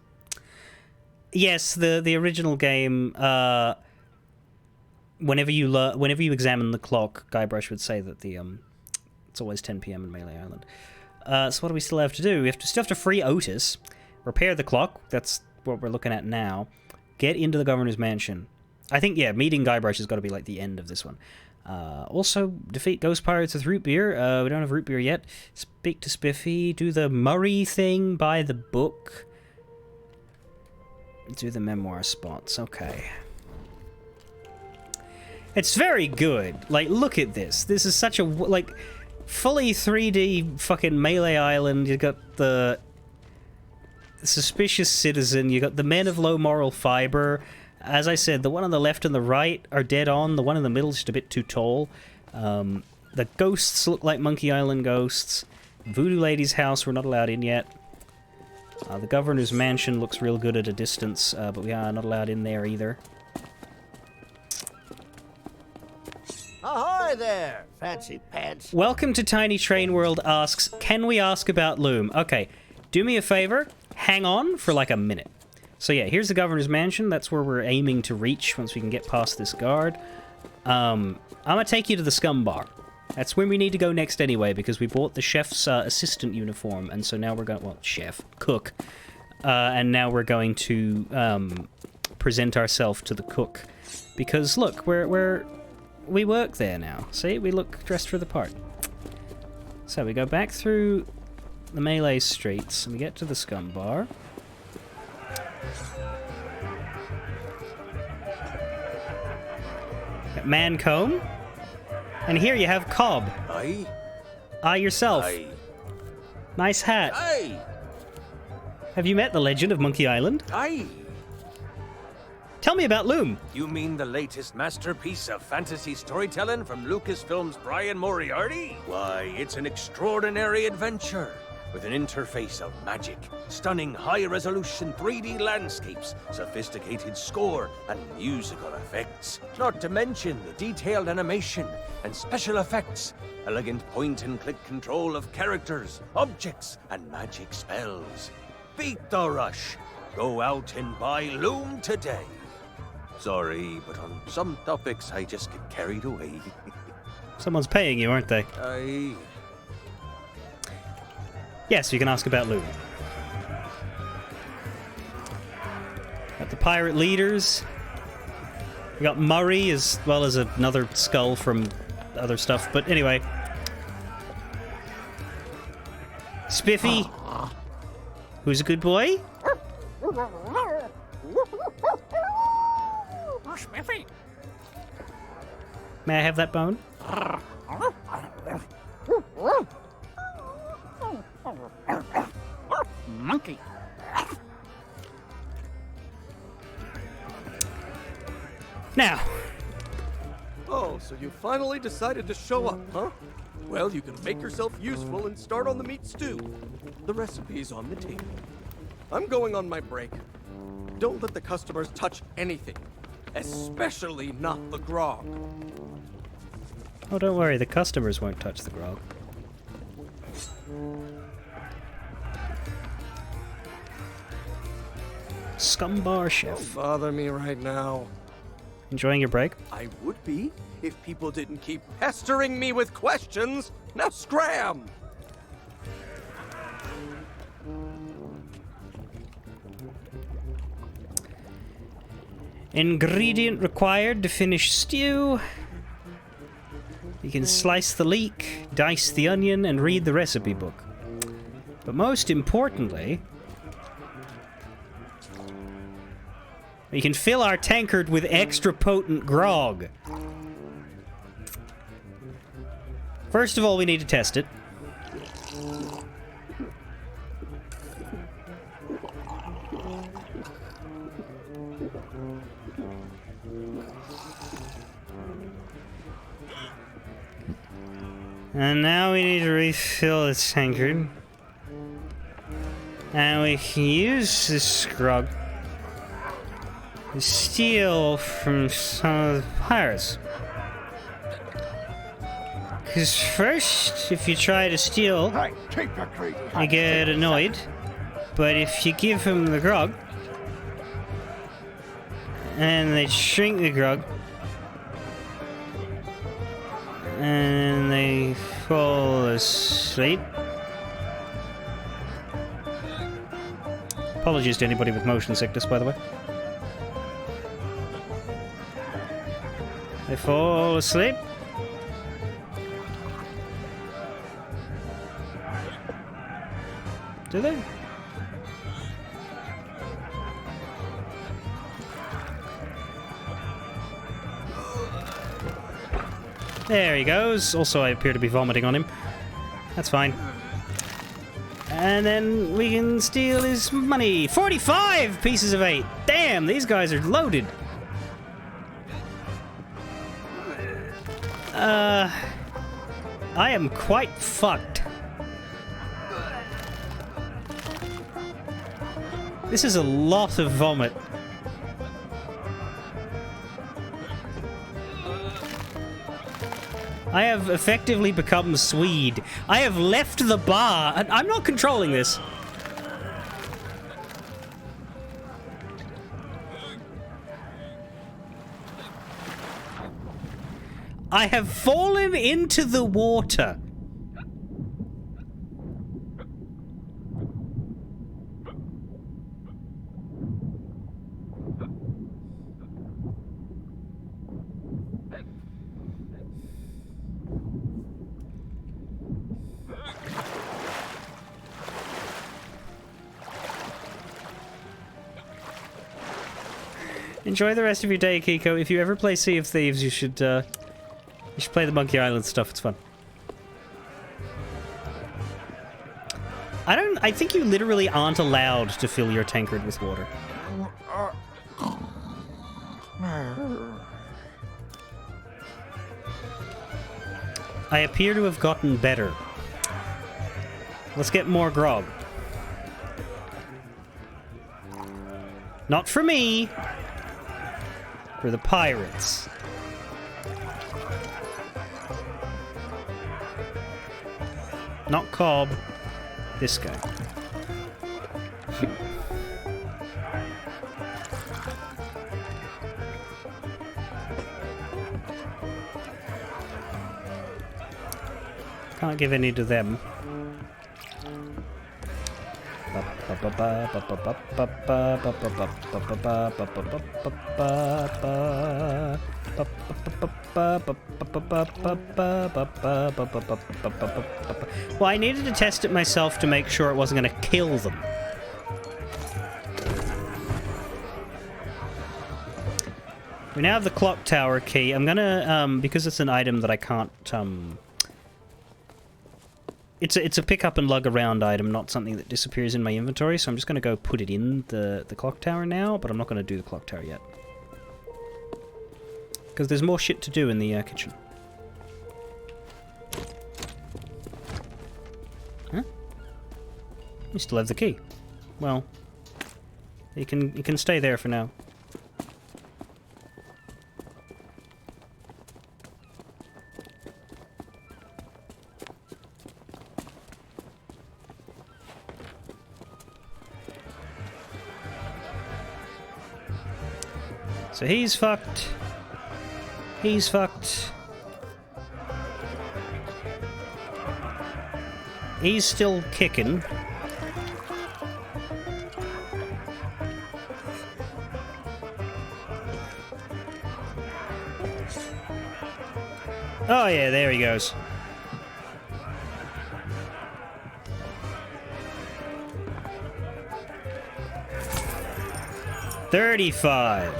Speaker 1: Yes, the original game, whenever you examine the clock, Guybrush would say that the it's always 10 PM in Melee Island. So what do we still have to do? We still have to free Otis, repair the clock, that's what we're looking at now, get into the Governor's Mansion. I think, yeah, meeting Guybrush has got to be like the end of this one. Also, defeat Ghost Pirates with root beer. We don't have root beer yet. Speak to Spiffy, do the Murray thing, buy the book. Do the memoir spots, okay. It's very good. Like, look at this. This is such a, like, fully 3D fucking Melee Island. You got the Suspicious Citizen. You got the Men of Low Moral Fiber. As I said, the one on the left and the right are dead on. The one in the middle is just a bit too tall. The ghosts look like Monkey Island ghosts. Voodoo Lady's house we're not allowed in yet. The Governor's Mansion looks real good at a distance, but we are not allowed in there either.
Speaker 15: Ahoy there, fancy pants.
Speaker 1: Welcome to Tiny Train World asks, can we ask about Loom? Okay, do me a favor, hang on for like a minute. So yeah, here's the Governor's Mansion. That's where we're aiming to reach once we can get past this guard. I'm gonna take you to the Scum Bar. That's where we need to go next anyway, because we bought the chef's assistant uniform, and so now we're going... Well, chef. Cook. And now we're going to present ourselves to the cook. Because, look, we work there now. See? We look dressed for the part. So we go back through the Melee streets, and we get to the Scum Bar. Got Mancomb. And here you have Cobb.
Speaker 8: Aye.
Speaker 1: Aye yourself.
Speaker 8: Aye.
Speaker 1: Nice hat.
Speaker 8: Aye.
Speaker 1: Have you met the legend of Monkey Island?
Speaker 8: Aye.
Speaker 1: Tell me about Loom.
Speaker 8: You mean the latest masterpiece of fantasy storytelling from Lucasfilm's Brian Moriarty? Why, it's an extraordinary adventure with an interface of magic, stunning high-resolution 3D landscapes, sophisticated score, and musical effects. Not to mention the detailed animation and special effects, elegant point-and-click control of characters, objects, and magic spells. Beat the rush. Go out and buy Loom today. Sorry, but on some topics I just get carried away.
Speaker 1: Someone's paying you, aren't they?
Speaker 8: Aye.
Speaker 1: Yes, you can ask about Loom. Got the pirate leaders. We got Murray as well as another skull from other stuff. But anyway. Spiffy. Who's a good boy?
Speaker 14: Spiffy.
Speaker 1: May I have that bone?
Speaker 14: Monkey.
Speaker 1: Now.
Speaker 16: Oh, so you finally decided to show up, huh? Well, you can make yourself useful and start on the meat stew. The recipe's on the table. I'm going on my break. Don't let the customers touch anything. Especially not the grog.
Speaker 1: Oh, don't worry, the customers won't touch the grog. Scumbar Chef.
Speaker 16: Don't bother me right now.
Speaker 1: Enjoying your break?
Speaker 16: I would be if people didn't keep pestering me with questions. Now scram!
Speaker 1: Ingredient required to finish stew. You can slice the leek, dice the onion, and read the recipe book. But most importantly, we can fill our tankard with extra potent grog. First of all, we need to test it. And now we need to refill the tankard. And we can use this grog to steal from some of the pirates. Because first, if you try to steal, you get annoyed. But if you give them the grog, and they drink the grog, and they fall asleep. Apologies to anybody with motion sickness, by the way. They fall asleep. Do they? There he goes. Also, I appear to be vomiting on him. That's fine. And then we can steal his money. 45 pieces of 8. Damn, these guys are loaded. I am quite fucked. This is a lot of vomit. I have effectively become Swede. I have left the bar, and I'm not controlling this. I have fallen into the water. Enjoy the rest of your day, Kiko. If you ever play Sea of Thieves, you should play the Monkey Island stuff. It's fun. I think you literally aren't allowed to fill your tankard with water. I appear to have gotten better. Let's get more grog. Not for me. For the pirates. Not Cobb. This guy. Can't give any to them. Well, I needed to test it myself to make sure it wasn't going to kill them. We now have the clock tower key. I'm gonna, because it's an item that I can't, It's a pick up and lug around item, not something that disappears in my inventory, so I'm just going to go put it in the clock tower now, but I'm not going to do the clock tower yet. Because there's more shit to do in the kitchen. Huh? We still have the key. Well, You can stay there for now. So he's fucked. He's fucked. He's still kicking. Oh yeah, there he goes. $35.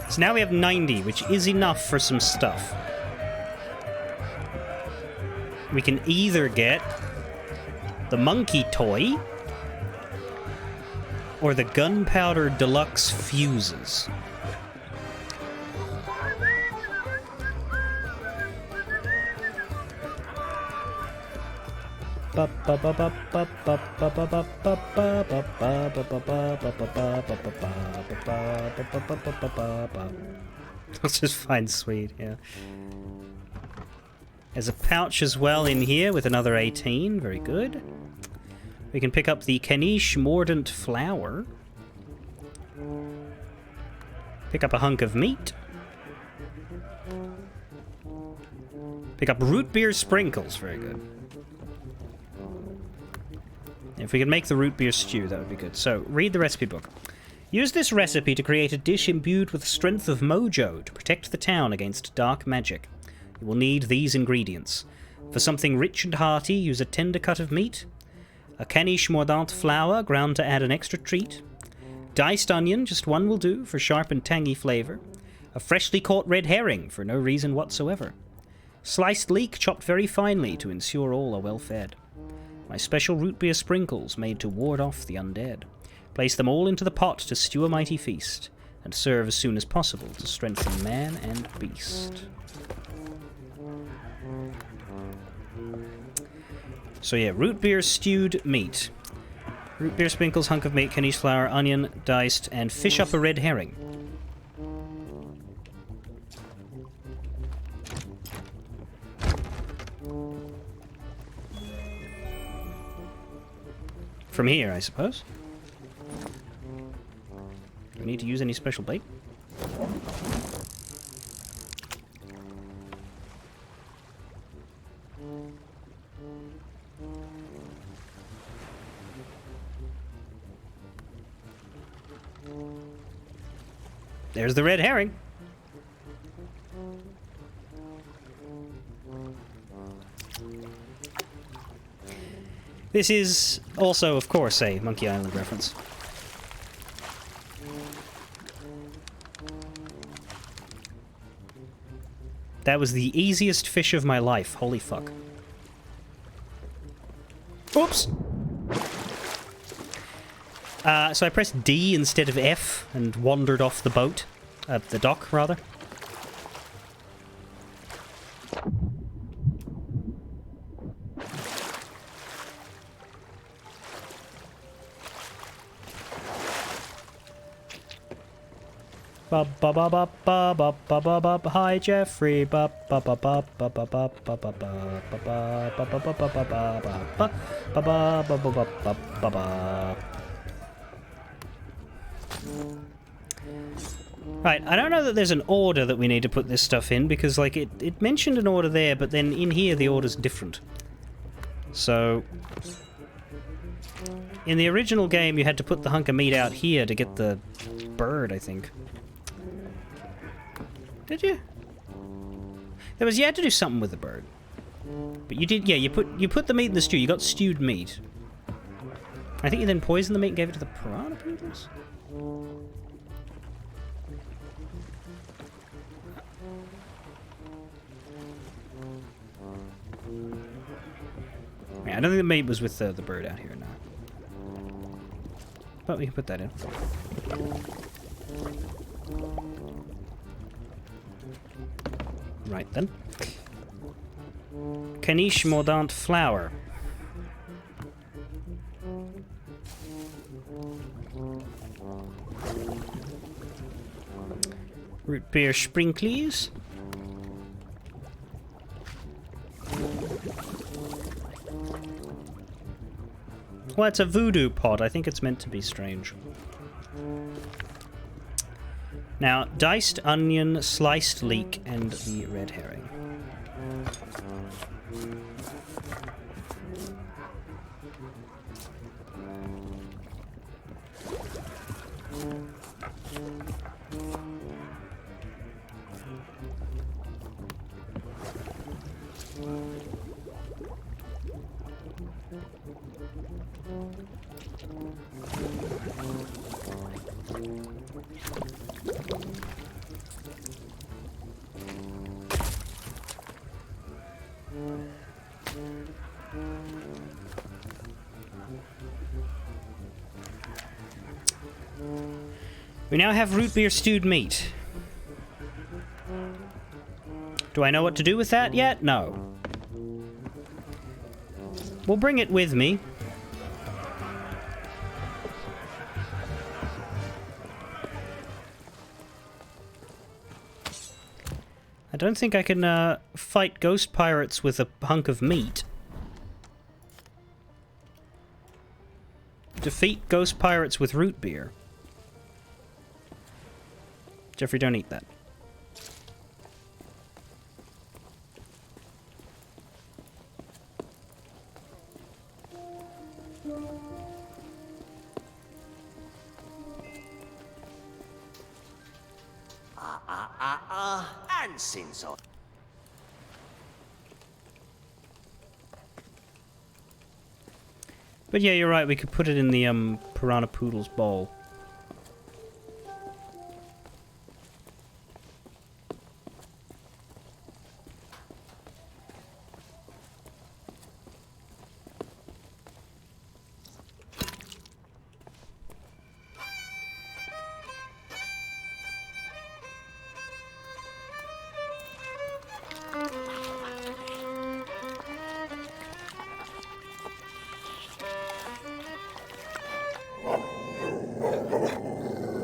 Speaker 1: So now we have 90, which is enough for some stuff. We can either get the monkey toy or the gunpowder deluxe fuses. Let's just find sweet, yeah. There's a pouch as well in here with another 18, very good. We can pick up the Caniche Mordant Flower. Pick up a hunk of meat. Pick up root beer sprinkles, very good. If we could make the root beer stew, that would be good. So, read the recipe book. Use this recipe to create a dish imbued with the strength of mojo to protect the town against dark magic. You will need these ingredients. For something rich and hearty, use a tender cut of meat, a Caniche Mordant flour ground to add an extra treat, diced onion, just one will do for sharp and tangy flavor, a freshly caught red herring for no reason whatsoever, sliced leek chopped very finely to ensure all are well fed. My special root beer sprinkles made to ward off the undead. Place them all into the pot to stew a mighty feast, and serve as soon as possible to strengthen man and beast. So yeah, root beer stewed meat. Root beer sprinkles, hunk of meat, Caniche flour, onion, diced, and fish up a red herring. From here, I suppose. Do we need to use any special bait? There's the red herring. This is also, of course, a Monkey Island reference. That was the easiest fish of my life. Holy fuck. Oops! So I pressed D instead of F and wandered off the boat. The dock, rather. Hi Jeffrey. Right, I don't know that there's an order that we need to put this stuff in, because, like, it mentioned an order there, but then in here the order's different. So, in the original game you had to put the hunk of meat out here to get the bird, I think. Did you? There was, you had to do something with the bird. But you did, yeah, you put the meat in the stew, you got stewed meat. I think you then poisoned the meat and gave it to the piranha poodles? Yeah, I don't think the meat was with the bird out here now. But we can put that in. Right then. Caniche Mordant flour. Root beer sprinklies. Well, it's a voodoo pot. I think it's meant to be strange. Now, diced onion, sliced leek, and the red herring. We now have root beer stewed meat. Do I know what to do with that yet? No. We'll bring it with me. I don't think I can fight ghost pirates with a hunk of meat. Defeat ghost pirates with root beer. Jeffrey, don't eat that.
Speaker 14: And since I...
Speaker 1: But yeah, you're right, we could put it in the Piranha Poodle's bowl.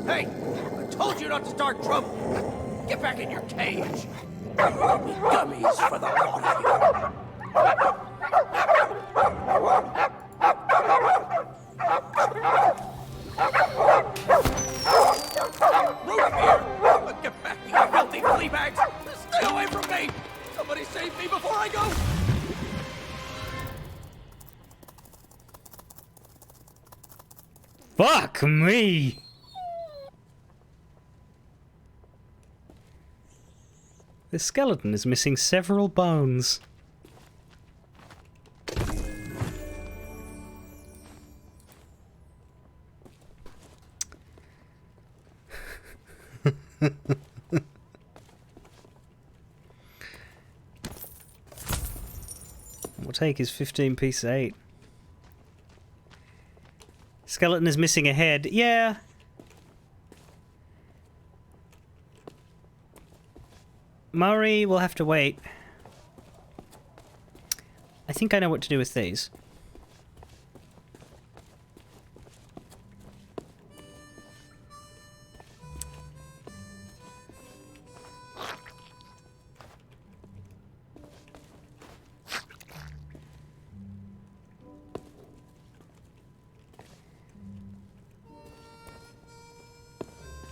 Speaker 8: Hey! I told you not to start trouble! Get back in your cage! Dummies for the lot of you! Root beer! Get back, you filthy flea bags! Stay away from me! Somebody save me before I go!
Speaker 1: Fuck me! The skeleton is missing several bones. We'll take his 15 piece 8. Skeleton is missing a head. Yeah. Murray will have to wait. I think I know what to do with these.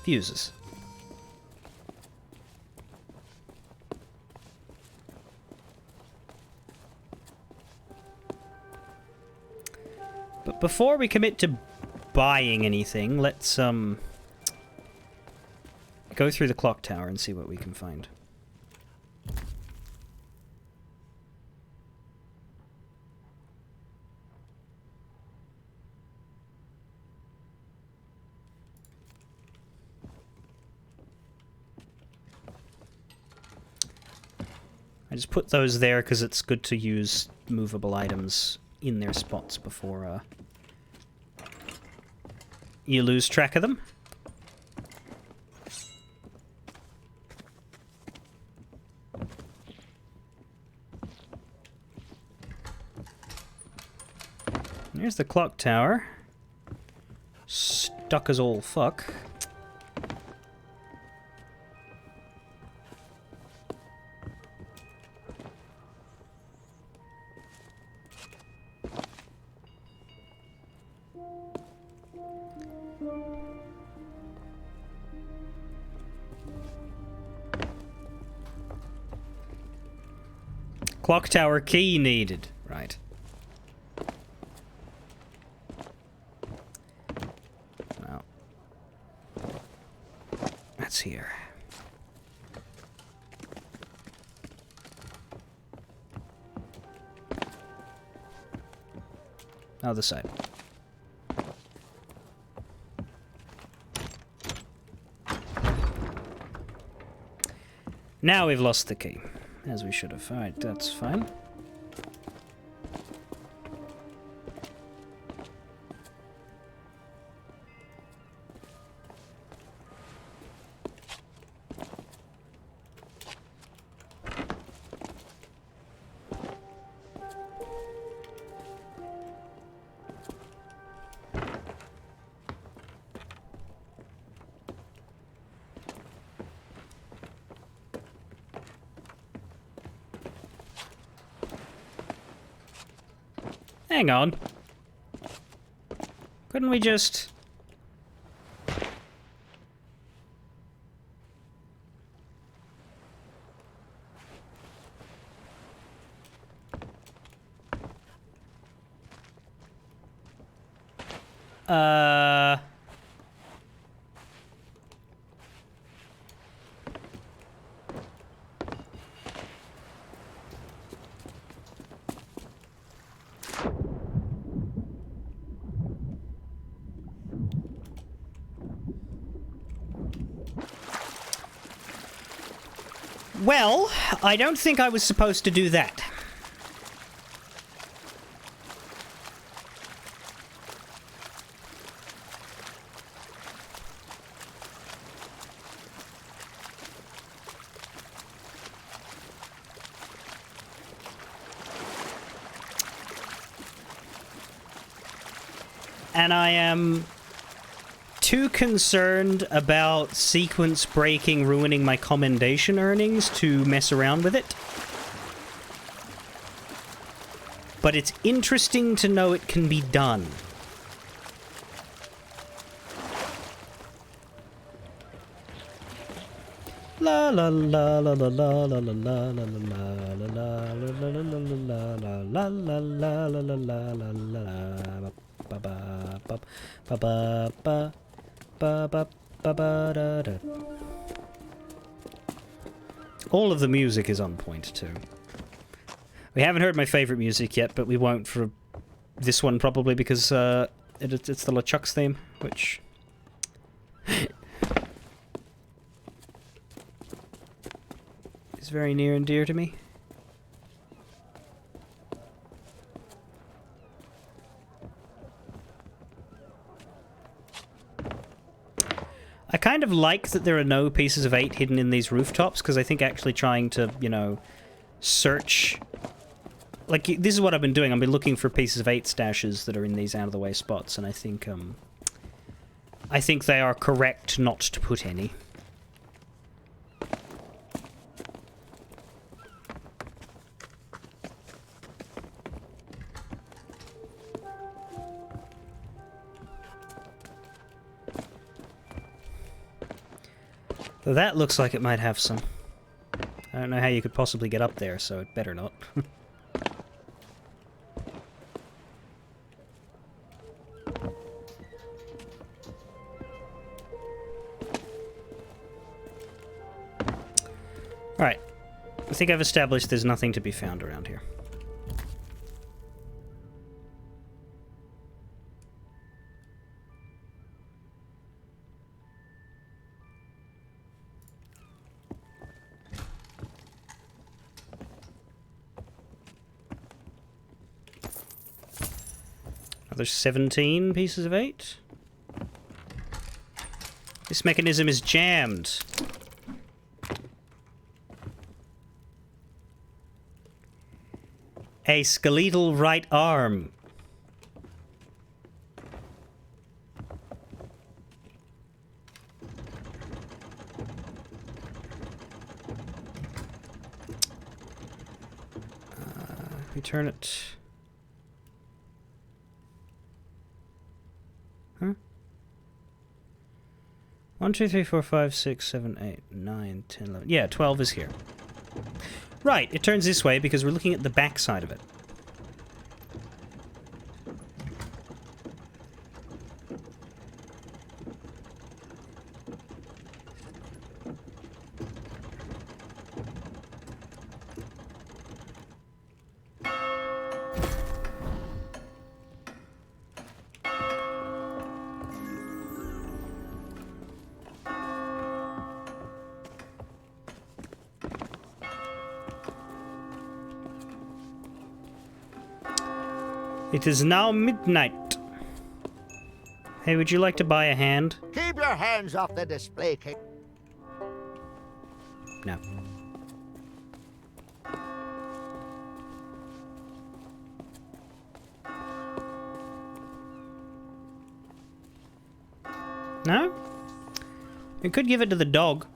Speaker 1: Fuses. But before we commit to buying anything, let's go through the clock tower and see what we can find. I just put those there because it's good to use movable items in their spots before you lose track of them. Here's the clock tower. Stuck as all fuck. Clock tower key needed. Right. Well. That's here. Other side. Now we've lost the key, as we should have. Alright, that's fine. Hang on. Couldn't we just... Well, I don't think I was supposed to do that. And I am too concerned about sequence breaking ruining my commendation earnings to mess around with it. But it's interesting to know it can be done. La la la la la la la la la la la la la la la la ba ba ba ba ba ba ba ba ba ba da da. All of the music is on point too. We haven't heard my favorite music yet, but we won't for this one probably because it's the LeChuck's theme, which is very near and dear to me. I kind of like that there are no pieces of 8 hidden in these rooftops, because I think actually trying to, you know, search... Like, this is what I've been doing. I've been looking for pieces of 8 stashes that are in these out-of-the-way spots, and I think they are correct not to put any. Though that looks like it might have some. I don't know how you could possibly get up there, so it better not. Alright. I think I've established there's nothing to be found around here. There's 17 pieces of 8. This mechanism is jammed. A skeletal right arm. Return it. Huh? 1, 2, 3, 4, 5, 6, 7, 8, 9, 10, 11. Yeah, 12 is here. Right, it turns this way because we're looking at the back side of it. It is now midnight. Hey, would you like to buy a hand?
Speaker 15: Keep your hands off the display case.
Speaker 1: No. No? We could give it to the dog.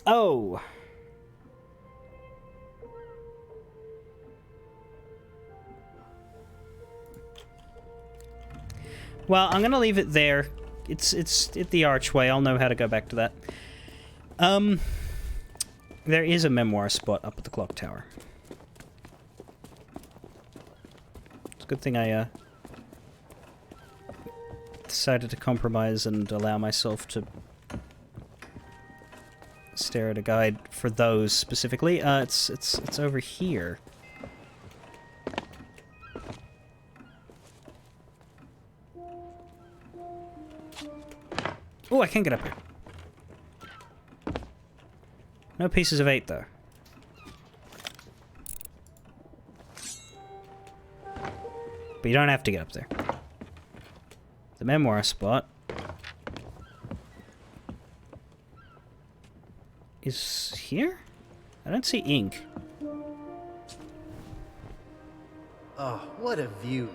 Speaker 1: Oh. Well, I'm gonna leave it there. It's at the archway. I'll know how to go back to that. There is a memoir spot up at the clock tower. It's a good thing I decided to compromise and allow myself to stare at a guide for those specifically. It's over here. Oh, I can't get up here. No pieces of 8 though. But you don't have to get up there. The memoir spot is here? I don't see ink.
Speaker 4: Oh, what a view.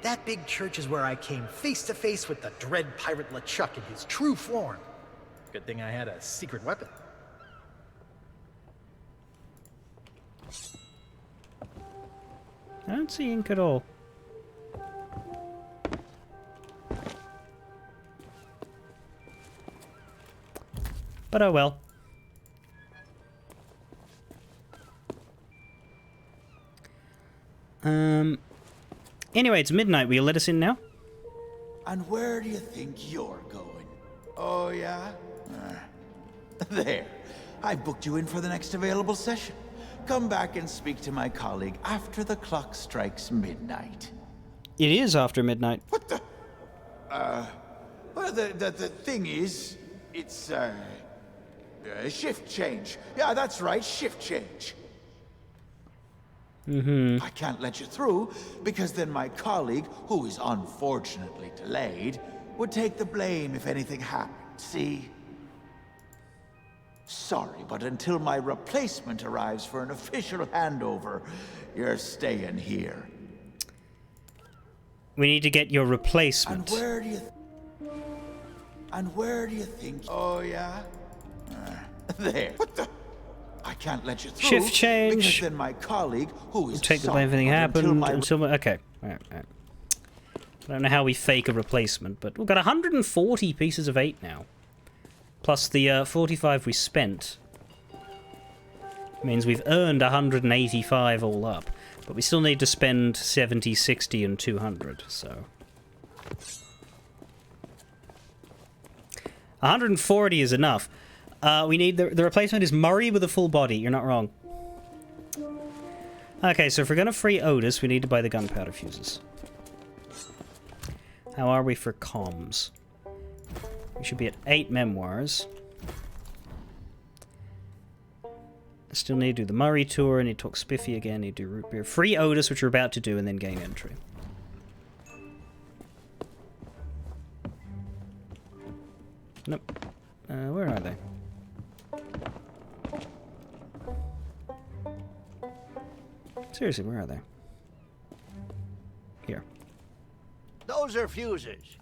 Speaker 4: That big church is where I came face to face with the dread pirate LeChuck in his true form. Good thing I had a secret weapon.
Speaker 1: I don't see ink at all. But oh well. Anyway, it's midnight. Will you let us in now?
Speaker 9: And where do you think you're going? Oh, yeah? There. I booked you in for the next available session. Come back and speak to my colleague after the clock strikes midnight.
Speaker 1: It is after midnight.
Speaker 9: What the? Well, the thing is, it's, shift change. Yeah, that's right, shift change. I can't let you through, because then my colleague, who is unfortunately delayed, would take the blame if anything happened, see? Sorry, but until my replacement arrives for an official handover, you're staying here.
Speaker 1: We need to get your replacement.
Speaker 9: And where do you think... Oh, yeah? There. What the... I can't let you through.
Speaker 1: Shift change.
Speaker 9: Because then my colleague, who is
Speaker 1: take the blame if anything happened until okay. Alright. I don't know how we fake a replacement, but we've got 140 pieces of 8 now. Plus the 45 we spent. Means we've earned 185 all up. But we still need to spend 70, 60, and 200, so... 140 is enough. We need the replacement is Murray with a full body. You're not wrong. Okay, so if we're gonna free Otis, we need to buy the gunpowder fuses. How are we for comms? We should be at 8 memoirs. I still need to do the Murray tour, I need to talk Spiffy again, need to do root beer. Free Otis, which we're about to do, and then gain entry. Nope. Where are they? Seriously, where are they? Here.
Speaker 15: Those are fuses.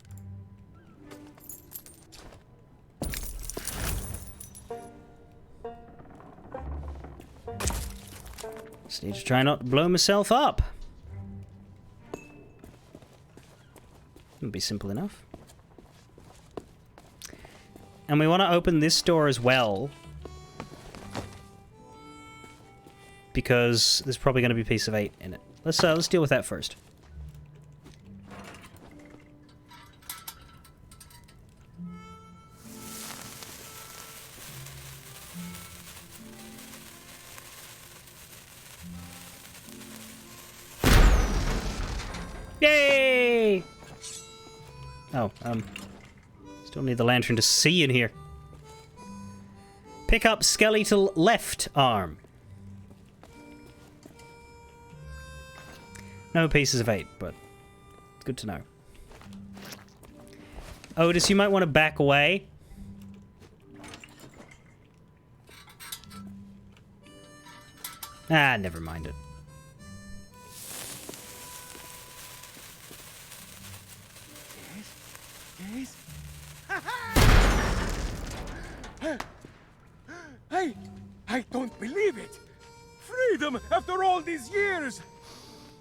Speaker 1: Just need to try not to blow myself up. It'll be simple enough. And we want to open this door as well, because there's probably going to be a piece of 8 in it. Let's deal with that first. Yay! Oh, still need the lantern to see in here. Pick up skeletal left arm. No pieces of 8, but it's good to know. Otis, you might want to back away. Ah, never mind it.
Speaker 13: Yes. I don't believe it. Freedom after all these years.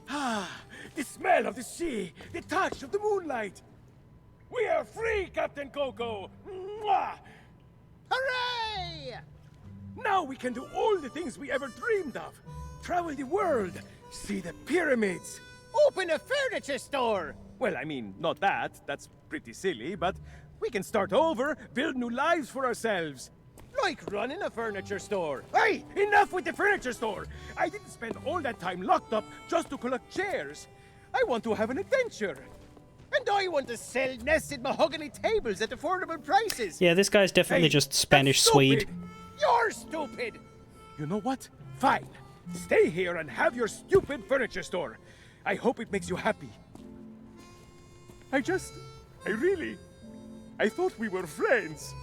Speaker 13: Ah, the smell of the sea, the touch of the moonlight. We are free, Captain Coco. Mwah! Hooray! Now we can do all the things we ever dreamed of. Travel the world, see the pyramids.
Speaker 14: Open a furniture store!
Speaker 13: Well, I mean, not that. That's pretty silly, but we can start over, build new lives for ourselves. Like running a furniture store. Hey, enough with the furniture store! I didn't spend all that time locked up just to collect chairs. I want to have an adventure.
Speaker 14: And I want to sell nested mahogany tables at affordable prices.
Speaker 1: Yeah, this guy's definitely just Spanish Swede.
Speaker 14: You're stupid!
Speaker 13: You know what? Fine. Stay here and have your stupid furniture store. I hope it makes you happy. I thought we were friends.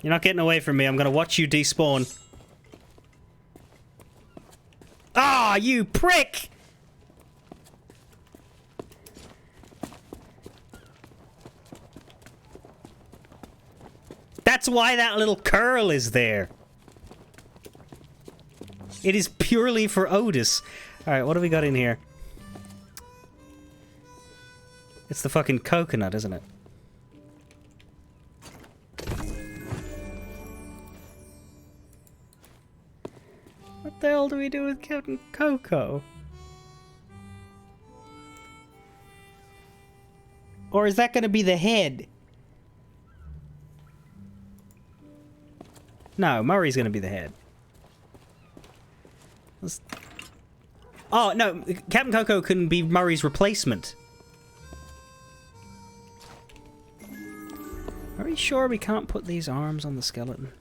Speaker 1: You're not getting away from me. I'm gonna watch you despawn. Ah, you prick! That's why that little curl is there. It is purely for Otis. Alright, what do we got in here? It's the fucking coconut, isn't it? What the hell do we do with Captain Coco? Or is that gonna be the head? No, Murray's gonna be the head. Oh, no, Captain Coco can be Murray's replacement. Are we sure we can't put these arms on the skeleton?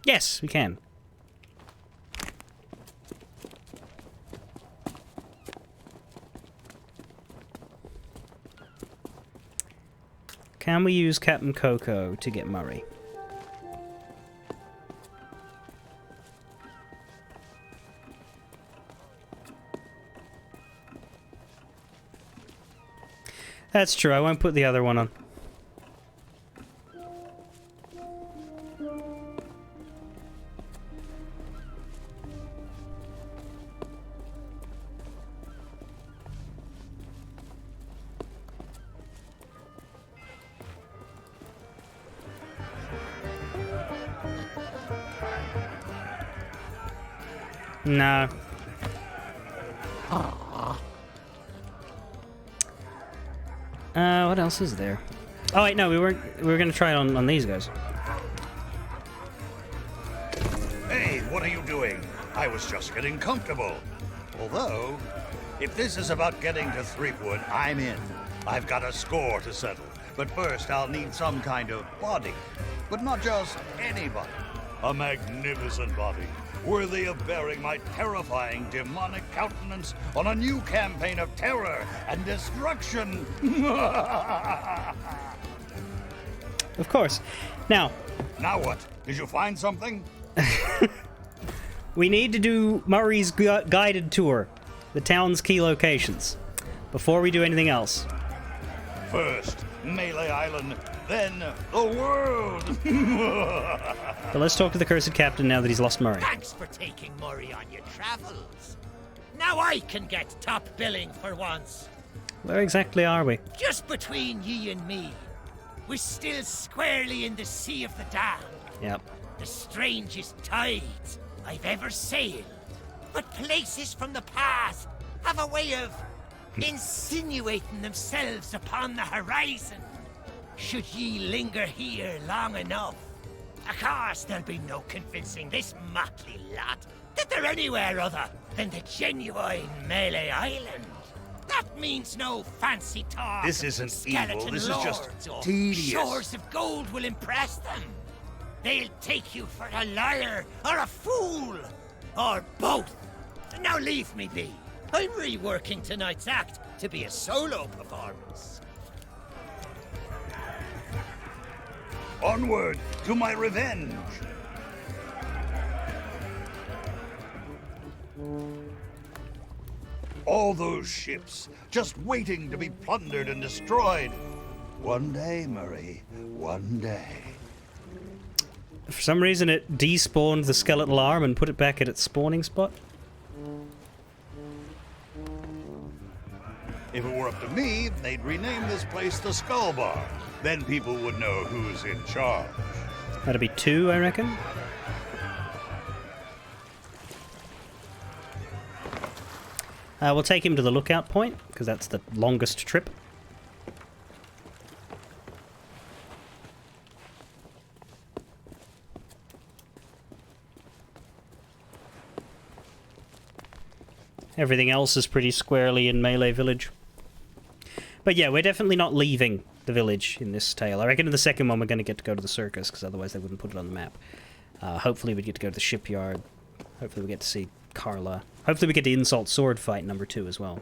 Speaker 1: Yes, we can. Can we use Captain Coco to get Murray? That's true, I won't put the other one on. No. What else is there? Oh wait, no, we were gonna try it on these guys.
Speaker 10: Hey, what are you doing? I was just getting comfortable. Although, if this is about getting to Threepwood, I'm in. I've got a score to settle. But first, I'll need some kind of body. But not just any body. A magnificent body, worthy of bearing my terrifying demonic countenance on a new campaign of terror and destruction.
Speaker 1: Of course. Now
Speaker 10: what? Did you find something?
Speaker 1: we need to do Murray's guided tour. the town's key locations before we do anything else.
Speaker 10: First, Melee Island, then the world.
Speaker 1: But let's talk to the cursed captain now that he's lost Murray.
Speaker 14: Thanks for taking Murray on your travels. Now I can get top billing for once.
Speaker 1: Where exactly are we?
Speaker 14: Just between ye and me, we're still squarely in the Sea of the Damned.
Speaker 1: Yep.
Speaker 14: The strangest tides I've ever sailed. But places from the past have a way of insinuating themselves upon the horizon. Should ye linger here long enough, of course there'll be no convincing this motley lot that they're anywhere other than the genuine Melee Island. That means no fancy talk.
Speaker 10: This isn't
Speaker 14: skeleton
Speaker 10: evil, this is just
Speaker 14: lords or
Speaker 10: tedious.
Speaker 14: Shores of gold will impress them. They'll take you for a liar or a fool, or both. Now leave me be. I'm reworking tonight's act to be a solo performance.
Speaker 10: Onward to my revenge. All those ships just waiting to be plundered and destroyed. One day, Murray, one day.
Speaker 1: For some reason it despawned the skeletal arm and put it back at its spawning spot.
Speaker 10: If it were up to me, they'd rename this place the Skull Bar. Then people would know who's in charge.
Speaker 1: That'd be 2, I reckon. We'll take him to the lookout point, because that's the longest trip. Everything else is pretty squarely in Melee Village. But yeah, we're definitely not leaving the village in this tale. I reckon in the second one we're going to get to go to the circus, because otherwise they wouldn't put it on the map. Hopefully we get to go to the shipyard. Hopefully we get to see Carla. Hopefully we get the insult sword fight number 2 as well.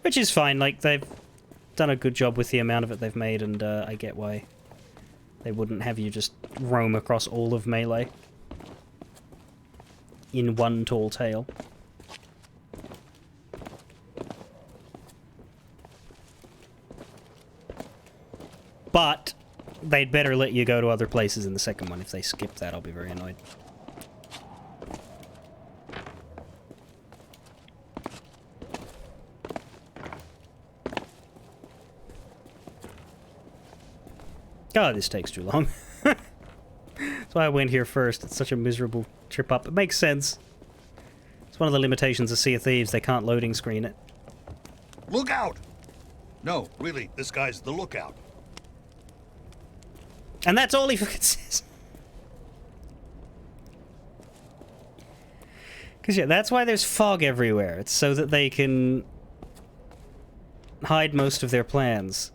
Speaker 1: Which is fine, like, they've done a good job with the amount of it they've made, and I get why they wouldn't have you just roam across all of Melee in one tall tale. But they'd better let you go to other places in the second one. If they skip that, I'll be very annoyed. God, this takes too long. That's why I went here first. It's such a miserable trip up. It makes sense. It's one of the limitations of Sea of Thieves. They can't loading screen it.
Speaker 10: Look out! No, really, this guy's the lookout.
Speaker 1: And that's all he fucking says. Because, yeah, that's why there's fog everywhere. It's so that they can hide most of their plans.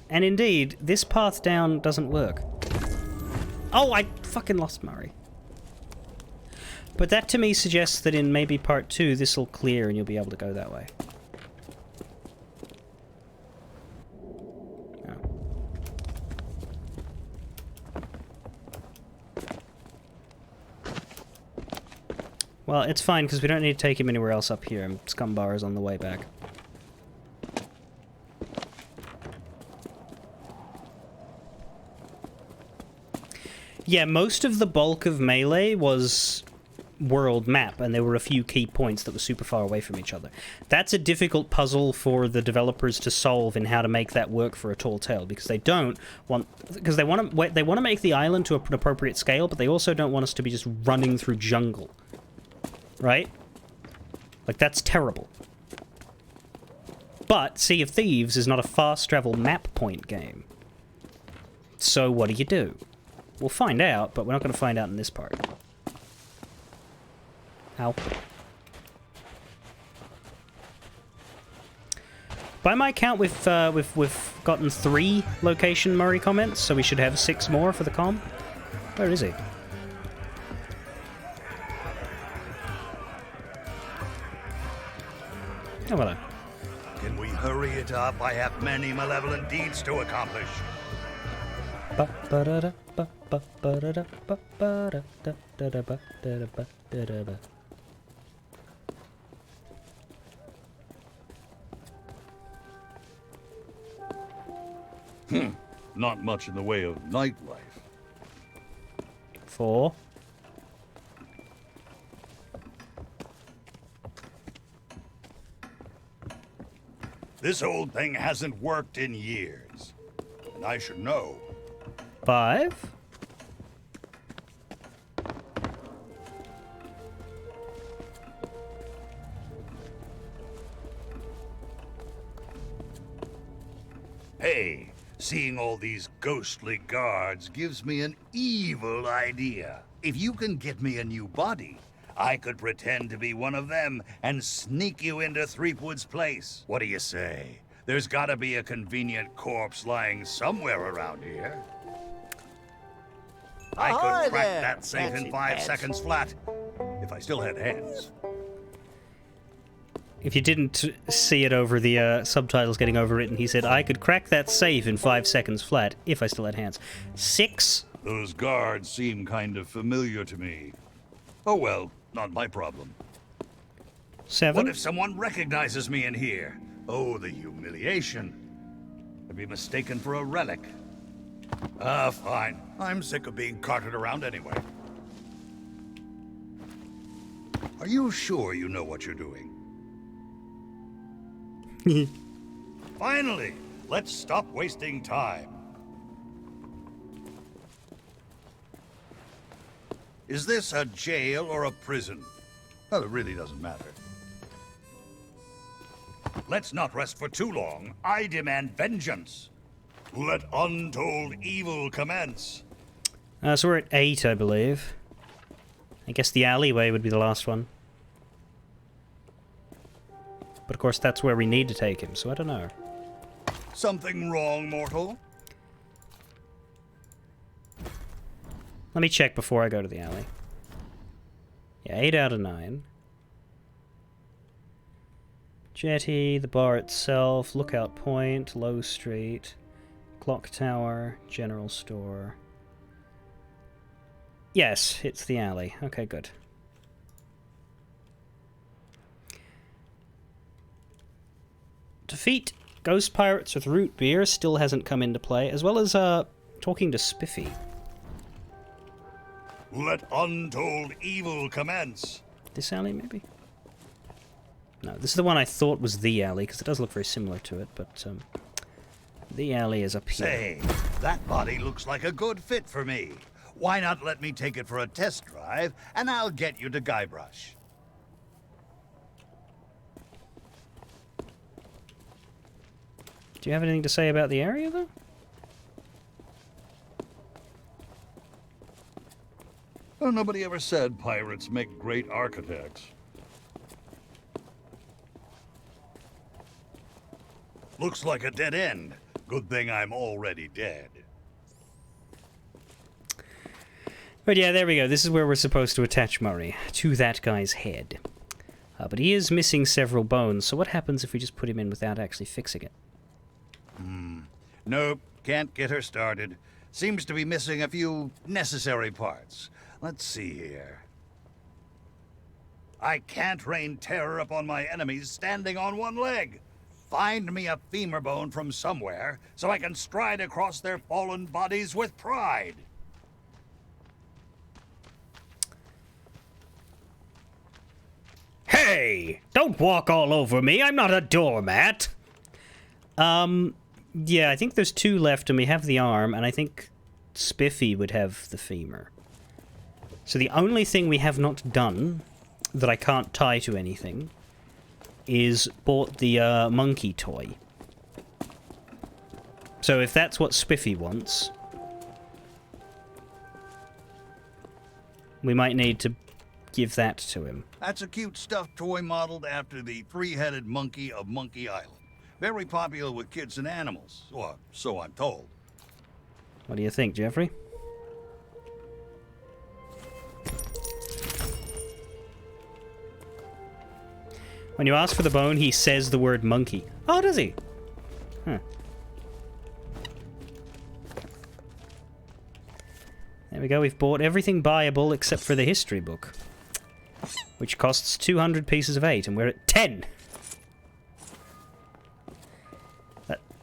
Speaker 1: And indeed, this path down doesn't work. Oh, I fucking lost Murray. But that to me suggests that in maybe part 2, this will clear and you'll be able to go that way. Well, it's fine, because we don't need to take him anywhere else up here, and Scumbar is on the way back. Yeah, most of the bulk of Melee was world map, and there were a few key points that were super far away from each other. That's a difficult puzzle for the developers to solve in how to make that work for a tall tale, because they don't want... Because they want to make the island to an appropriate scale, but they also don't want us to be just running through jungle. Right? Like, that's terrible. But Sea of Thieves is not a fast travel map point game. So what do? We'll find out, but we're not going to find out in this part. Ow. By my count, we've gotten 3 location Murray comments, so we should have 6 more for the comm. Where is he? Oh, hello.
Speaker 10: Can we hurry it up? I have many malevolent deeds to accomplish. Not much in the way of nightlife.
Speaker 1: 4.
Speaker 10: This old thing hasn't worked in years. And I should know.
Speaker 1: 5.
Speaker 10: Hey, seeing all these ghostly guards gives me an evil idea. If you can get me a new body, I could pretend to be one of them and sneak you into Threepwood's place. What do you say? There's gotta be a convenient corpse lying somewhere around here. I
Speaker 15: Ahoy
Speaker 10: could crack
Speaker 15: there,
Speaker 10: that safe
Speaker 15: fancy
Speaker 10: in 5
Speaker 15: pants.
Speaker 10: seconds flat. If I still had hands.
Speaker 1: If you didn't see it over the subtitles getting overwritten, he said, I could crack that safe in 5 seconds flat, if I still had hands. 6.
Speaker 10: Those guards seem kind of familiar to me. Oh well, not my problem.
Speaker 1: 7.
Speaker 10: What if someone recognizes me in here? Oh, the humiliation. I'd be mistaken for a relic. Ah, fine. I'm sick of being carted around anyway. Are you sure you know what you're doing? Finally! Let's stop wasting time. Is this a jail or a prison? Well, it really doesn't matter. Let's not rest for too long. I demand vengeance. Let untold evil commence.
Speaker 1: So we're at 8, I believe. I guess the alleyway would be the last one. But of course that's where we need to take him, so I don't know.
Speaker 10: Something wrong, mortal?
Speaker 1: Let me check before I go to the alley. Yeah, 8 out of 9. Jetty, the bar itself, Lookout Point, Low Street, Clock Tower, General Store. Yes, it's the alley. Okay, good. Defeat Ghost Pirates with Root Beer still hasn't come into play, as well as talking to Spiffy.
Speaker 10: Let untold evil commence.
Speaker 1: This alley, maybe? No, this is the one I thought was the alley, because it does look very similar to it, but the alley is up here.
Speaker 10: Say, that body looks like a good fit for me. Why not let me take it for a test drive, and I'll get you to Guybrush.
Speaker 1: Do you have anything to say about the area, though?
Speaker 10: Well, nobody ever said pirates make great architects. Looks like a dead end. Good thing I'm already dead.
Speaker 1: But yeah, there we go. This is where we're supposed to attach Murray, to that guy's head. But he is missing several bones, so what happens if we just put him in without actually fixing it?
Speaker 10: Nope, can't get her started. Seems to be missing a few necessary parts. Let's see here. I can't rain terror upon my enemies standing on one leg. Find me a femur bone from somewhere so I can stride across their fallen bodies with pride.
Speaker 1: Hey! Don't walk all over me! I'm not a doormat! Yeah, I think there's 2 left, and we have the arm, and I think Spiffy would have the femur. So the only thing we have not done, that I can't tie to anything, is bought the monkey toy. So if that's what Spiffy wants, we might need to give that to him.
Speaker 10: That's a cute stuffed toy modeled after the 3-headed monkey of Monkey Island. Very popular with kids and animals, or so I'm told.
Speaker 1: What do you think, Jeffrey? When you ask for the bone, he says the word monkey. Oh, does he? Huh. There we go, we've bought everything buyable except for the history book. Which costs 200 pieces of 8, and we're at 10!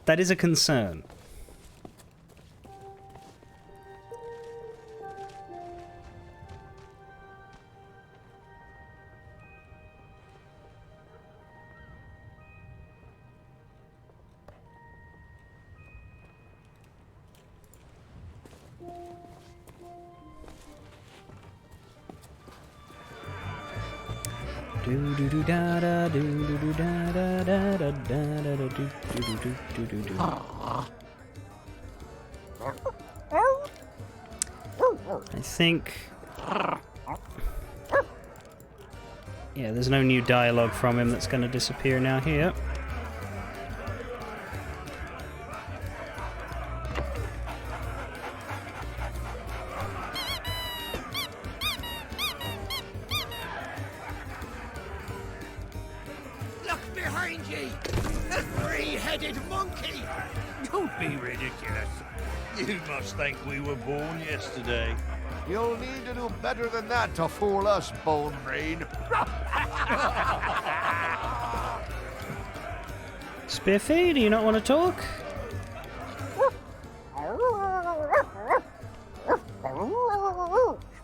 Speaker 1: That is a concern. Do do do da da do do do da da da da da da do do do do do do. I think. Yeah, there's no new dialogue from him that's going to disappear now here.
Speaker 14: Look behind ye! A three-headed monkey!
Speaker 10: Don't be ridiculous. You must think we were born yesterday.
Speaker 7: You'll need to do better than that to fool us, Bone Brain.
Speaker 1: Spiffy, do you not want to talk?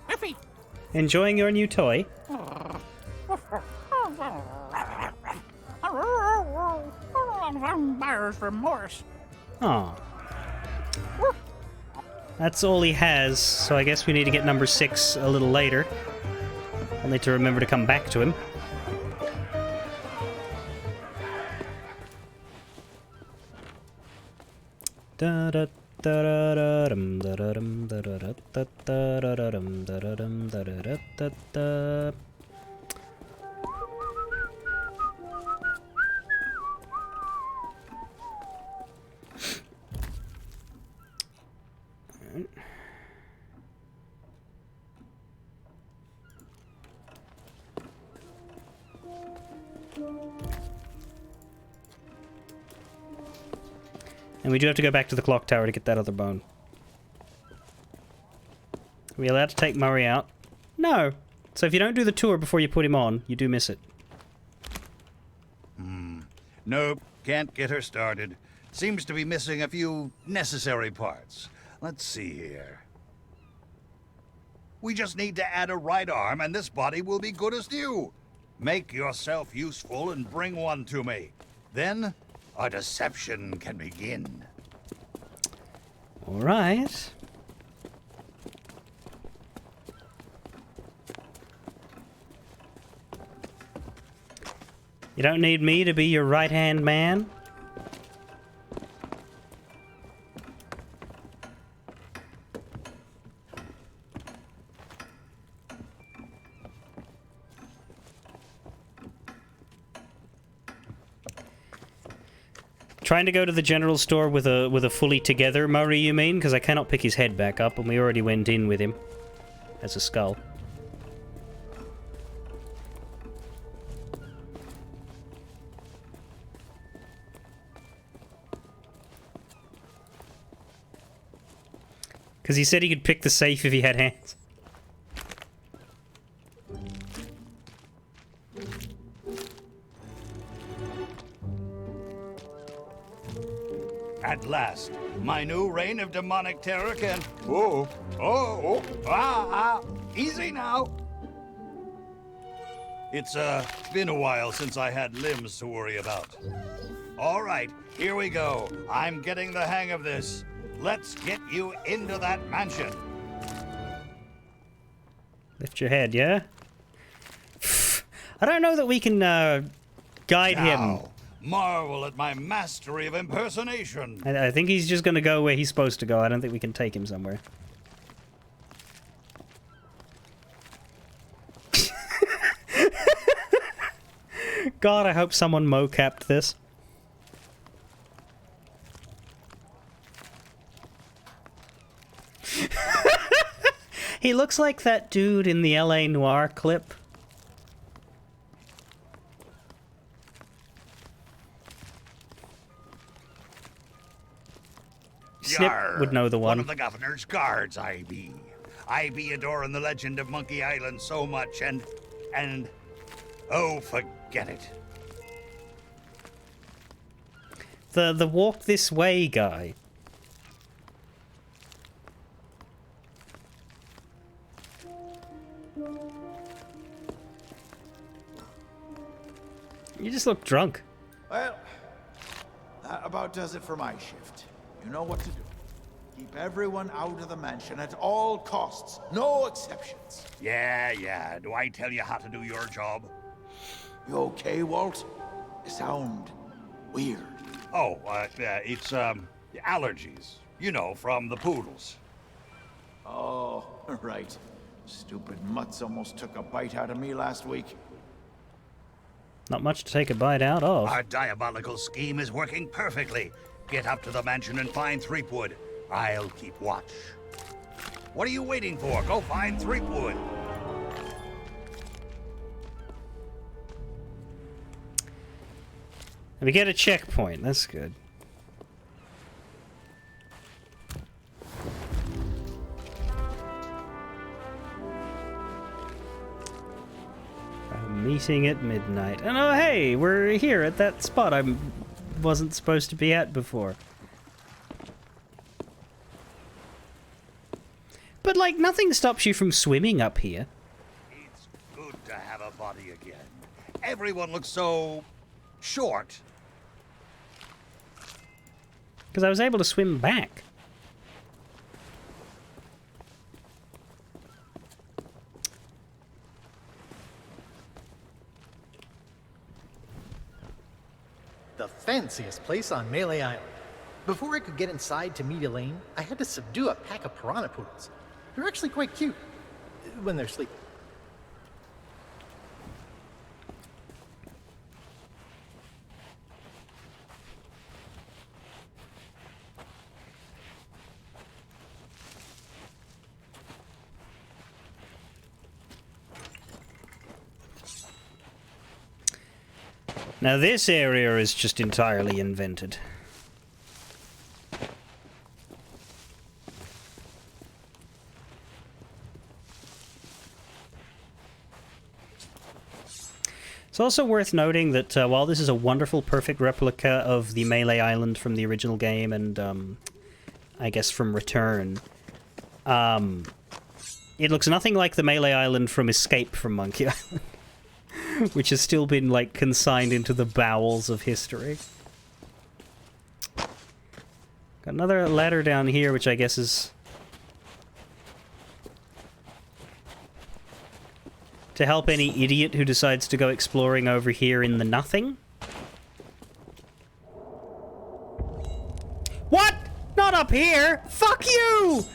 Speaker 14: Spiffy!
Speaker 1: Enjoying your new toy?
Speaker 14: Buyer's remorse.
Speaker 1: Aw. That's all he has, so I guess we need to get number 6 a little later. I'll need to remember to come back to him. Da da da da da dum da da dum da da da da da da dum da da dum da da da da da. And we do have to go back to the clock tower to get that other bone. Are we allowed to take Murray out? No. So if you don't do the tour before you put him on, you do miss it.
Speaker 10: Nope, can't get her started. Seems to be missing a few necessary parts. Let's see here. We just need to add a right arm and this body will be good as new. Make yourself useful and bring one to me. Then, our deception can begin.
Speaker 1: All right. You don't need me to be your right-hand man? Trying to go to the general store with a fully together Murray, you mean? Because I cannot pick his head back up, and we already went in with him as a skull. Because he said he could pick the safe if he had hands.
Speaker 10: At last, my new reign of demonic terror can... Easy now. It's been a while since I had limbs to worry about. All right, here we go. I'm getting the hang of this. Let's get you into that mansion.
Speaker 1: Lift your head, yeah? I don't know that we can guide him.
Speaker 10: Marvel at my mastery of impersonation.
Speaker 1: I think he's just going to go where he's supposed to go. I don't think we can take him somewhere. God, I hope someone mocapped this. He looks like that dude in the LA Noire clip. Snip would know the one.
Speaker 10: One of the governor's guards, I be. I be adoring the legend of Monkey Island so much, and oh, forget it.
Speaker 1: The walk this way guy. You just look drunk.
Speaker 9: Well, that about does it for my shift. You know what to do. Keep everyone out of the mansion at all costs. No exceptions.
Speaker 10: Yeah. Do I tell you how to do your job?
Speaker 9: You okay, Walt? You sound weird.
Speaker 10: Oh, it's, allergies. You know, from the poodles.
Speaker 9: Oh, right. Stupid mutts almost took a bite out of me last week.
Speaker 1: Not much to take a bite out of.
Speaker 10: Our diabolical scheme is working perfectly. Get up to the mansion and find Threepwood. I'll keep watch. What are you waiting for? Go find Threepwood.
Speaker 1: We get a checkpoint. That's good. Meeting at midnight. And oh hey, we're here at that spot I wasn't supposed to be at before. But like, nothing stops you from swimming up here.
Speaker 10: It's good to have a body again. Everyone looks so short.
Speaker 1: Because I was able to swim back.
Speaker 4: The fanciest place on Melee Island. Before I could get inside to meet Elaine, I had to subdue a pack of piranha poodles. They're actually quite cute when they're sleeping.
Speaker 1: Now this area is just entirely invented. It's also worth noting that while this is a wonderful, perfect replica of the Melee Island from the original game and, I guess from Return, it looks nothing like the Melee Island from Escape from Monkey Island. Which has still been, like, consigned into the bowels of history. Got another ladder down here, which I guess is to help any idiot who decides to go exploring over here in the nothing. What? Not up here! Fuck you!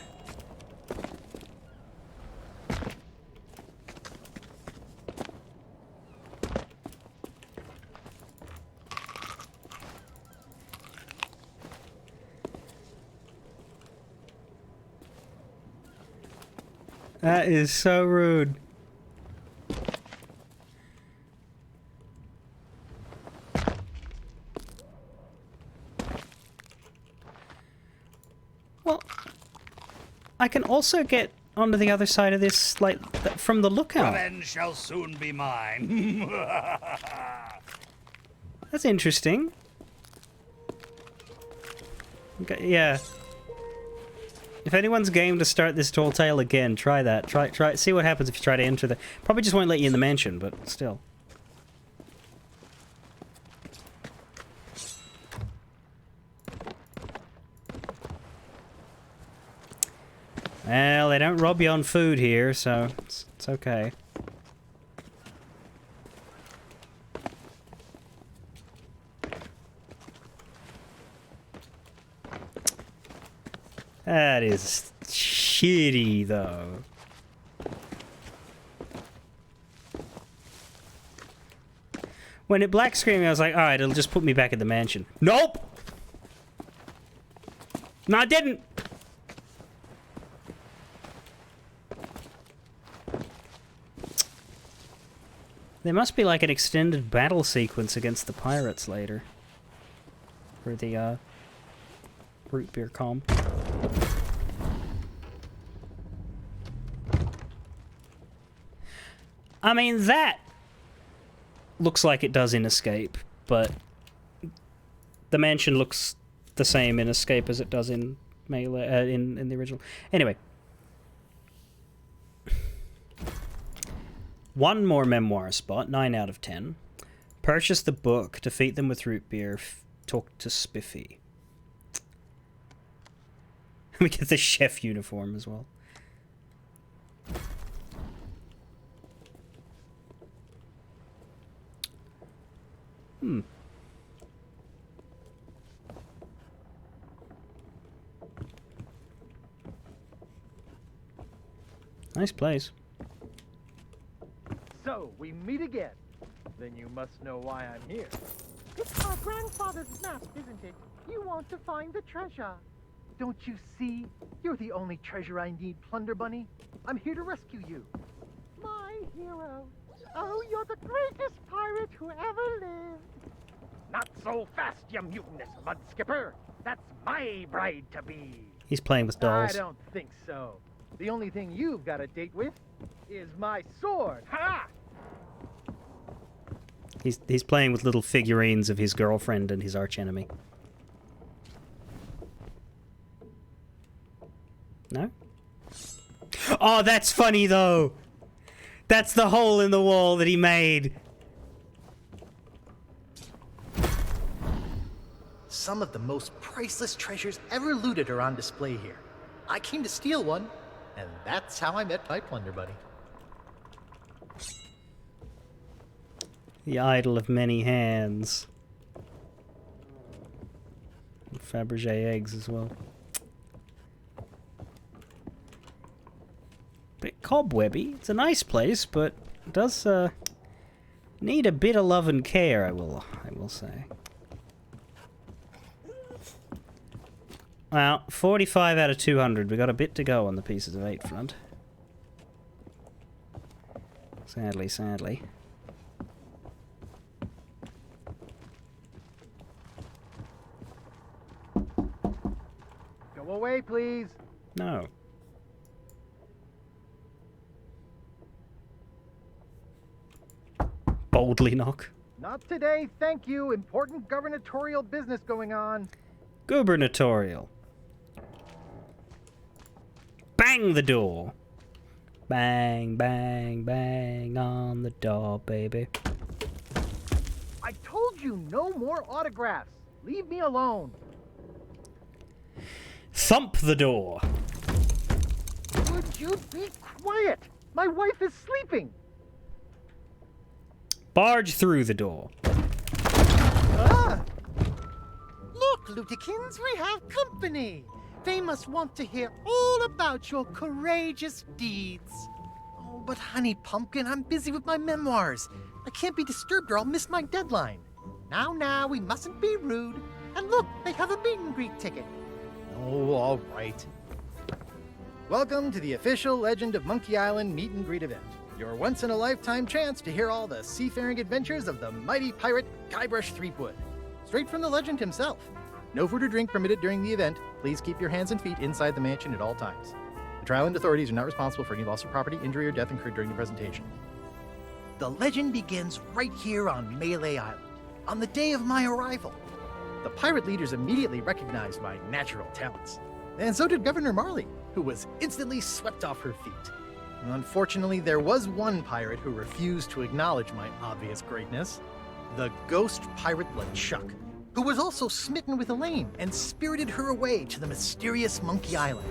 Speaker 1: That is so rude. Well, I can also get onto the other side of this, like, from the lookout.
Speaker 10: Revenge shall soon be mine.
Speaker 1: That's interesting. Okay, yeah. If anyone's game to start this tall tale again, try that. Try. See what happens if you try to enter the... Probably just won't let you in the mansion, but still. Well, they don't rob you on food here, so it's okay. That is shitty, though. When it black screened, I was like, alright, it'll just put me back at the mansion. Nope! No, I didn't! There must be like an extended battle sequence against the pirates later. For the, root beer comp. I mean, that looks like it does in Escape, but the mansion looks the same in Escape as it does in Melee, in the original. Anyway. One more memoir spot, 9 out of 10. Purchase the book, defeat them with root beer, talk to Spiffy. We get the chef uniform as well. Nice place.
Speaker 4: So, we meet again. Then you must know why I'm here.
Speaker 17: It's our grandfather's map, isn't it? You want to find the treasure.
Speaker 4: Don't you see? You're the only treasure I need, Plunder Bunny. I'm here to rescue you.
Speaker 17: My hero. Oh, you're the greatest pirate who ever lived.
Speaker 4: Not so fast, you mutinous mud skipper. That's my bride-to-be.
Speaker 1: He's playing with dolls.
Speaker 4: I don't think so. The only thing you've got a date with is my sword. Ha!
Speaker 1: He's playing with little figurines of his girlfriend and his archenemy. No? Oh, that's funny though. That's the hole in the wall that he made.
Speaker 4: Some of the most priceless treasures ever looted are on display here. I came to steal one, and that's how I met my Plunder Bunny.
Speaker 1: The idol of many hands. And Fabergé eggs as well. Bit cobwebby. It's a nice place, but it does need a bit of love and care, I will say. Well, 45 out of 200. We got a bit to go on the Pieces of 8 front. Sadly, sadly.
Speaker 4: Go away, please.
Speaker 1: No. Boldly knock.
Speaker 4: Not today, thank you. Important gubernatorial business going on.
Speaker 1: Gubernatorial. Bang the door. Bang, bang, bang on the door, baby.
Speaker 4: I told you no more autographs. Leave me alone.
Speaker 1: Thump the door.
Speaker 4: Would you be quiet? My wife is sleeping.
Speaker 1: Barge through the door.
Speaker 17: Ah! Look, Lutikins, we have company. They must want to hear all about your courageous deeds.
Speaker 4: Oh, but honey pumpkin, I'm busy with my memoirs. I can't be disturbed or I'll miss my deadline.
Speaker 17: Now, we mustn't be rude. And look, they have a meet and greet ticket.
Speaker 4: Oh, all right. Welcome to the official Legend of Monkey Island meet and greet event. Your once-in-a-lifetime chance to hear all the seafaring adventures of the mighty pirate Guybrush Threepwood. Straight from the legend himself. No food or drink permitted during the event. Please keep your hands and feet inside the mansion at all times. The Trial and authorities are not responsible for any loss of property, injury, or death incurred during the presentation. The legend begins right here on Melee Island, on the day of my arrival. The pirate leaders immediately recognized my natural talents. And so did Governor Marley, who was instantly swept off her feet. Unfortunately, there was one pirate who refused to acknowledge my obvious greatness. The ghost pirate LeChuck, who was also smitten with Elaine and spirited her away to the mysterious Monkey Island.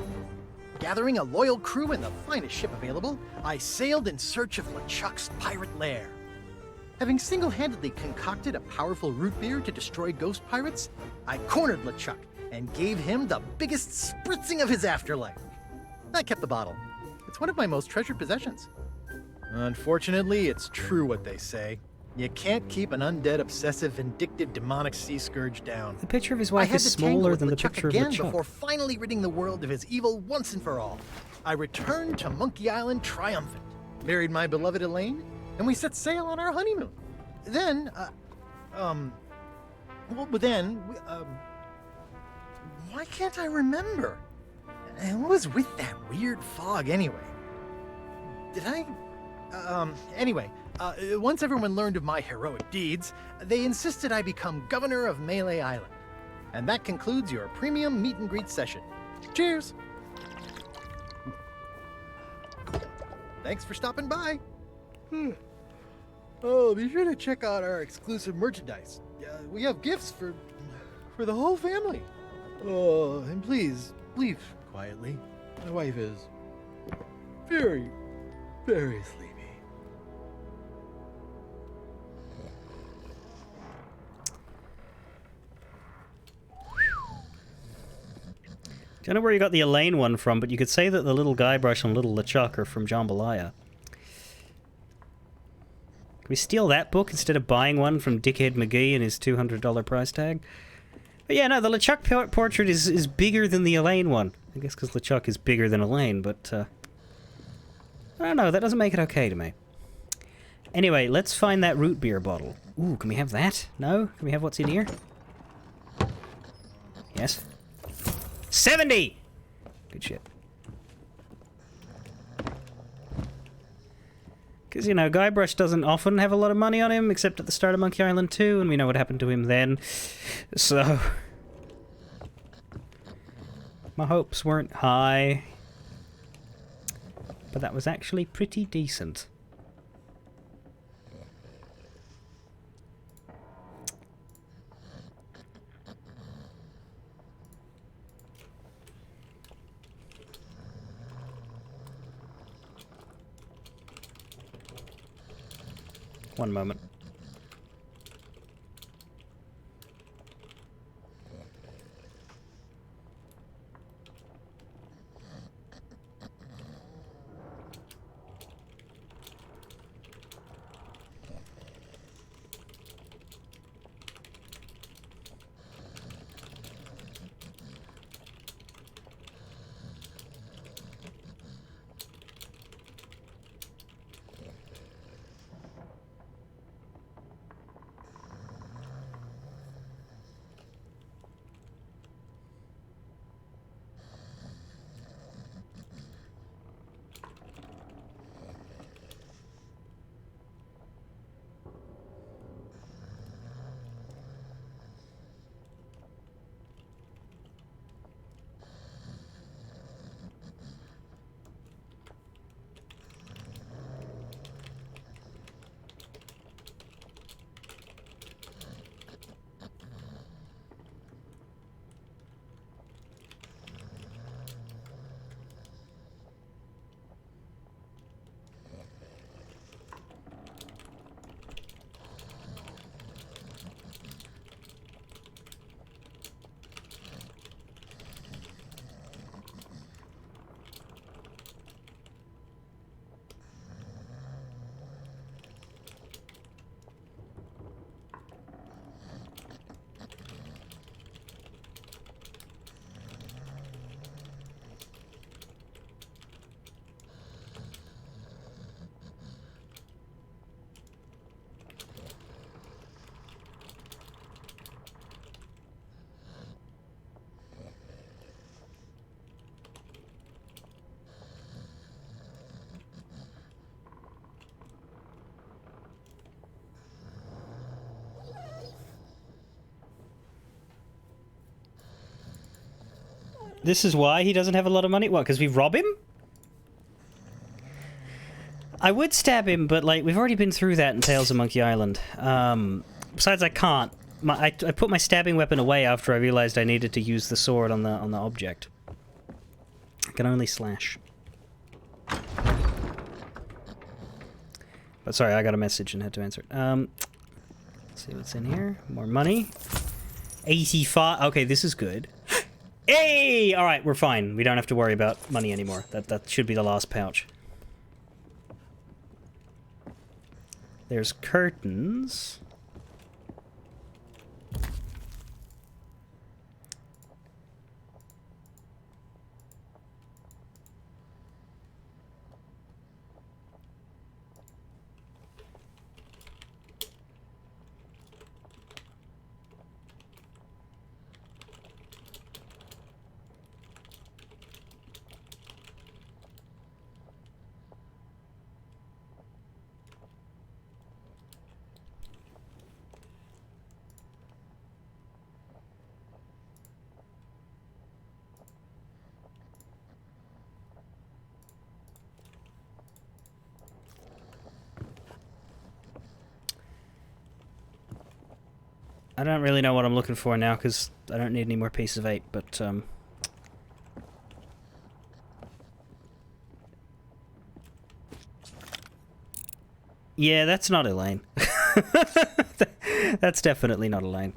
Speaker 4: Gathering a loyal crew and the finest ship available, I sailed in search of LeChuck's pirate lair. Having single-handedly concocted a powerful root beer to destroy ghost pirates, I cornered LeChuck and gave him the biggest spritzing of his afterlife. I kept the bottle. It's one of my most treasured possessions. Unfortunately, it's true what they say. You can't keep an undead, obsessive, vindictive, demonic sea scourge down.
Speaker 1: The picture of his wife is smaller than the picture of
Speaker 4: LeChuck
Speaker 1: LeChuck.
Speaker 4: Before finally ridding the world of his evil once and for all, I returned to Monkey Island triumphant, married my beloved Elaine, and we set sail on our honeymoon. Then, why can't I remember? And what was with that weird fog anyway? Did I Anyway, once everyone learned of my heroic deeds, they insisted I become governor of Melee Island. And that concludes your premium meet and greet session. Cheers! Thanks for stopping by. Oh, be sure to check out our exclusive merchandise. We have gifts for the whole family. Oh, and please, leave quietly. My wife is very, very sleepy.
Speaker 1: Don't know where you got the Elaine one from, but you could say that the little Guybrush and little LeChuck are from Jambalaya. Can we steal that book instead of buying one from Dickhead McGee and his $200 price tag? But yeah, no, the LeChuck portrait is bigger than the Elaine one. I guess because LeChuck is bigger than Elaine, but I don't know, that doesn't make it okay to me. Anyway, let's find that root beer bottle. Ooh, can we have that? No? Can we have what's in here? Yes. 70! Good shit. Because, you know, Guybrush doesn't often have a lot of money on him, except at the start of Monkey Island 2, and we know what happened to him then. So... my hopes weren't high. But that was actually pretty decent. One moment. This is why he doesn't have a lot of money? What, because we rob him? I would stab him, but, like, we've already been through that in Tales of Monkey Island. Besides, I can't. I put my stabbing weapon away after I realized I needed to use the sword on the object. I can only slash. But sorry, I got a message and had to answer it. Let's see what's in here. More money. 85. Okay, this is good. Hey! Alright, we're fine. We don't have to worry about money anymore. That should be the last pouch. There's curtains. I don't really know what I'm looking for now, because I don't need any more pieces of 8, but, yeah, that's not Elaine. That's definitely not Elaine.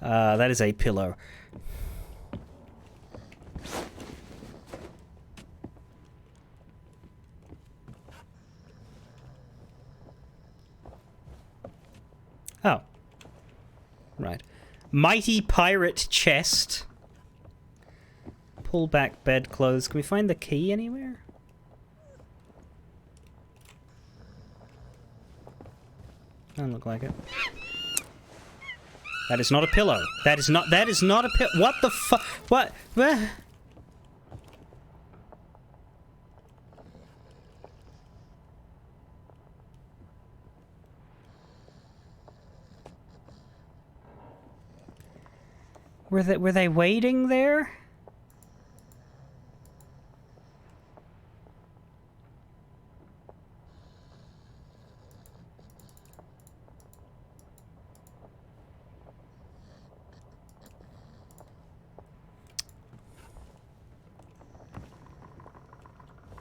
Speaker 1: That is a pillow. Oh. Right. Mighty pirate chest. Pull back bedclothes. Can we find the key anywhere? Doesn't look like it. That is not a pillow. That is not a pillow. What the fuck? What? Were they waiting there?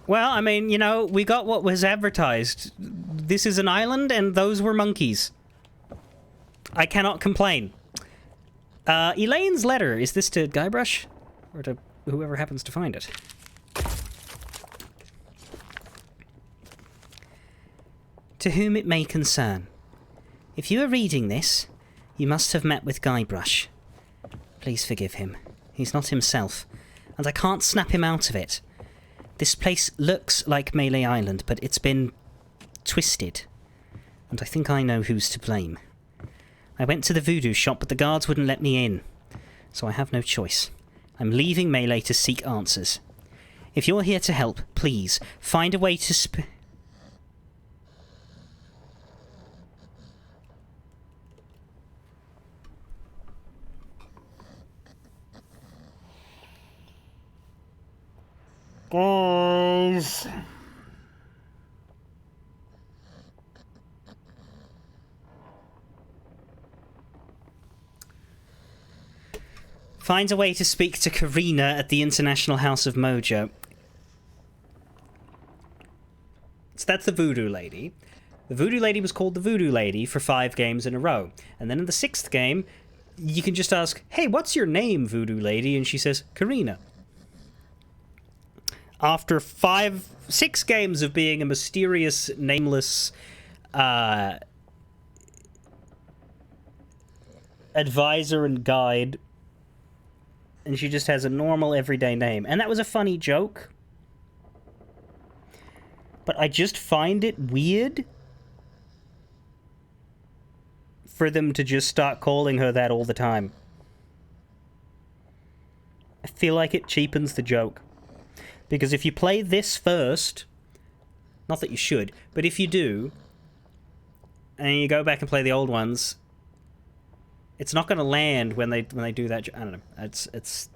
Speaker 1: Well, I mean, you know, we got what was advertised. This is an island, and those were monkeys. I cannot complain. Elaine's letter. Is this to Guybrush? Or to whoever happens to find it? To whom it may concern. If you are reading this, you must have met with Guybrush. Please forgive him. He's not himself, and I can't snap him out of it. This place looks like Melee Island, but it's been twisted. And I think I know who's to blame. I went to the voodoo shop, but the guards wouldn't let me in. So I have no choice. I'm leaving Melee to seek answers. If you're here to help, please, find a way to Guys. Finds a way to speak to Karina at the International House of Mojo. So that's the Voodoo Lady. The Voodoo Lady was called the Voodoo Lady for 5 games in a row. And then in the 6th game, you can just ask, hey, what's your name, Voodoo Lady? And she says, Karina. After 6 games of being a mysterious, nameless, advisor and guide, and she just has a normal, everyday name. And that was a funny joke. But I just find it weird for them to just start calling her that all the time. I feel like it cheapens the joke. Because if you play this first, not that you should, but if you do, and you go back and play the old ones, it's not going to land when they do that. I don't know. It's.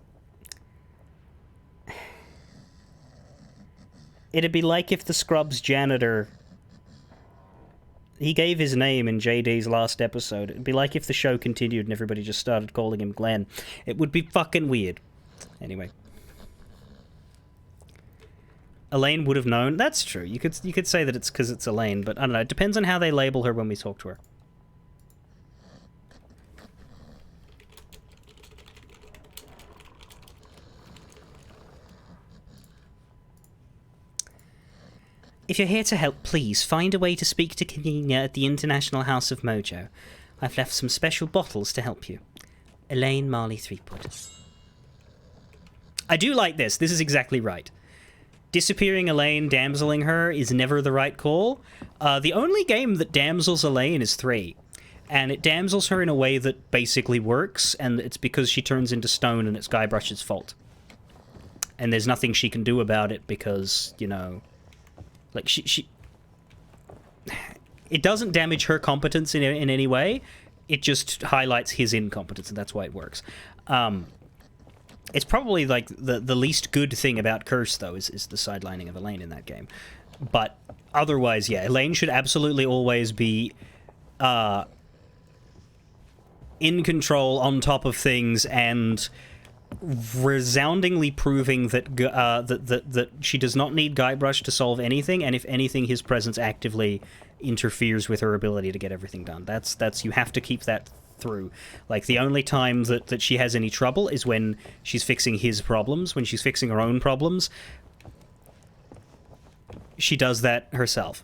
Speaker 1: It'd be like if the Scrubs janitor. He gave his name in JD's last episode. It'd be like if the show continued and everybody just started calling him Glenn. It would be fucking weird. Anyway. Elaine would have known. That's true. You could say that it's because it's Elaine, but I don't know. It depends on how they label her when we talk to her. If you're here to help, please find a way to speak to Karina at the International House of Mojo. I've left some special bottles to help you. Elaine Marley Threepwood. I do like this. This is exactly right. Disappearing Elaine, damseling her is never the right call. The only game that damsels Elaine is 3. And it damsels her in a way that basically works, and it's because she turns into stone and it's Guybrush's fault. And there's nothing she can do about it because, you know... Like, she... It doesn't damage her competence in any way. It just highlights his incompetence, and that's why it works. It's probably, like, the least good thing about Curse, though, is the sidelining of Elaine in that game. But otherwise, yeah, Elaine should absolutely always be, in control, on top of things, and resoundingly proving that that she does not need Guybrush to solve anything, and if anything, his presence actively interferes with her ability to get everything done. That's you have to keep that through. Like, the only time that she has any trouble is when she's fixing his problems. When she's fixing her own problems, she does that herself.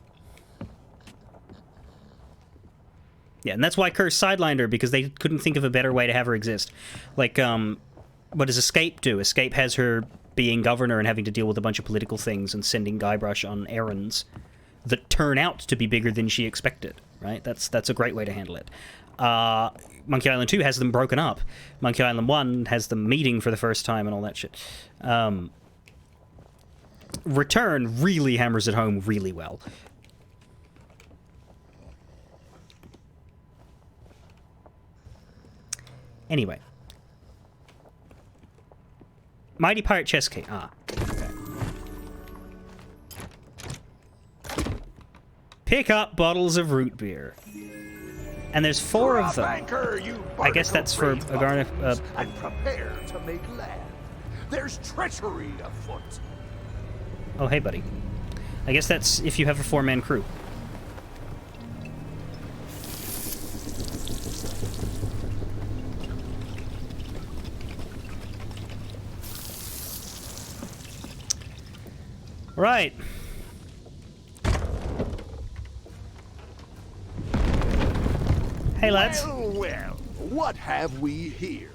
Speaker 1: Yeah, and that's why Curse sidelined her, because they couldn't think of a better way to have her exist. Like, what does Escape do? Escape has her being governor and having to deal with a bunch of political things and sending Guybrush on errands that turn out to be bigger than she expected, right? That's a great way to handle it. Monkey Island 2 has them broken up. Monkey Island 1 has them meeting for the first time and all that shit. Return really hammers it home really well. Anyway. Mighty Pirate Chess Key. Ah. Okay. Pick up bottles of root beer. And there's 4 of them.
Speaker 7: Anchor,
Speaker 1: I guess that's for a garnet.
Speaker 7: And prepare to make land. There's treachery afoot.
Speaker 1: Oh, hey, buddy. I guess that's if you have a 4-man crew. Right. Hey, lads.
Speaker 7: Well, what have we here?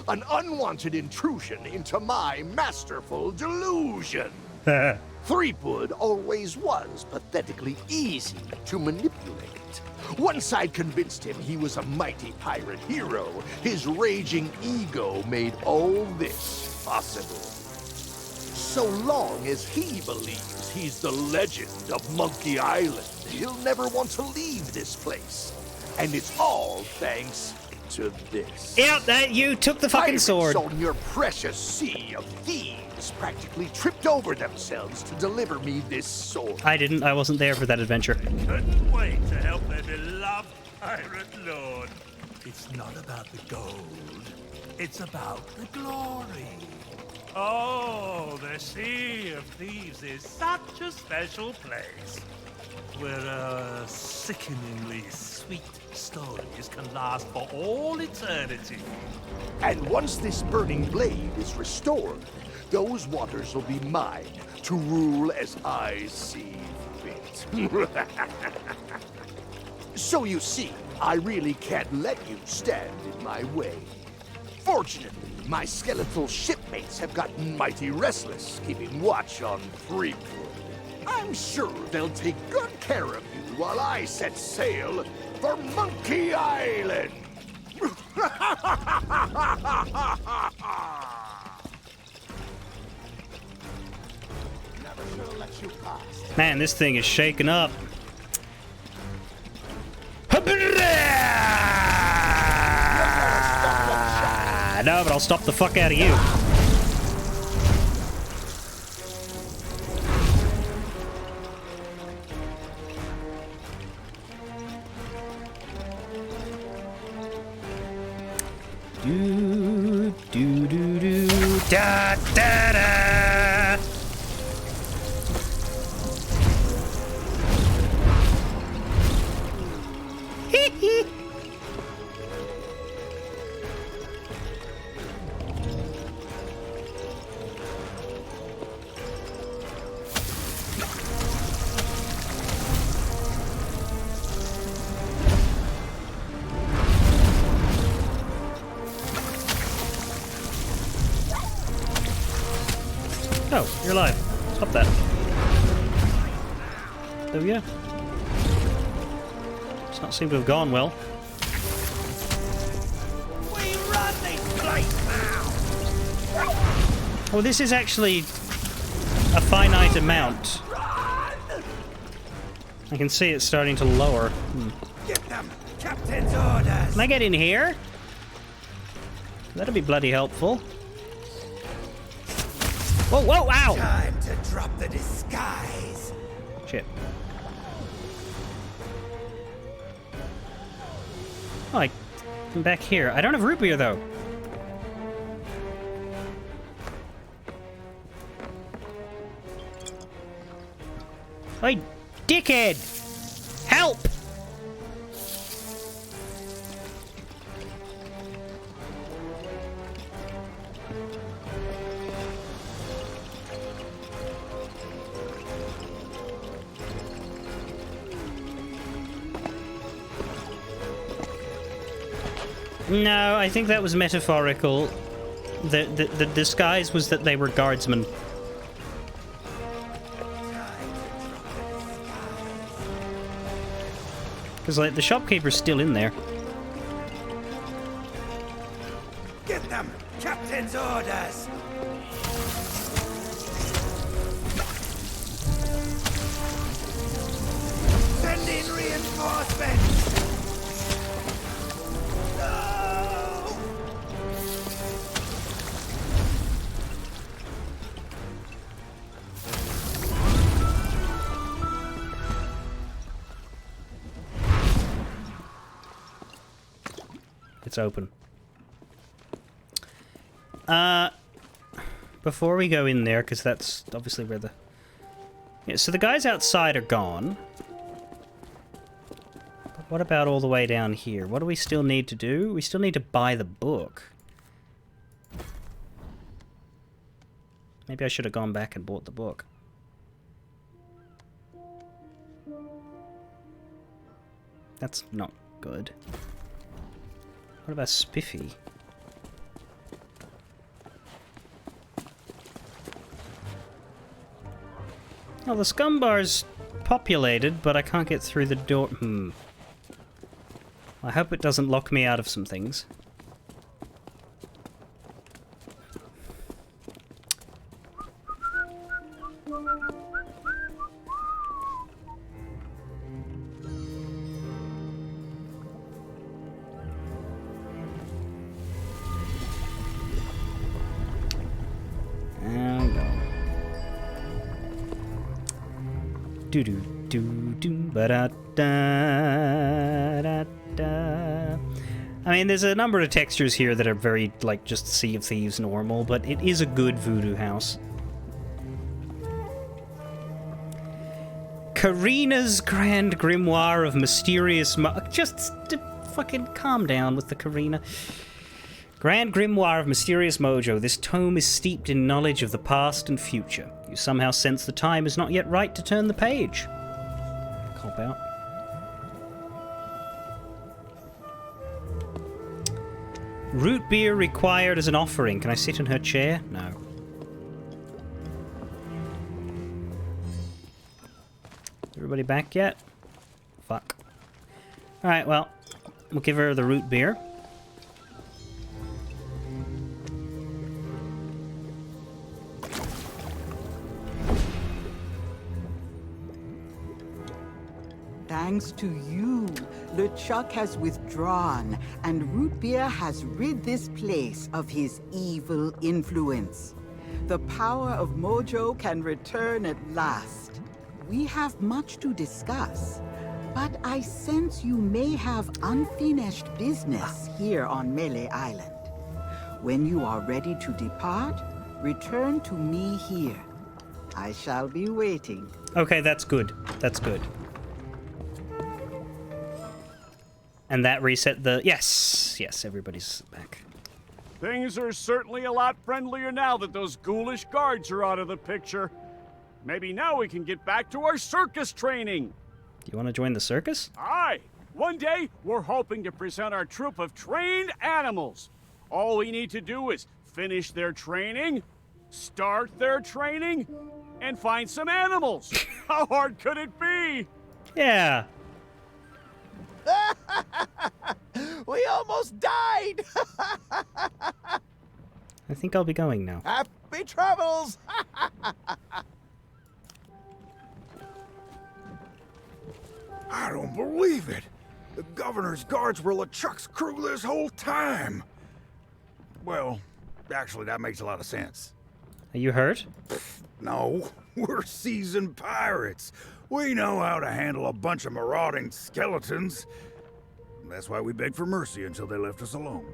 Speaker 7: An unwanted intrusion into my masterful delusion. Threepwood always was pathetically easy to manipulate. Once I'd convinced him he was a mighty pirate hero, his raging ego made all this possible. So long as he believes he's the legend of Monkey Island, he'll never want to leave this place. And it's all thanks to this.
Speaker 1: Yep, you took the fucking sword.
Speaker 7: Pirates on your precious sea of thieves practically tripped over themselves to deliver me this sword.
Speaker 1: I didn't. I wasn't there for that adventure.
Speaker 3: Couldn't wait to help their beloved pirate lord. It's not about the gold. It's about the glory. Oh, the Sea of Thieves is such a special place, where sickeningly sweet stories can last for all eternity.
Speaker 7: And once this burning blade is restored, those waters will be mine to rule as I see fit. So you see, I really can't let you stand in my way. Fortunately, my skeletal shipmates have gotten mighty restless, keeping watch on Threepwood. I'm sure they'll take good care of you while I set sail for Monkey Island.
Speaker 1: Man, this thing is shaking up. No, but I'll stop the fuck out of you. Do do do do da da da. Hee hee. Oh, you're alive. Stop that. Oh yeah. Does not seem to have gone well.
Speaker 14: We run this place now.
Speaker 1: Oh, this is actually a finite amount. I can see it starting to lower.
Speaker 14: Get them. Captain's orders.
Speaker 1: Can I get in here? That'd be bloody helpful. Whoa, whoa, ow!
Speaker 14: Time to drop the disguise.
Speaker 1: Shit. Oh, I'm back here. I don't have root beer, though. Oi, dickhead! Help! No, I think that was metaphorical. The disguise was that they were guardsmen. Because, like, the shopkeeper's still in there.
Speaker 6: Get them! Captain's orders! Send in reinforcements!
Speaker 1: It's open. Before we go in there, because that's obviously where the... Yeah, so the guys outside are gone. But what about all the way down here? What do we still need to do? We still need to buy the book. Maybe I should have gone back and bought the book. That's not good. What about Spiffy? Well, the scum bar's populated, but I can't get through the door. I hope it doesn't lock me out of some things. Do do do do ba da da da da. I mean, there's a number of textures here that are very, like, just Sea of Thieves normal, but it is a good voodoo house. Karina's Grand Grimoire of Mysterious just fucking calm down with the Karina. Grand Grimoire of Mysterious Mojo. This tome is steeped in knowledge of the past and future. You somehow sense the time is not yet right to turn the page. Cop out. Root beer required as an offering. Can I sit in her chair? No. Everybody back yet? Fuck. Alright, well, we'll give her the root beer.
Speaker 18: Thanks to you, LeChuck has withdrawn, and Root Beer has rid this place of his evil influence. The power of Mojo can return at last. We have much to discuss, but I sense you may have unfinished business here on Melee Island. When you are ready to depart, return to me here. I shall be waiting.
Speaker 1: Okay, that's good. That's good. And that reset the... Yes! Yes, everybody's back.
Speaker 12: Things are certainly a lot friendlier now that those ghoulish guards are out of the picture. Maybe now we can get back to our circus training.
Speaker 1: Do you want to join the circus?
Speaker 12: Aye! One day, we're hoping to present our troupe of trained animals. All we need to do is finish their training, start their training, and find some animals. How hard could it be?
Speaker 1: Yeah.
Speaker 9: We almost died!
Speaker 1: I think I'll be going now.
Speaker 9: Happy travels!
Speaker 11: I don't believe it! The governor's guards were LeChuck's crew this whole time! Well, actually, that makes a lot of sense.
Speaker 1: Are you hurt?
Speaker 11: No, we're seasoned pirates. We know how to handle a bunch of marauding skeletons. That's why we begged for mercy until they left us alone.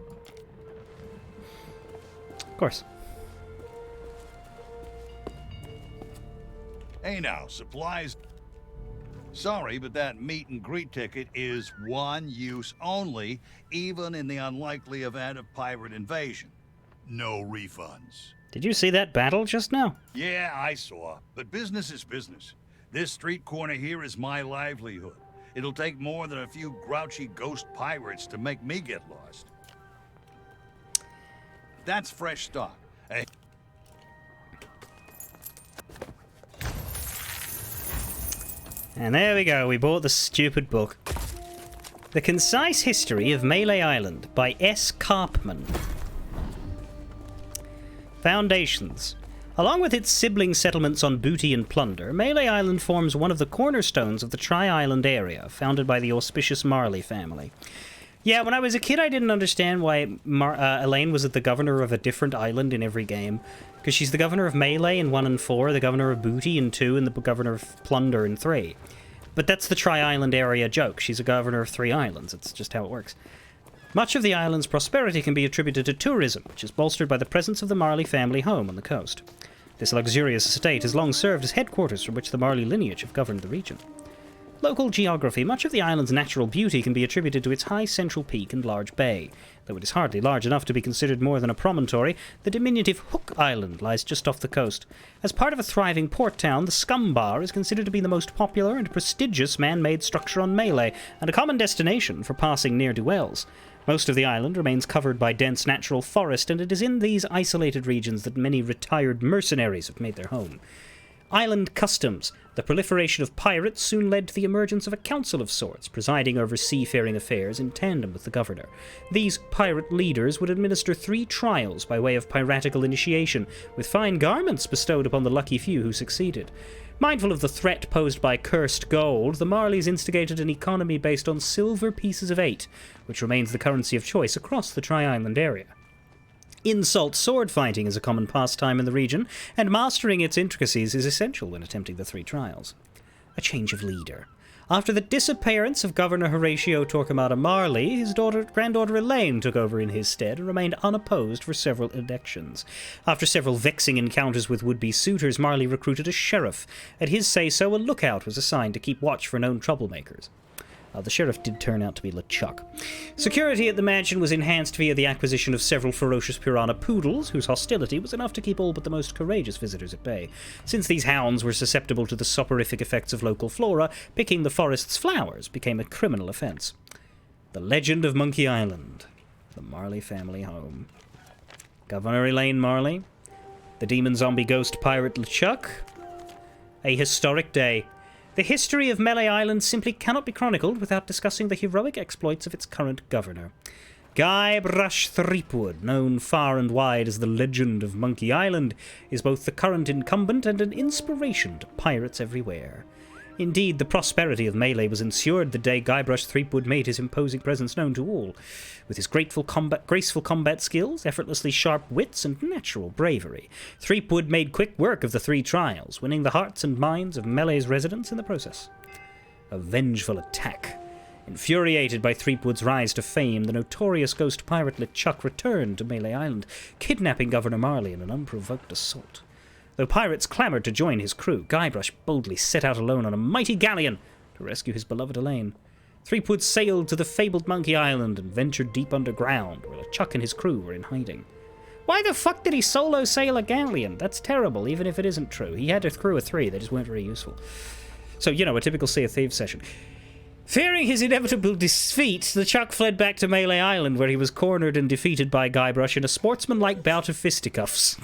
Speaker 1: Of course.
Speaker 10: Hey now, supplies. Sorry, but that meet and greet ticket is one use only, even in the unlikely event of pirate invasion. No refunds.
Speaker 1: Did you see that battle just now?
Speaker 10: Yeah, I saw. But business is business. This street corner here is my livelihood. It'll take more than a few grouchy ghost pirates to make me get lost. That's fresh stock. Hey.
Speaker 1: And there we go, we bought the stupid book. The Concise History of Melee Island by S. Karpman. Foundations. Along with its sibling settlements on booty and plunder, Melee Island forms one of the cornerstones of the Tri-Island area, founded by the auspicious Marley family. Yeah, when I was a kid, I didn't understand why Elaine was the governor of a different island in every game. Because she's the governor of Melee in 1 and 4, the governor of Booty in 2, and the governor of Plunder in 3. But that's the Tri-Island area joke. She's a governor of 3 islands. It's just how it works. Much of the island's prosperity can be attributed to tourism, which is bolstered by the presence of the Marley family home on the coast. This luxurious estate has long served as headquarters from which the Marley lineage have governed the region. Local geography. Much of the island's natural beauty can be attributed to its high central peak and large bay. Though it is hardly large enough to be considered more than a promontory, the diminutive Hook Island lies just off the coast. As part of a thriving port town, the Scum Bar is considered to be the most popular and prestigious man-made structure on Melee, and a common destination for passing ne'er-do-wells. Most of the island remains covered by dense natural forest, and it is in these isolated regions that many retired mercenaries have made their home. Island customs. The proliferation of pirates soon led to the emergence of a council of sorts, presiding over seafaring affairs in tandem with the governor. These pirate leaders would administer 3 trials by way of piratical initiation, with fine garments bestowed upon the lucky few who succeeded. Mindful of the threat posed by cursed gold, the Marleys instigated an economy based on silver pieces of 8, which remains the currency of choice across the Tri-Island area. Insult sword fighting is a common pastime in the region, and mastering its intricacies is essential when attempting the 3 trials. A change of leader. After the disappearance of Governor Horatio Torquemada Marley, his granddaughter Elaine took over in his stead and remained unopposed for several elections. After several vexing encounters with would-be suitors, Marley recruited a sheriff. At his say-so, a lookout was assigned to keep watch for known troublemakers. The sheriff did turn out to be LeChuck. Security at the mansion was enhanced via the acquisition of several ferocious piranha poodles, whose hostility was enough to keep all but the most courageous visitors at bay. Since these hounds were susceptible to the soporific effects of local flora, picking the forest's flowers became a criminal offense. The Legend of Monkey Island. The Marley family home. Governor Elaine Marley. The demon zombie ghost pirate LeChuck. A historic day. The history of Melee Island simply cannot be chronicled without discussing the heroic exploits of its current governor. Guybrush Threepwood, known far and wide as the Legend of Monkey Island, is both the current incumbent and an inspiration to pirates everywhere. Indeed, the prosperity of Melee was ensured the day Guybrush Threepwood made his imposing presence known to all. With his graceful combat skills, effortlessly sharp wits, and natural bravery, Threepwood made quick work of the 3 trials, winning the hearts and minds of Melee's residents in the process. A vengeful attack. Infuriated by Threepwood's rise to fame, the notorious ghost pirate LeChuck returned to Melee Island, kidnapping Governor Marley in an unprovoked assault. Though pirates clamoured to join his crew, Guybrush boldly set out alone on a mighty galleon to rescue his beloved Elaine. Threepwood sailed to the fabled Monkey Island and ventured deep underground, where LeChuck and his crew were in hiding. Why the fuck did he solo sail a galleon? That's terrible, even if it isn't true. He had a crew of 3, they just weren't very useful. So, you know, a typical Sea of Thieves session. Fearing his inevitable defeat, LeChuck fled back to Melee Island, where he was cornered and defeated by Guybrush in a sportsmanlike bout of fisticuffs.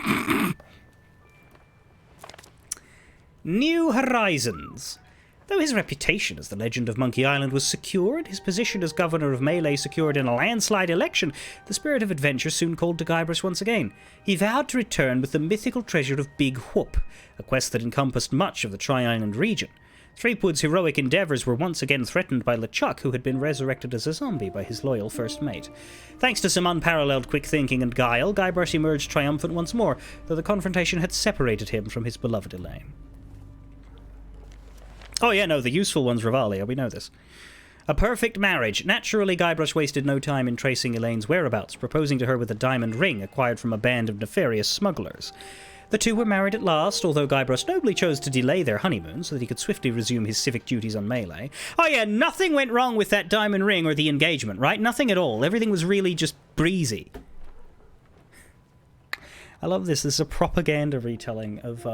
Speaker 1: New Horizons. Though his reputation as the Legend of Monkey Island was secure and his position as governor of Melee secured in a landslide election, the spirit of adventure soon called to Guybrush once again. He vowed to return with the mythical treasure of Big Whoop, a quest that encompassed much of the Tri-Island region. Threepwood's heroic endeavours were once again threatened by LeChuck, who had been resurrected as a zombie by his loyal first mate. Thanks to some unparalleled quick thinking and guile, Guybrush emerged triumphant once more, though the confrontation had separated him from his beloved Elaine. Oh yeah, no, the useful one's Revalia, we know this. A perfect marriage. Naturally, Guybrush wasted no time in tracing Elaine's whereabouts, proposing to her with a diamond ring acquired from a band of nefarious smugglers. The two were married at last, although Guybrush nobly chose to delay their honeymoon so that he could swiftly resume his civic duties on Melee. Oh yeah, nothing went wrong with that diamond ring or the engagement, right? Nothing at all. Everything was really just breezy. I love this. This is a propaganda retelling of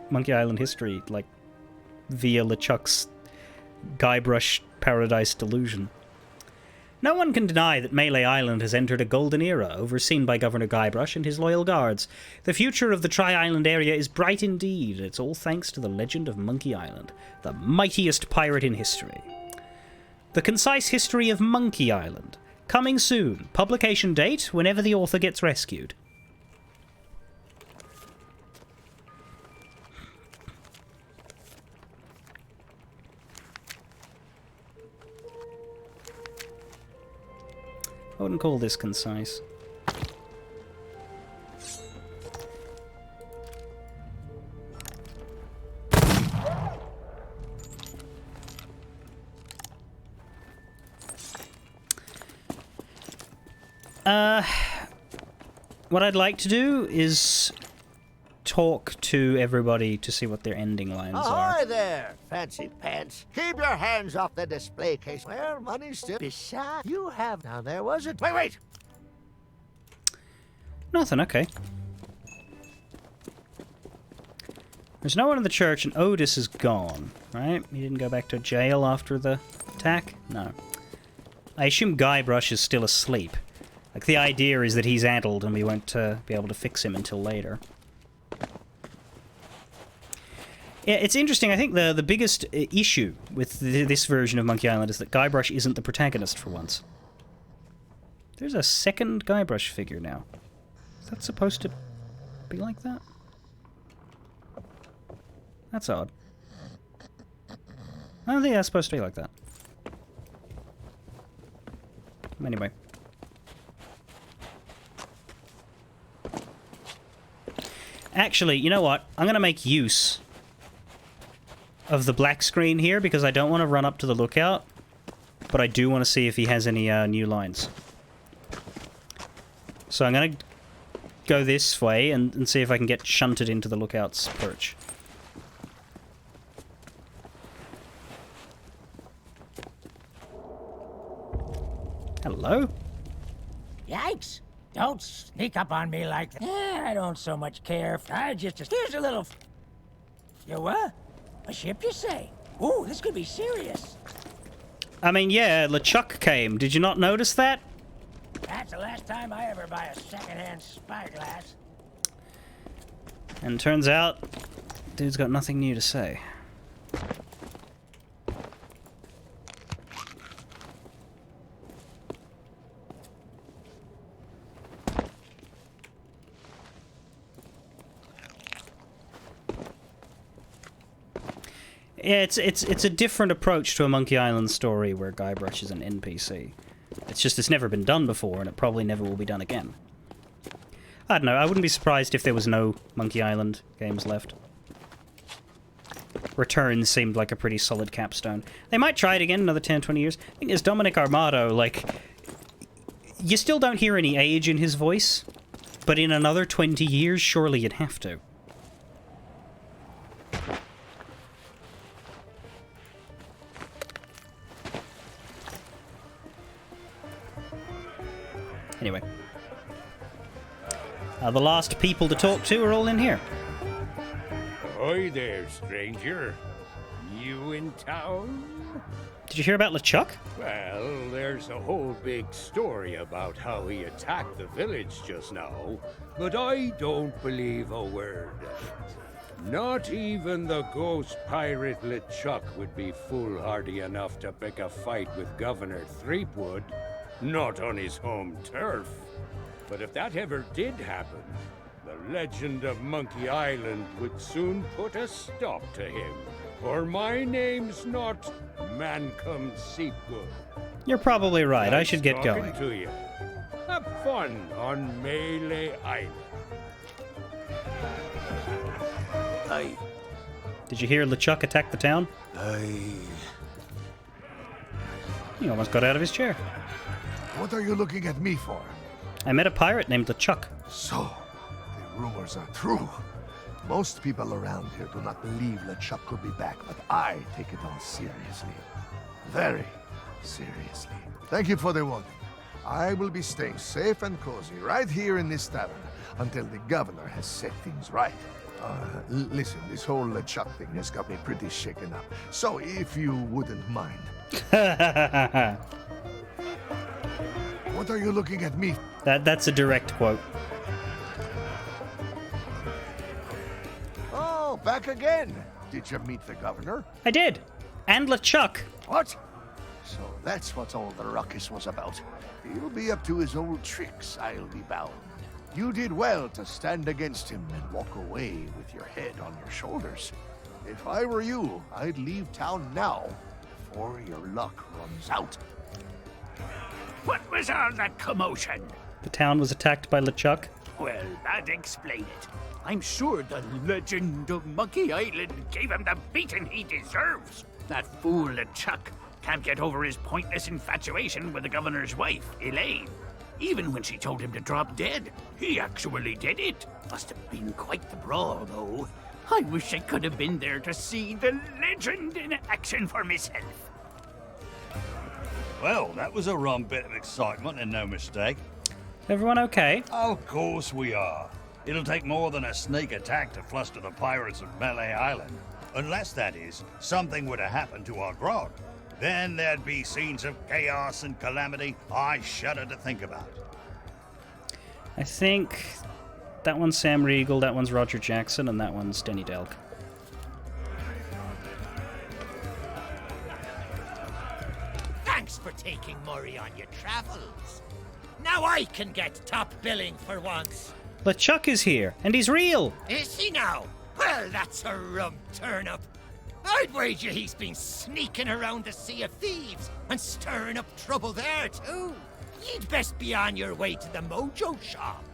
Speaker 1: Monkey Island history, like via LeChuck's Guybrush Paradise Delusion. No one can deny that Melee Island has entered a golden era, overseen by Governor Guybrush and his loyal guards. The future of the Tri-Island area is bright indeed. It's all thanks to the legend of Monkey Island, the mightiest pirate in history. The concise history of Monkey Island. Coming soon. Publication date, whenever the author gets rescued. I wouldn't call this concise. What I'd like to do is talk to everybody to see what their ending lines are.
Speaker 15: Ahoy there, fancy pants. Keep your hands off the display case. Well, money's still beside. You have... Now, there was it. Wait!
Speaker 1: Nothing, okay. There's no one in the church, and Otis is gone, right? He didn't go back to jail after the attack? No. I assume Guybrush is still asleep. Like, the idea is that he's addled and we won't be able to fix him until later. Yeah, it's interesting. I think the biggest issue with this version of Monkey Island is that Guybrush isn't the protagonist for once. There's a second Guybrush figure now. Is that supposed to be like that? That's odd. I don't think that's supposed to be like that. Anyway. Actually, you know what? I'm going to make use of the black screen here because I don't want to run up to the lookout, but I do want to see if he has any new lines. So I'm going to go this way and see if I can get shunted into the lookout's perch. Hello?
Speaker 5: Yikes! Don't sneak up on me like that. I don't so much care. I just here's a little... You what? A ship, you say? Ooh, this could be serious.
Speaker 1: I mean, yeah, LeChuck came. Did you not notice that?
Speaker 5: That's the last time I ever buy a secondhand spyglass.
Speaker 1: And turns out, dude's got nothing new to say. Yeah, it's a different approach to a Monkey Island story where Guybrush is an NPC. It's just it's never been done before, and it probably never will be done again. I don't know, I wouldn't be surprised if there was no Monkey Island games left. Returns seemed like a pretty solid capstone. They might try it again another 10, 20 years. I think as Dominic Armato, like, you still don't hear any age in his voice, but in another 20 years, surely you'd have to. Anyway. The last people to talk to are all in here.
Speaker 6: Ahoy there, stranger. You in town?
Speaker 1: Did you hear about LeChuck?
Speaker 6: Well, there's a whole big story about how he attacked the village just now, but I don't believe a word of it. Not even the ghost pirate LeChuck would be foolhardy enough to pick a fight with Governor Threepwood. Not on his home turf. But if that ever did happen, the legend of Monkey Island would soon put a stop to him. For my name's not Mancom Seepgood.
Speaker 1: You're probably right. I should get
Speaker 6: Nice talking
Speaker 1: going.
Speaker 6: to you. Have fun on Melee Island.
Speaker 1: Did you hear LeChuck attack the town? He almost got out of his chair.
Speaker 7: What are you looking at me for?
Speaker 1: I met a pirate named LeChuck.
Speaker 7: So, the rumors are true. Most people around here do not believe LeChuck could be back, but I take it on seriously. Very seriously. Thank you for the warning. I will be staying safe and cozy right here in this tavern until the governor has set things right. Listen, this whole LeChuck thing has got me pretty shaken up. So, if you wouldn't mind. What are you looking at me?
Speaker 1: That's a direct quote.
Speaker 7: Oh, back again. Did you meet the governor?
Speaker 1: I did. And LeChuck.
Speaker 7: What? So that's what all the ruckus was about. He'll be up to his old tricks, I'll be bound. You did well to stand against him and walk away with your head on your shoulders. If I were you, I'd leave town now, before your luck runs out.
Speaker 19: What was all that commotion?
Speaker 1: The town was attacked by LeChuck.
Speaker 19: Well, that explain it. I'm sure the legend of Monkey Island gave him the beating he deserves. That fool LeChuck can't get over his pointless infatuation with the governor's wife, Elaine. Even when she told him to drop dead, he actually did it. Must have been quite the brawl, though. I wish I could have been there to see the legend in action for myself.
Speaker 10: Well, that was a rum bit of excitement and no mistake.
Speaker 1: Everyone okay?
Speaker 10: Of course we are. It'll take more than a sneak attack to fluster the pirates of Melee Island. Unless, that is, something were to happen to our grog. Then there'd be scenes of chaos and calamity I shudder to think about.
Speaker 1: I think that one's Sam Riegel, that one's Roger Jackson, and that one's Denny Delk.
Speaker 14: Thanks for taking Murray on your travels. Now I can get top billing for once.
Speaker 1: LeChuck is here, and he's real!
Speaker 14: Is he now? Well, that's a rum turnip. I'd wager he's been sneaking around the Sea of Thieves and stirring up trouble there, too. You'd best be on your way to the Mojo Shop.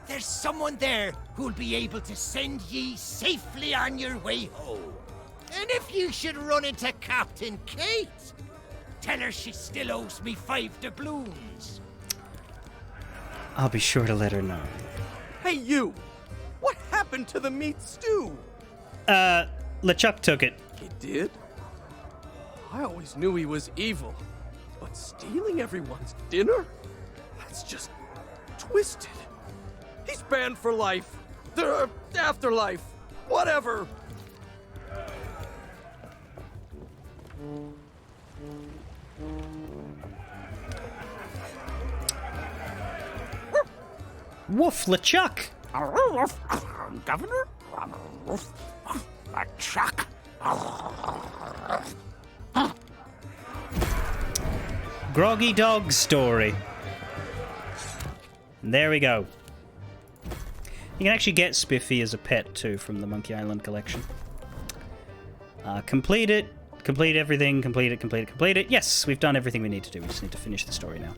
Speaker 14: There's someone there who'll be able to send ye safely on your way home. And if you should run into Captain Kate, tell her she still owes me 5 doubloons.
Speaker 1: I'll be sure to let her know.
Speaker 16: Hey, you! What happened to the meat stew?
Speaker 1: LeChuck took it.
Speaker 16: He did? I always knew he was evil. But stealing everyone's dinner? That's just twisted. He's banned for life. The afterlife. Whatever.
Speaker 1: Woof, LeChuck!
Speaker 19: Governor? LeChuck.
Speaker 1: Groggy Dog story. And there we go. You can actually get Spiffy as a pet too from the Monkey Island collection. Complete it. Complete everything. Complete it. Yes, we've done everything we need to do. We just need to finish the story now.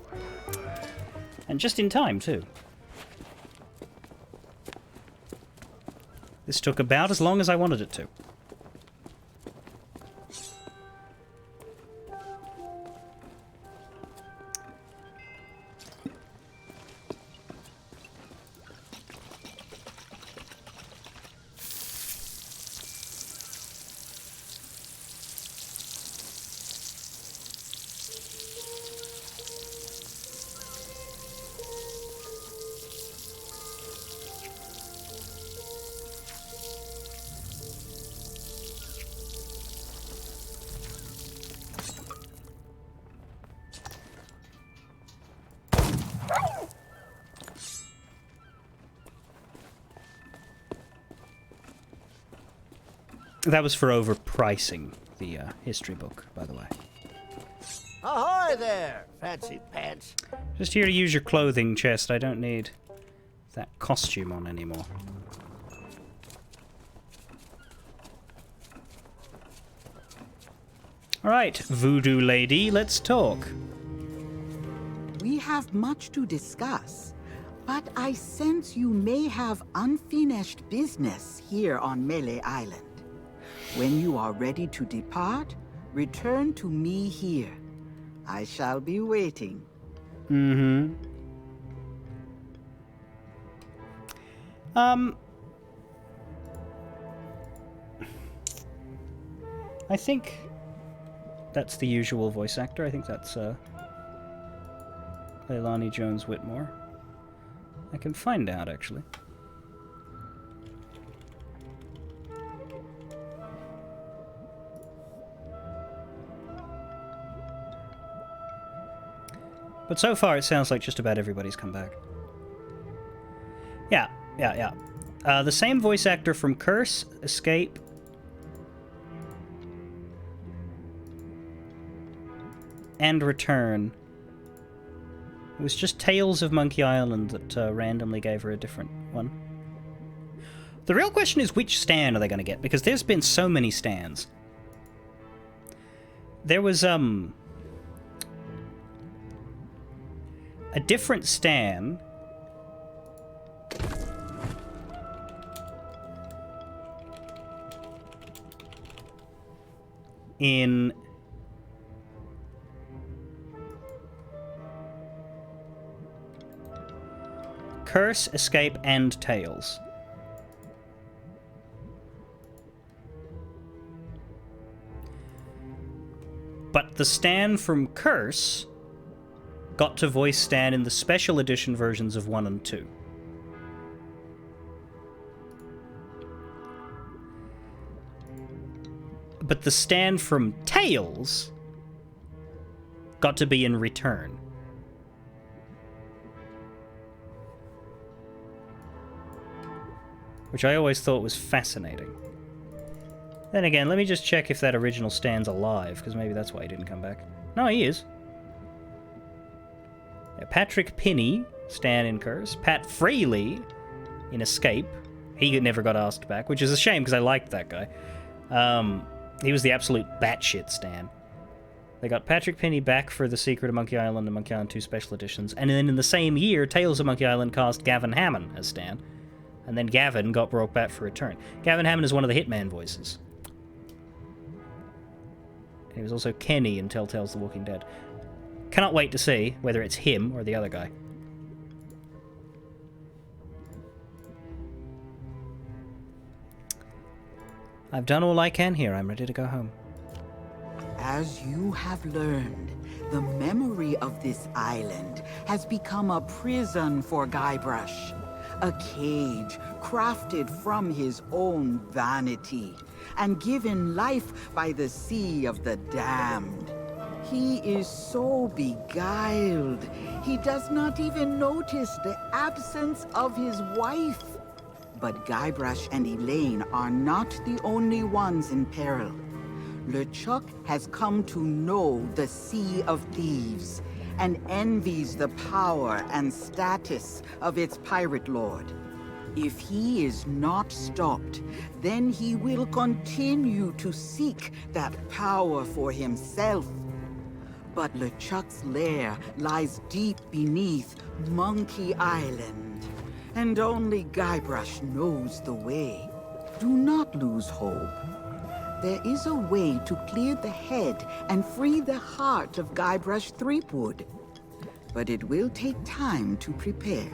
Speaker 1: And just in time too. This took about as long as I wanted it to. That was for overpricing the history book, by the way.
Speaker 15: Ahoy there, fancy pants.
Speaker 1: Just here to use your clothing chest. I don't need that costume on anymore. Alright, voodoo lady, let's talk.
Speaker 18: We have much to discuss, but I sense you may have unfinished business here on Melee Island. When you are ready to depart, return to me here. I shall be waiting.
Speaker 1: Mm-hmm. I think that's the usual voice actor. I think that's Leilani Jones Whitmore. I can find out, actually. But so far, it sounds like just about everybody's come back. Yeah. The same voice actor from Curse, Escape, and Return. It was just Tales of Monkey Island that randomly gave her a different one. The real question is, which Stan are they going to get? Because there's been so many Stans. There was, a different Stan in Curse, Escape, and Tales. But the Stan from Curse got to voice Stan in the special edition versions of 1 and 2. But the Stan from Tales got to be in Return. Which I always thought was fascinating. Then again, let me just check if that original Stan's alive, because maybe that's why he didn't come back. No, he is. Yeah, Patrick Pinney, Stan in Curse. Pat Fraley in Escape. He never got asked back, which is a shame, because I liked that guy. He was the absolute batshit Stan. They got Patrick Pinney back for The Secret of Monkey Island and Monkey Island 2 Special Editions, and then in the same year, Tales of Monkey Island cast Gavin Hammond as Stan. And then Gavin got brought back for Return. Gavin Hammond is one of the Hitman voices. He was also Kenny in Telltale's The Walking Dead. Cannot wait to see whether it's him or the other guy. I've done all I can here. I'm ready to go home.
Speaker 18: As you have learned, the memory of this island has become a prison for Guybrush. A cage crafted from his own vanity and given life by the sea of the damned. He is so beguiled, he does not even notice the absence of his wife. But Guybrush and Elaine are not the only ones in peril. LeChuck has come to know the Sea of Thieves and envies the power and status of its pirate lord. If he is not stopped, then he will continue to seek that power for himself. But LeChuck's lair lies deep beneath Monkey Island, and only Guybrush knows the way. Do not lose hope. There is a way to clear the head and free the heart of Guybrush Threepwood. But it will take time to prepare.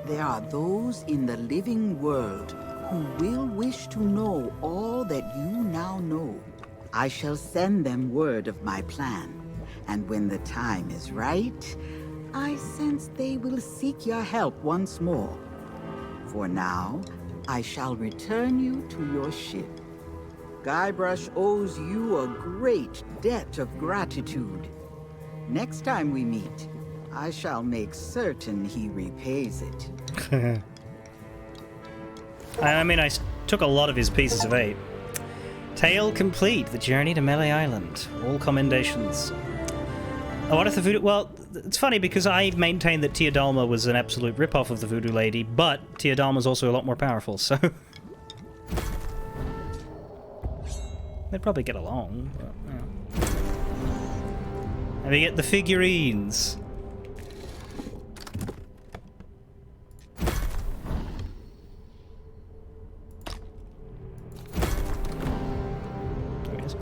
Speaker 18: There are those in the living world who will wish to know all that you now know. I shall send them word of my plan, and when the time is right, I sense they will seek your help once more. For now, I shall return you to your ship. Guybrush owes you a great debt of gratitude. Next time we meet, I shall make certain he repays it.
Speaker 1: I mean, I took a lot of his pieces of 8. Tale complete, the journey to Melee Island. All commendations. What if the Voodoo... Well, it's funny because I maintain that Tia Dalma was an absolute rip-off of the Voodoo Lady, but Tia Dalma's also a lot more powerful, so... They'd probably get along, but, yeah. And we get the figurines. There it is.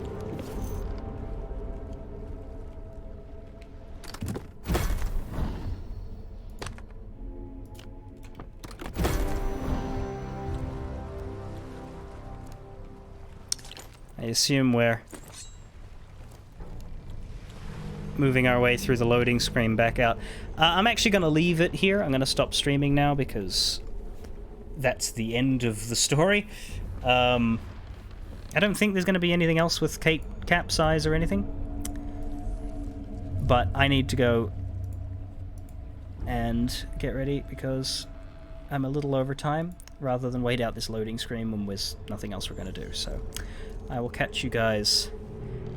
Speaker 1: I assume we're moving our way through the loading screen back out. I'm actually going to leave it here. I'm going to stop streaming now because that's the end of the story. I don't think there's going to be anything else with Kate capsize or anything. But I need to go and get ready because I'm a little over time, rather than wait out this loading screen when there's nothing else we're going to do. So I will catch you guys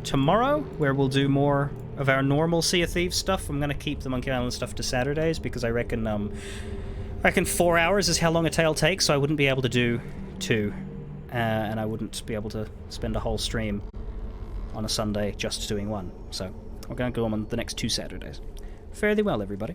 Speaker 1: tomorrow, where we'll do more of our normal Sea of Thieves stuff. I'm going to keep the Monkey Island stuff to Saturdays because I reckon 4 hours is how long a tale takes, so I wouldn't be able to do 2. And I wouldn't be able to spend a whole stream on a Sunday just doing 1. So we're going to go on the next 2 Saturdays. Fare thee well, everybody.